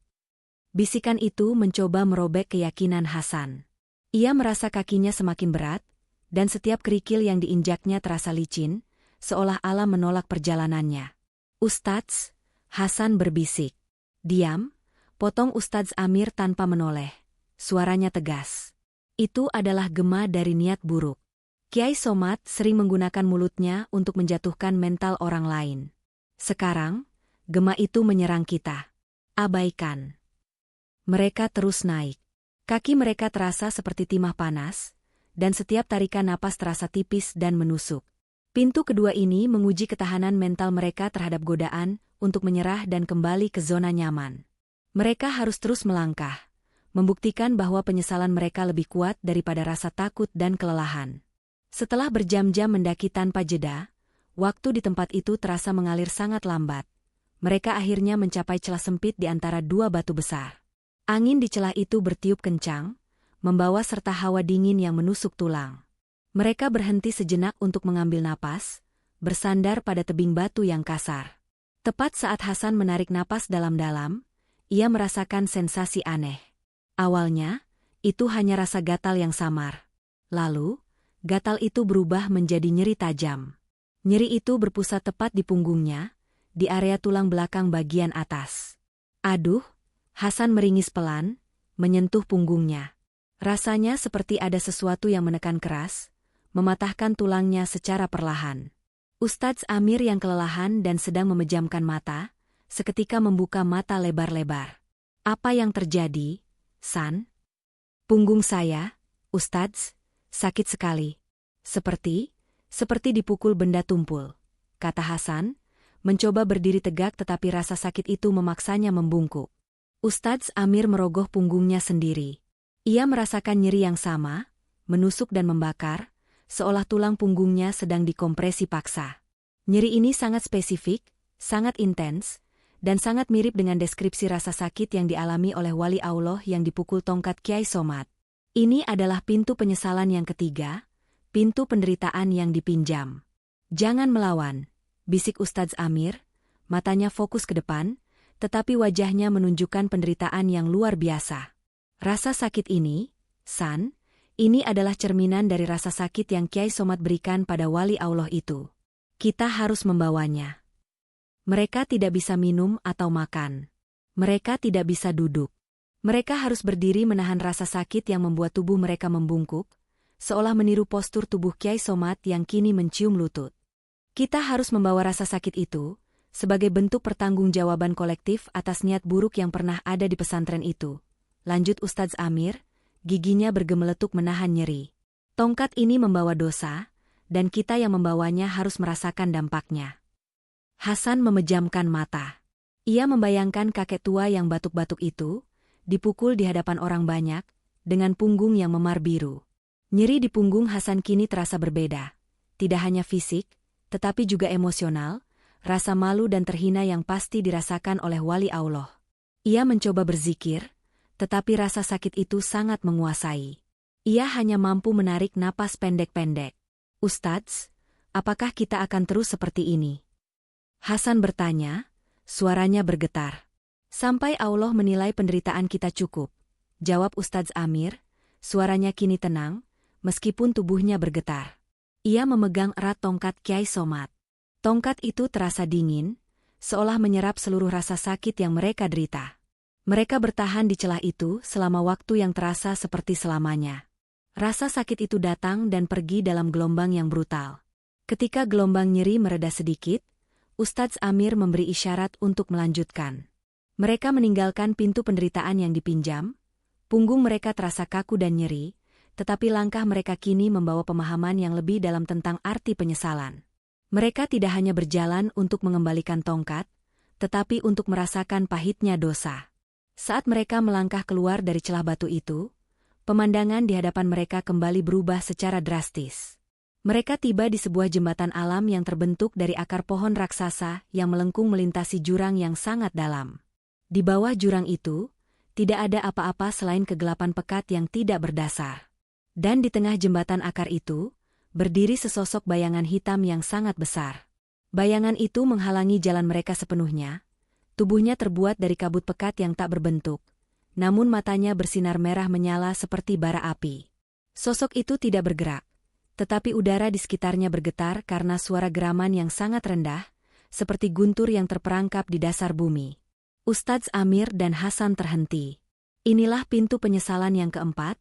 Bisikan itu mencoba merobek keyakinan Hasan. Ia merasa kakinya semakin berat, dan setiap kerikil yang diinjaknya terasa licin, seolah alam menolak perjalanannya. Ustadz, Hasan berbisik. Diam, potong Ustadz Amir tanpa menoleh. Suaranya tegas. Itu adalah gema dari niat buruk. Kiai Somad sering menggunakan mulutnya untuk menjatuhkan mental orang lain. Sekarang, gema itu menyerang kita. Abaikan. Mereka terus naik. Kaki mereka terasa seperti timah panas, dan setiap tarikan napas terasa tipis dan menusuk. Pintu kedua ini menguji ketahanan mental mereka terhadap godaan untuk menyerah dan kembali ke zona nyaman. Mereka harus terus melangkah, membuktikan bahwa penyesalan mereka lebih kuat daripada rasa takut dan kelelahan. Setelah berjam-jam mendaki tanpa jeda, waktu di tempat itu terasa mengalir sangat lambat. Mereka akhirnya mencapai celah sempit di antara dua batu besar. Angin di celah itu bertiup kencang, membawa serta hawa dingin yang menusuk tulang. Mereka berhenti sejenak untuk mengambil napas, bersandar pada tebing batu yang kasar. Tepat saat Hasan menarik napas dalam-dalam, ia merasakan sensasi aneh. Awalnya, itu hanya rasa gatal yang samar. Lalu, gatal itu berubah menjadi nyeri tajam. Nyeri itu berpusat tepat di punggungnya, di area tulang belakang bagian atas. Aduh, Hasan meringis pelan, menyentuh punggungnya. Rasanya seperti ada sesuatu yang menekan keras, mematahkan tulangnya secara perlahan. Ustadz Amir yang kelelahan dan sedang memejamkan mata, seketika membuka mata lebar-lebar. Apa yang terjadi, San? Punggung saya, Ustadz, sakit sekali. Seperti dipukul benda tumpul, kata Hasan, mencoba berdiri tegak tetapi rasa sakit itu memaksanya membungkuk. Ustadz Amir merogoh punggungnya sendiri. Ia merasakan nyeri yang sama, menusuk dan membakar, seolah tulang punggungnya sedang dikompresi paksa. Nyeri ini sangat spesifik, sangat intens, dan sangat mirip dengan deskripsi rasa sakit yang dialami oleh wali Allah yang dipukul tongkat Kiai Somad. Ini adalah pintu penyesalan yang ketiga, pintu penderitaan yang dipinjam. Jangan melawan, bisik Ustadz Amir, matanya fokus ke depan, tetapi wajahnya menunjukkan penderitaan yang luar biasa. Rasa sakit ini, San, ini adalah cerminan dari rasa sakit yang Kiai Somad berikan pada wali Allah itu. Kita harus membawanya. Mereka tidak bisa minum atau makan. Mereka tidak bisa duduk. Mereka harus berdiri menahan rasa sakit yang membuat tubuh mereka membungkuk, seolah meniru postur tubuh Kiai Somad yang kini mencium lutut. Kita harus membawa rasa sakit itu, sebagai bentuk pertanggungjawaban kolektif atas niat buruk yang pernah ada di pesantren itu. Lanjut Ustadz Amir, giginya bergemeletuk menahan nyeri. Tongkat ini membawa dosa, dan kita yang membawanya harus merasakan dampaknya. Hasan memejamkan mata. Ia membayangkan kakek tua yang batuk-batuk itu, dipukul di hadapan orang banyak, dengan punggung yang memar biru. Nyeri di punggung Hasan kini terasa berbeda. Tidak hanya fisik, tetapi juga emosional, rasa malu dan terhina yang pasti dirasakan oleh wali Allah. Ia mencoba berzikir, tetapi rasa sakit itu sangat menguasai. Ia hanya mampu menarik napas pendek-pendek. Ustadz, apakah kita akan terus seperti ini? Hasan bertanya, suaranya bergetar. Sampai Allah menilai penderitaan kita cukup, jawab Ustadz Amir, suaranya kini tenang, meskipun tubuhnya bergetar. Ia memegang erat tongkat Kiai Somad. Tongkat itu terasa dingin, seolah menyerap seluruh rasa sakit yang mereka derita. Mereka bertahan di celah itu selama waktu yang terasa seperti selamanya. Rasa sakit itu datang dan pergi dalam gelombang yang brutal. Ketika gelombang nyeri mereda sedikit, Ustadz Amir memberi isyarat untuk melanjutkan. Mereka meninggalkan pintu penderitaan yang dipinjam, punggung mereka terasa kaku dan nyeri, tetapi langkah mereka kini membawa pemahaman yang lebih dalam tentang arti penyesalan. Mereka tidak hanya berjalan untuk mengembalikan tongkat, tetapi untuk merasakan pahitnya dosa. Saat mereka melangkah keluar dari celah batu itu, pemandangan di hadapan mereka kembali berubah secara drastis. Mereka tiba di sebuah jembatan alam yang terbentuk dari akar pohon raksasa yang melengkung melintasi jurang yang sangat dalam. Di bawah jurang itu, tidak ada apa-apa selain kegelapan pekat yang tidak berdasar. Dan di tengah jembatan akar itu, berdiri sesosok bayangan hitam yang sangat besar. Bayangan itu menghalangi jalan mereka sepenuhnya. Tubuhnya terbuat dari kabut pekat yang tak berbentuk, namun matanya bersinar merah menyala seperti bara api. Sosok itu tidak bergerak. Tetapi udara di sekitarnya bergetar karena suara geraman yang sangat rendah, seperti guntur yang terperangkap di dasar bumi. Ustadz Amir dan Hasan terhenti. Inilah pintu penyesalan yang keempat,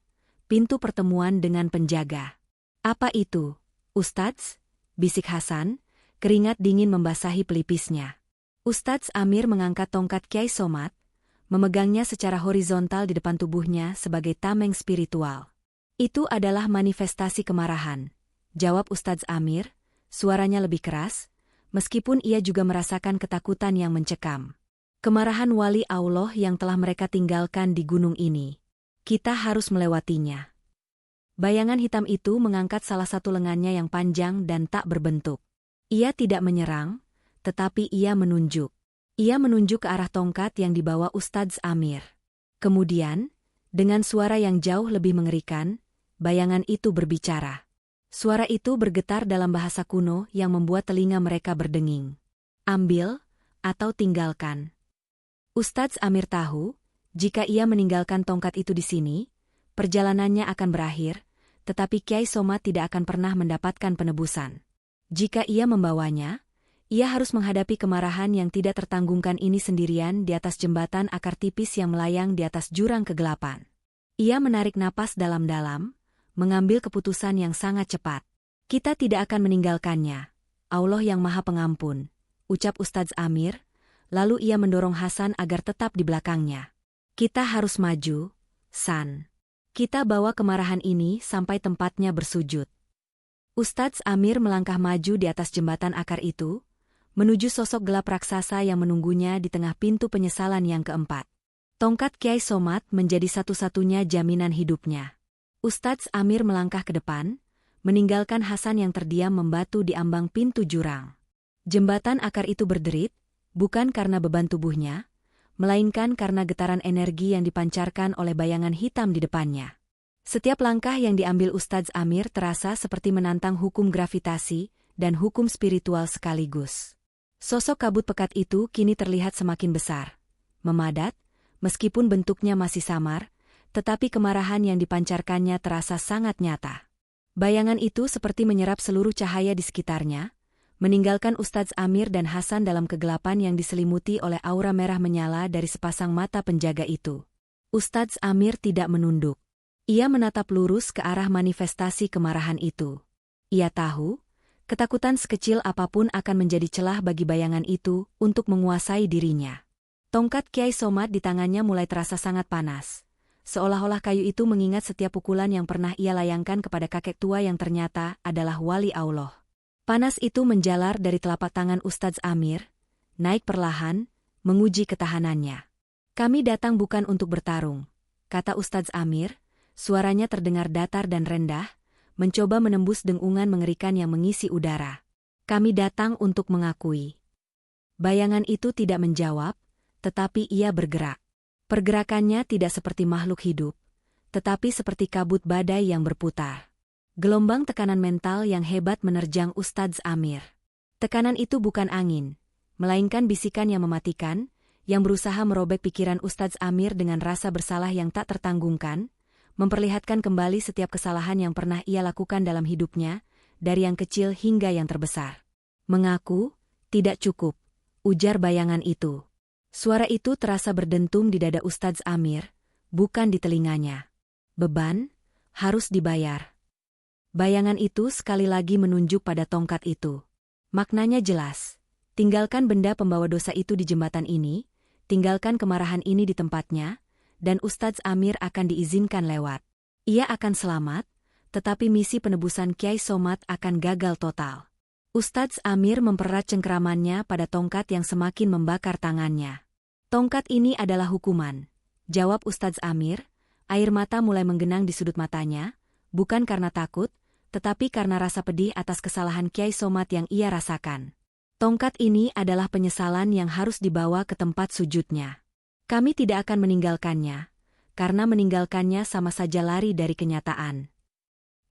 pintu pertemuan dengan penjaga. Apa itu, Ustadz? Bisik Hasan, keringat dingin membasahi pelipisnya. Ustadz Amir mengangkat tongkat Kiai Somad, memegangnya secara horizontal di depan tubuhnya sebagai tameng spiritual. Itu adalah manifestasi kemarahan, jawab Ustadz Amir, suaranya lebih keras, meskipun ia juga merasakan ketakutan yang mencekam. Kemarahan wali Allah yang telah mereka tinggalkan di gunung ini. Kita harus melewatinya. Bayangan hitam itu mengangkat salah satu lengannya yang panjang dan tak berbentuk. Ia tidak menyerang, tetapi ia menunjuk. Ia menunjuk ke arah tongkat yang dibawa Ustadz Amir. Kemudian, dengan suara yang jauh lebih mengerikan, bayangan itu berbicara. Suara itu bergetar dalam bahasa kuno yang membuat telinga mereka berdenging. Ambil, atau tinggalkan. Ustadz Amir tahu, jika ia meninggalkan tongkat itu di sini, perjalanannya akan berakhir, tetapi Kiai Somad tidak akan pernah mendapatkan penebusan. Jika ia membawanya, ia harus menghadapi kemarahan yang tidak tertanggungkan ini sendirian di atas jembatan akar tipis yang melayang di atas jurang kegelapan. Ia menarik napas dalam-dalam, mengambil keputusan yang sangat cepat. Kita tidak akan meninggalkannya. Allah yang Maha Pengampun, ucap Ustadz Amir, lalu ia mendorong Hasan agar tetap di belakangnya. Kita harus maju, San. Kita bawa kemarahan ini sampai tempatnya bersujud. Ustadz Amir melangkah maju di atas jembatan akar itu, menuju sosok gelap raksasa yang menunggunya di tengah pintu penyesalan yang keempat. Tongkat Kiai Somad menjadi satu-satunya jaminan hidupnya. Ustadz Amir melangkah ke depan, meninggalkan Hasan yang terdiam membatu di ambang pintu jurang. Jembatan akar itu berderit, bukan karena beban tubuhnya, melainkan karena getaran energi yang dipancarkan oleh bayangan hitam di depannya. Setiap langkah yang diambil Ustadz Amir terasa seperti menantang hukum gravitasi dan hukum spiritual sekaligus. Sosok kabut pekat itu kini terlihat semakin besar, memadat, meskipun bentuknya masih samar, tetapi kemarahan yang dipancarkannya terasa sangat nyata. Bayangan itu seperti menyerap seluruh cahaya di sekitarnya, meninggalkan Ustadz Amir dan Hasan dalam kegelapan yang diselimuti oleh aura merah menyala dari sepasang mata penjaga itu. Ustadz Amir tidak menunduk. Ia menatap lurus ke arah manifestasi kemarahan itu. Ia tahu, ketakutan sekecil apapun akan menjadi celah bagi bayangan itu untuk menguasai dirinya. Tongkat Kiai Somad di tangannya mulai terasa sangat panas. Seolah-olah kayu itu mengingat setiap pukulan yang pernah ia layangkan kepada kakek tua yang ternyata adalah wali Allah. Panas itu menjalar dari telapak tangan Ustadz Amir, naik perlahan, menguji ketahanannya. Kami datang bukan untuk bertarung, kata Ustadz Amir. Suaranya terdengar datar dan rendah, mencoba menembus dengungan mengerikan yang mengisi udara. Kami datang untuk mengakui. Bayangan itu tidak menjawab, tetapi ia bergerak. Pergerakannya tidak seperti makhluk hidup, tetapi seperti kabut badai yang berputar. Gelombang tekanan mental yang hebat menerjang Ustadz Amir. Tekanan itu bukan angin, melainkan bisikan yang mematikan, yang berusaha merobek pikiran Ustadz Amir dengan rasa bersalah yang tak tertanggungkan, memperlihatkan kembali setiap kesalahan yang pernah ia lakukan dalam hidupnya, dari yang kecil hingga yang terbesar. Mengaku, tidak cukup, ujar bayangan itu. Suara itu terasa berdentum di dada Ustadz Amir, bukan di telinganya. Beban, harus dibayar. Bayangan itu sekali lagi menunjuk pada tongkat itu. Maknanya jelas, tinggalkan benda pembawa dosa itu di jembatan ini, tinggalkan kemarahan ini di tempatnya, dan Ustadz Amir akan diizinkan lewat. Ia akan selamat, tetapi misi penebusan Kiai Somad akan gagal total. Ustadz Amir mempererat cengkeramannya pada tongkat yang semakin membakar tangannya. Tongkat ini adalah hukuman, jawab Ustadz Amir. Air mata mulai menggenang di sudut matanya, bukan karena takut, tetapi karena rasa pedih atas kesalahan Kiai Somad yang ia rasakan. Tongkat ini adalah penyesalan yang harus dibawa ke tempat sujudnya. Kami tidak akan meninggalkannya, karena meninggalkannya sama saja lari dari kenyataan.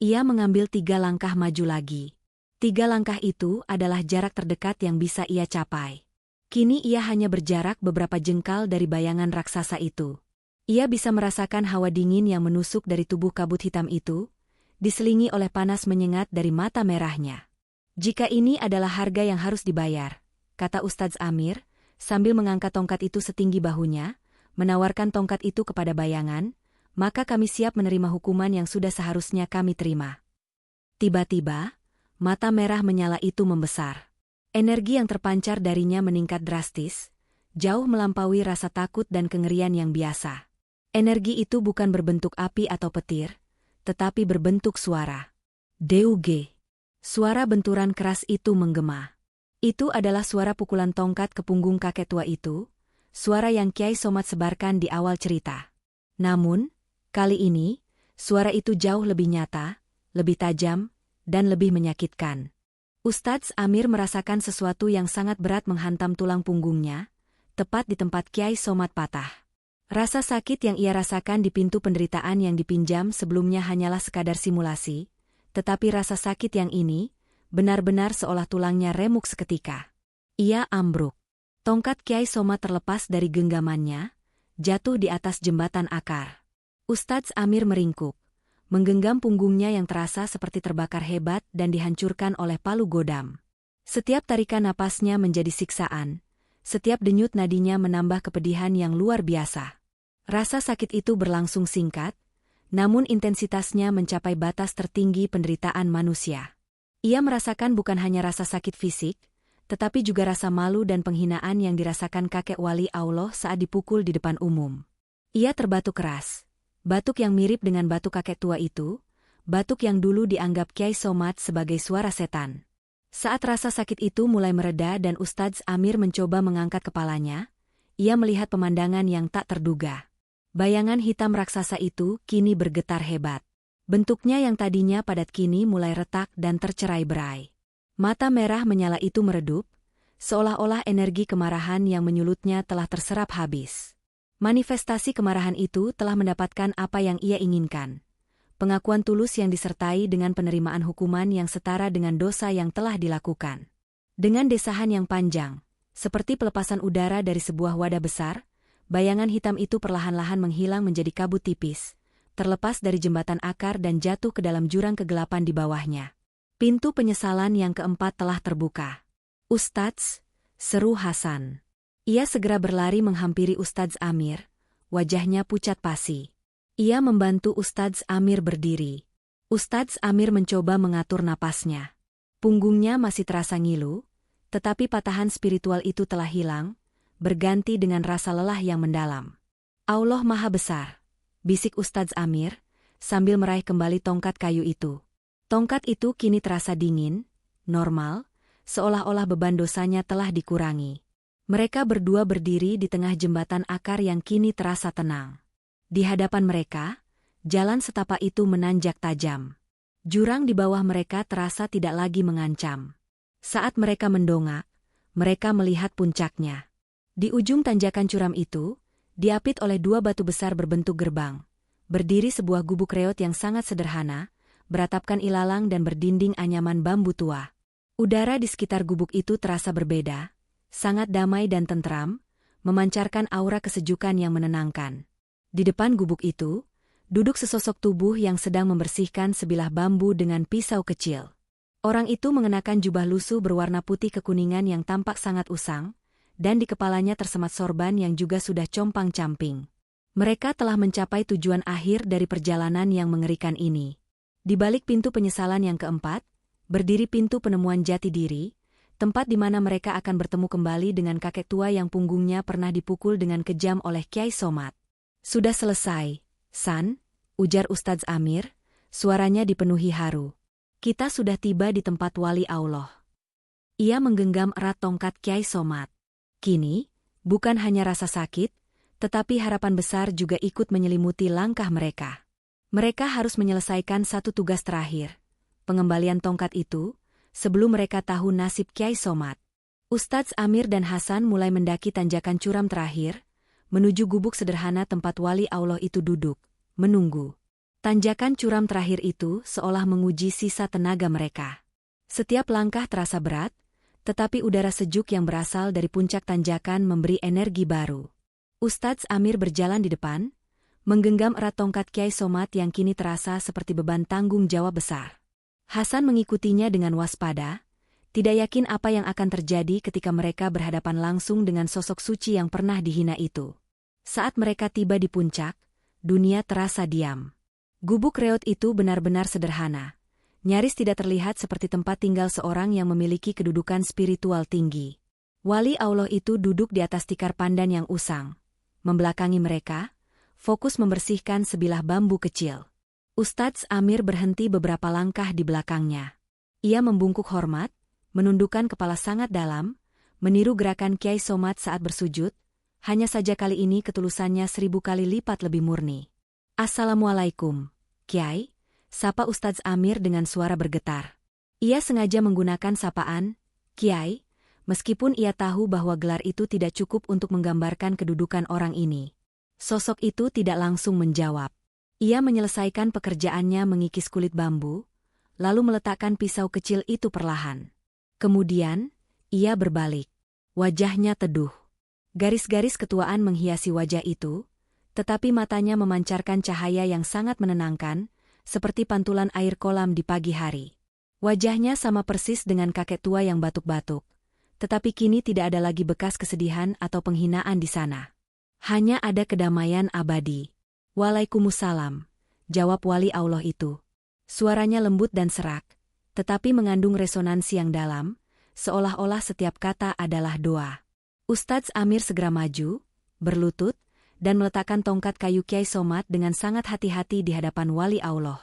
Ia mengambil 3 langkah maju lagi. 3 langkah itu adalah jarak terdekat yang bisa ia capai. Kini ia hanya berjarak beberapa jengkal dari bayangan raksasa itu. Ia bisa merasakan hawa dingin yang menusuk dari tubuh kabut hitam itu, diselingi oleh panas menyengat dari mata merahnya. Jika ini adalah harga yang harus dibayar, kata Ustadz Amir, sambil mengangkat tongkat itu setinggi bahunya, menawarkan tongkat itu kepada bayangan, maka kami siap menerima hukuman yang sudah seharusnya kami terima. Tiba-tiba, mata merah menyala itu membesar. Energi yang terpancar darinya meningkat drastis, jauh melampaui rasa takut dan kengerian yang biasa. Energi itu bukan berbentuk api atau petir, tetapi berbentuk suara. Deuge. Suara benturan keras itu menggema. Itu adalah suara pukulan tongkat ke punggung kakek tua itu, suara yang Kiai Somad sebarkan di awal cerita. Namun, kali ini, suara itu jauh lebih nyata, lebih tajam, dan lebih menyakitkan. Ustadz Amir merasakan sesuatu yang sangat berat menghantam tulang punggungnya, tepat di tempat Kiai Somad patah. Rasa sakit yang ia rasakan di pintu penderitaan yang dipinjam sebelumnya hanyalah sekadar simulasi, tetapi rasa sakit yang ini, benar-benar seolah tulangnya remuk seketika. Ia ambruk. Tongkat Kiai Somad terlepas dari genggamannya, jatuh di atas jembatan akar. Ustadz Amir meringkuk, menggenggam punggungnya yang terasa seperti terbakar hebat dan dihancurkan oleh palu godam. Setiap tarikan napasnya menjadi siksaan, setiap denyut nadinya menambah kepedihan yang luar biasa. Rasa sakit itu berlangsung singkat, namun intensitasnya mencapai batas tertinggi penderitaan manusia. Ia merasakan bukan hanya rasa sakit fisik, tetapi juga rasa malu dan penghinaan yang dirasakan kakek wali Allah saat dipukul di depan umum. Ia terbatuk keras. Batuk yang mirip dengan batuk kakek tua itu, batuk yang dulu dianggap Kiai Somad sebagai suara setan. Saat rasa sakit itu mulai mereda dan Ustadz Amir mencoba mengangkat kepalanya, ia melihat pemandangan yang tak terduga. Bayangan hitam raksasa itu kini bergetar hebat. Bentuknya yang tadinya padat kini mulai retak dan tercerai-berai. Mata merah menyala itu meredup, seolah-olah energi kemarahan yang menyulutnya telah terserap habis. Manifestasi kemarahan itu telah mendapatkan apa yang ia inginkan. pengakuan tulus yang disertai dengan penerimaan hukuman yang setara dengan dosa yang telah dilakukan. Dengan desahan yang panjang, seperti pelepasan udara dari sebuah wadah besar, bayangan hitam itu perlahan-lahan menghilang menjadi kabut tipis, terlepas dari jembatan akar dan jatuh ke dalam jurang kegelapan di bawahnya. Pintu penyesalan yang keempat telah terbuka. "Ustadz," seru Hasan. Ia segera berlari menghampiri Ustadz Amir, wajahnya pucat pasi. Ia membantu Ustadz Amir berdiri. Ustadz Amir mencoba mengatur napasnya. Punggungnya masih terasa ngilu, tetapi patahan spiritual itu telah hilang, berganti dengan rasa lelah yang mendalam. "Allah Maha Besar," bisik Ustadz Amir, sambil meraih kembali tongkat kayu itu. Tongkat itu kini terasa dingin, normal, seolah-olah beban dosanya telah dikurangi. Mereka berdua berdiri di tengah jembatan akar yang kini terasa tenang. Di hadapan mereka, jalan setapak itu menanjak tajam. Jurang di bawah mereka terasa tidak lagi mengancam. Saat mereka mendongak, mereka melihat puncaknya. Di ujung tanjakan curam itu, diapit oleh dua batu besar berbentuk gerbang, berdiri sebuah gubuk reot yang sangat sederhana, beratapkan ilalang dan berdinding anyaman bambu tua. Udara di sekitar gubuk itu terasa berbeda, sangat damai dan tentram, memancarkan aura kesejukan yang menenangkan. Di depan gubuk itu, duduk sesosok tubuh yang sedang membersihkan sebilah bambu dengan pisau kecil. Orang itu mengenakan jubah lusuh berwarna putih kekuningan yang tampak sangat usang, dan di kepalanya tersemat sorban yang juga sudah compang-camping. Mereka telah mencapai tujuan akhir dari perjalanan yang mengerikan ini. Di balik pintu penyesalan yang keempat, berdiri pintu penemuan jati diri, tempat di mana mereka akan bertemu kembali dengan kakek tua yang punggungnya pernah dipukul dengan kejam oleh Kyai Somad. "Sudah selesai, San," ujar Ustadz Amir, suaranya dipenuhi haru. "Kita sudah tiba di tempat wali Allah." Ia menggenggam erat tongkat Kyai Somad. Kini, bukan hanya rasa sakit, tetapi harapan besar juga ikut menyelimuti langkah mereka. Mereka harus menyelesaikan satu tugas terakhir, pengembalian tongkat itu, sebelum mereka tahu nasib Kyai Somad. Ustadz Amir dan Hasan mulai mendaki tanjakan curam terakhir, menuju gubuk sederhana tempat wali Allah itu duduk, menunggu. Tanjakan curam terakhir itu seolah menguji sisa tenaga mereka. Setiap langkah terasa berat, tetapi udara sejuk yang berasal dari puncak tanjakan memberi energi baru. Ustadz Amir berjalan di depan, menggenggam erat tongkat Kyai Somad yang kini terasa seperti beban tanggung jawab besar. Hasan mengikutinya dengan waspada, tidak yakin apa yang akan terjadi ketika mereka berhadapan langsung dengan sosok suci yang pernah dihina itu. Saat mereka tiba di puncak, dunia terasa diam. Gubuk reot itu benar-benar sederhana, nyaris tidak terlihat seperti tempat tinggal seorang yang memiliki kedudukan spiritual tinggi. Wali Allah itu duduk di atas tikar pandan yang usang. Membelakangi mereka, fokus membersihkan sebilah bambu kecil. Ustadz Amir berhenti beberapa langkah di belakangnya. Ia membungkuk hormat, menundukkan kepala sangat dalam, meniru gerakan Kyai Somad saat bersujud, hanya saja kali ini ketulusannya 1000 kali lipat lebih murni. "Assalamualaikum, Kyai," sapa Ustadz Amir dengan suara bergetar. Ia sengaja menggunakan sapaan, "Kyai," meskipun ia tahu bahwa gelar itu tidak cukup untuk menggambarkan kedudukan orang ini. Sosok itu tidak langsung menjawab. Ia menyelesaikan pekerjaannya mengikis kulit bambu, lalu meletakkan pisau kecil itu perlahan. Kemudian, ia berbalik. Wajahnya teduh. Garis-garis ketuaan menghiasi wajah itu, tetapi matanya memancarkan cahaya yang sangat menenangkan, seperti pantulan air kolam di pagi hari. Wajahnya sama persis dengan kakek tua yang batuk-batuk, tetapi kini tidak ada lagi bekas kesedihan atau penghinaan di sana. Hanya ada kedamaian abadi. "Waalaikumsalam," jawab wali Allah itu. Suaranya lembut dan serak, tetapi mengandung resonansi yang dalam, seolah-olah setiap kata adalah doa. Ustadz Amir segera maju, berlutut, dan meletakkan tongkat kayu Kyai Somad dengan sangat hati-hati di hadapan wali Allah.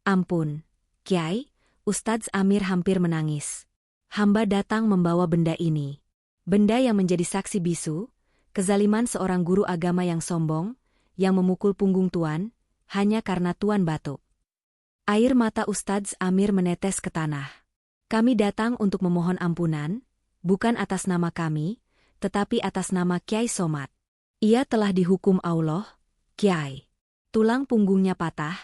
"Ampun, Kyai," Ustadz Amir hampir menangis. "Hamba datang membawa benda ini. Benda yang menjadi saksi bisu, kezaliman seorang guru agama yang sombong, yang memukul punggung Tuan, hanya karena Tuan batuk." Air mata Ustadz Amir menetes ke tanah. "Kami datang untuk memohon ampunan, bukan atas nama kami, tetapi atas nama Kyai Somad. Ia telah dihukum Allah, Kyai. Tulang punggungnya patah,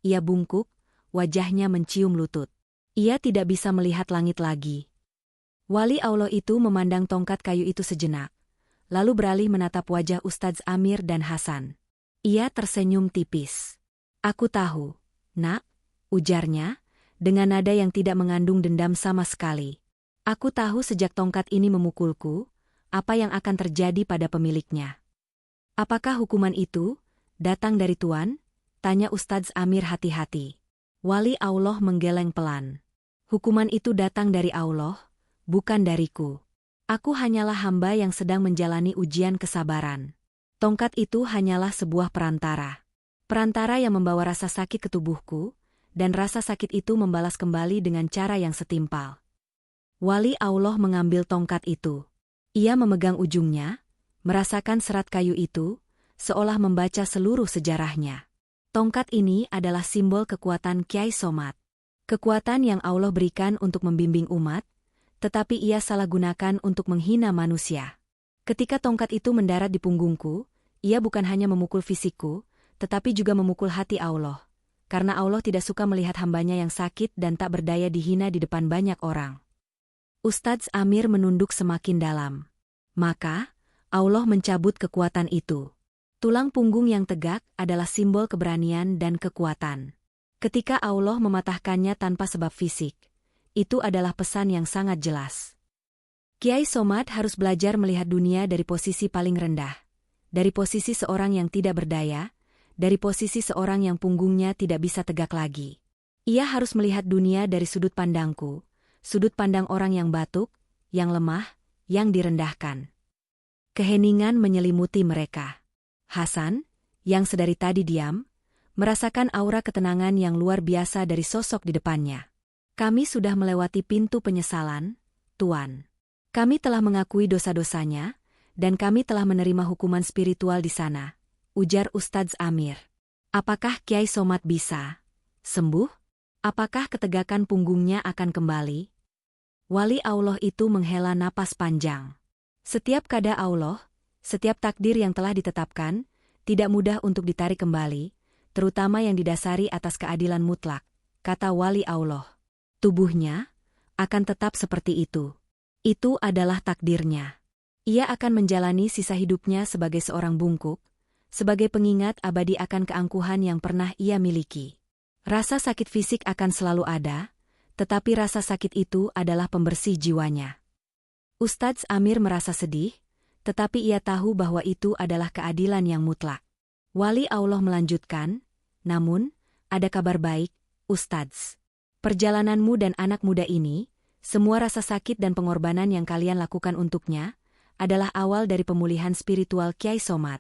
Ia bungkuk, wajahnya mencium lutut. Ia tidak bisa melihat langit lagi. Wali Allah itu memandang tongkat kayu itu sejenak, lalu beralih menatap wajah Ustadz Amir dan Hasan. Ia tersenyum tipis. "Aku tahu, nak," ujarnya, dengan nada yang tidak mengandung dendam sama sekali. "Aku tahu sejak tongkat ini memukulku, apa yang akan terjadi pada pemiliknya." "Apakah hukuman itu datang dari Tuan?" tanya Ustadz Amir hati-hati. Wali Allah menggeleng pelan. "Hukuman itu datang dari Allah, bukan dariku. Aku hanyalah hamba yang sedang menjalani ujian kesabaran. Tongkat itu hanyalah sebuah perantara. Perantara yang membawa rasa sakit ke tubuhku, dan rasa sakit itu membalas kembali dengan cara yang setimpal." Wali Allah mengambil tongkat itu. Ia memegang ujungnya, merasakan serat kayu itu, seolah membaca seluruh sejarahnya. Tongkat ini adalah simbol kekuatan Kyai Somad. Kekuatan yang Allah berikan untuk membimbing umat, tetapi ia salah gunakan untuk menghina manusia. Ketika tongkat itu mendarat di punggungku, ia bukan hanya memukul fisikku, tetapi juga memukul hati Allah. Karena Allah tidak suka melihat hambanya yang sakit dan tak berdaya dihina di depan banyak orang. Ustadz Amir menunduk semakin dalam. Maka, Allah mencabut kekuatan itu. Tulang punggung yang tegak adalah simbol keberanian dan kekuatan. Ketika Allah mematahkannya tanpa sebab fisik, itu adalah pesan yang sangat jelas. Kyai Somad harus belajar melihat dunia dari posisi paling rendah, dari posisi seorang yang tidak berdaya, dari posisi seorang yang punggungnya tidak bisa tegak lagi. Ia harus melihat dunia dari sudut pandangku, sudut pandang orang yang batuk, yang lemah, yang direndahkan. Keheningan menyelimuti mereka. Hasan, yang sedari tadi diam, merasakan aura ketenangan yang luar biasa dari sosok di depannya. "Kami sudah melewati pintu penyesalan, Tuan. Kami telah mengakui dosa-dosanya, dan kami telah menerima hukuman spiritual di sana," ujar Ustadz Amir. "Apakah Kyai Somad bisa sembuh? Apakah ketegakan punggungnya akan kembali?" Wali Allah itu menghela napas panjang. Setiap kada Allah, setiap takdir yang telah ditetapkan, tidak mudah untuk ditarik kembali, terutama yang didasari atas keadilan mutlak, kata Wali Allah. Tubuhnya akan tetap seperti itu. Itu adalah takdirnya. Ia akan menjalani sisa hidupnya sebagai seorang bungkuk, sebagai pengingat abadi akan keangkuhan yang pernah ia miliki. Rasa sakit fisik akan selalu ada, tetapi rasa sakit itu adalah pembersih jiwanya. Ustadz Amir merasa sedih, tetapi ia tahu bahwa itu adalah keadilan yang mutlak. Wali Allah melanjutkan, "Namun, ada kabar baik, Ustadz. Perjalananmu dan anak muda ini, semua rasa sakit dan pengorbanan yang kalian lakukan untuknya, adalah awal dari pemulihan spiritual Kyai Somad.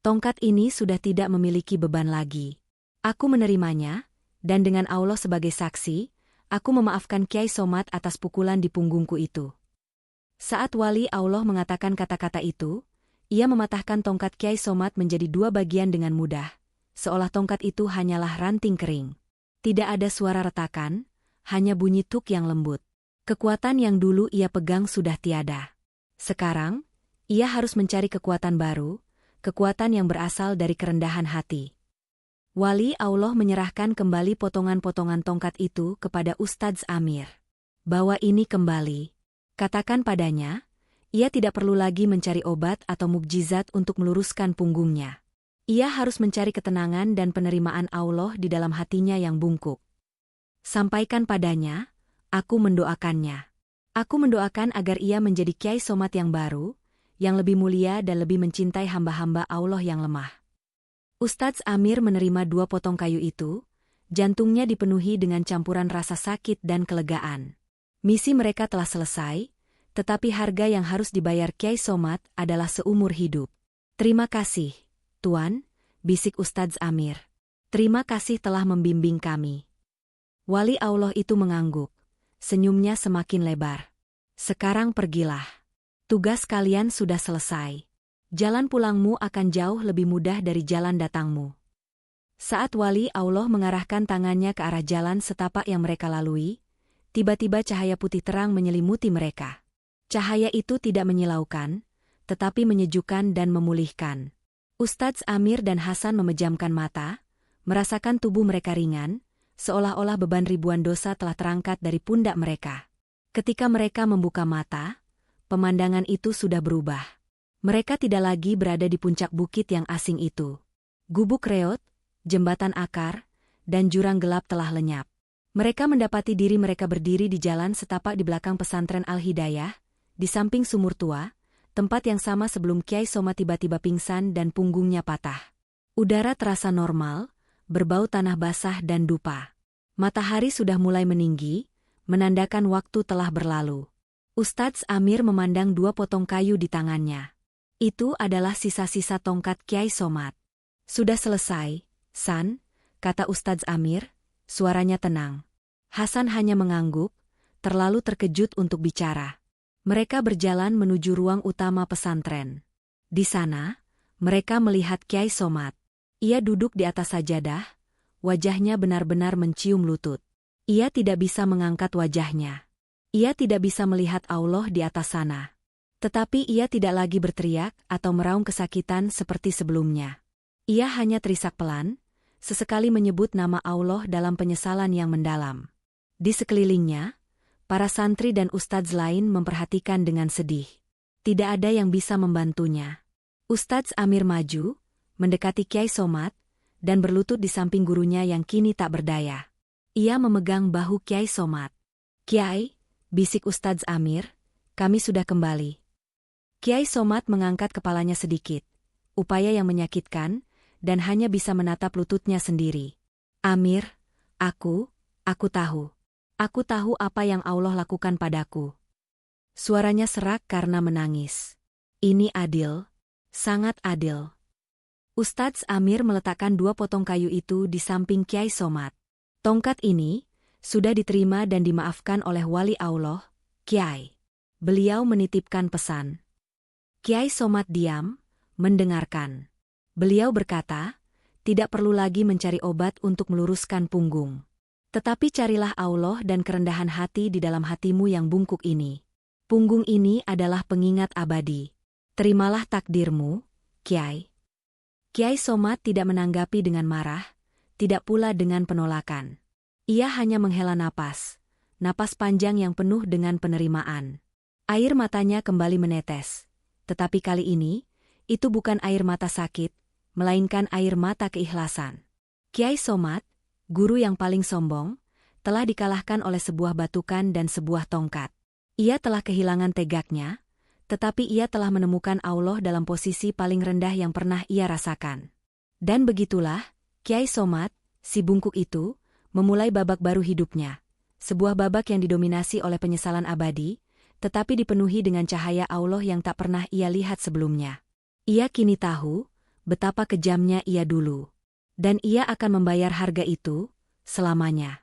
Tongkat ini sudah tidak memiliki beban lagi. Aku menerimanya, dan dengan Allah sebagai saksi, aku memaafkan Kyai Somad atas pukulan di punggungku itu." Saat Wali Allah mengatakan kata-kata itu, ia mematahkan tongkat Kyai Somad menjadi dua bagian dengan mudah, seolah tongkat itu hanyalah ranting kering. Tidak ada suara retakan, hanya bunyi tuk yang lembut. Kekuatan yang dulu ia pegang sudah tiada. Sekarang, ia harus mencari kekuatan baru, kekuatan yang berasal dari kerendahan hati. Wali Allah menyerahkan kembali potongan-potongan tongkat itu kepada Ustadz Amir. "Bawa ini kembali. Katakan padanya, ia tidak perlu lagi mencari obat atau mukjizat untuk meluruskan punggungnya. Ia harus mencari ketenangan dan penerimaan Allah di dalam hatinya yang bungkuk. Sampaikan padanya, aku mendoakannya. Aku mendoakan agar ia menjadi Kyai Somad yang baru, yang lebih mulia dan lebih mencintai hamba-hamba Allah yang lemah." Ustadz Amir menerima dua potong kayu itu, jantungnya dipenuhi dengan campuran rasa sakit dan kelegaan. Misi mereka telah selesai, tetapi harga yang harus dibayar Kyai Somad adalah seumur hidup. "Terima kasih, Tuan," bisik Ustadz Amir. "Terima kasih telah membimbing kami." Wali Allah itu mengangguk, senyumnya semakin lebar. "Sekarang pergilah. Tugas kalian sudah selesai. Jalan pulangmu akan jauh lebih mudah dari jalan datangmu." Saat Wali Allah mengarahkan tangannya ke arah jalan setapak yang mereka lalui, tiba-tiba cahaya putih terang menyelimuti mereka. Cahaya itu tidak menyilaukan, tetapi menyejukkan dan memulihkan. Ustadz Amir dan Hasan memejamkan mata, merasakan tubuh mereka ringan, seolah-olah beban ribuan dosa telah terangkat dari pundak mereka. Ketika mereka membuka mata, pemandangan itu sudah berubah. Mereka tidak lagi berada di puncak bukit yang asing itu. Gubuk reot, jembatan akar, dan jurang gelap telah lenyap. Mereka mendapati diri mereka berdiri di jalan setapak di belakang pesantren Al-Hidayah, di samping sumur tua, tempat yang sama sebelum Kiai Somad tiba-tiba pingsan dan punggungnya patah. Udara terasa normal, berbau tanah basah dan dupa. Matahari sudah mulai meninggi, menandakan waktu telah berlalu. Ustadz Amir memandang 2 potong kayu di tangannya. Itu adalah sisa-sisa tongkat Kiai Somad. Sudah selesai, San, kata Ustadz Amir, suaranya tenang. Hasan hanya mengangguk, terlalu terkejut untuk bicara. Mereka berjalan menuju ruang utama pesantren. Di sana, mereka melihat Kiai Somad. Ia duduk di atas sajadah, wajahnya benar-benar mencium lutut. Ia tidak bisa mengangkat wajahnya. Ia tidak bisa melihat Allah di atas sana. Tetapi ia tidak lagi berteriak atau meraung kesakitan seperti sebelumnya. Ia hanya terisak pelan, sesekali menyebut nama Allah dalam penyesalan yang mendalam. Di sekelilingnya, para santri dan ustadz lain memperhatikan dengan sedih. Tidak ada yang bisa membantunya. Ustadz Amir maju, mendekati Kiai Somad, dan berlutut di samping gurunya yang kini tak berdaya. Ia memegang bahu Kiai Somad. "Kiai," bisik Ustadz Amir, "kami sudah kembali." Kiai Somad mengangkat kepalanya sedikit, upaya yang menyakitkan, dan hanya bisa menatap lututnya sendiri. "Amir, aku tahu. Aku tahu apa yang Allah lakukan padaku." Suaranya serak karena menangis. "Ini adil, sangat adil." Ustadz Amir meletakkan 2 potong kayu itu di samping Kiai Somad. "Tongkat ini sudah diterima dan dimaafkan oleh wali Allah, Kiai." Beliau menitipkan pesan. Kiai Somad diam, mendengarkan. Beliau berkata, tidak perlu lagi mencari obat untuk meluruskan punggung. Tetapi carilah Allah dan kerendahan hati di dalam hatimu yang bungkuk ini. Punggung ini adalah pengingat abadi. Terimalah takdirmu, Kiai. Kiai Somad tidak menanggapi dengan marah, tidak pula dengan penolakan. Ia hanya menghela napas panjang yang penuh dengan penerimaan. Air matanya kembali menetes. Tetapi kali ini, itu bukan air mata sakit, melainkan air mata keikhlasan. Kiai Somad, guru yang paling sombong, telah dikalahkan oleh sebuah batukan dan sebuah tongkat. Ia telah kehilangan tegaknya, tetapi ia telah menemukan Allah dalam posisi paling rendah yang pernah ia rasakan. Dan begitulah, Kiai Somad, si bungkuk itu, memulai babak baru hidupnya. Sebuah babak yang didominasi oleh penyesalan abadi, tetapi dipenuhi dengan cahaya Allah yang tak pernah ia lihat sebelumnya. Ia kini tahu betapa kejamnya ia dulu. Dan ia akan membayar harga itu selamanya.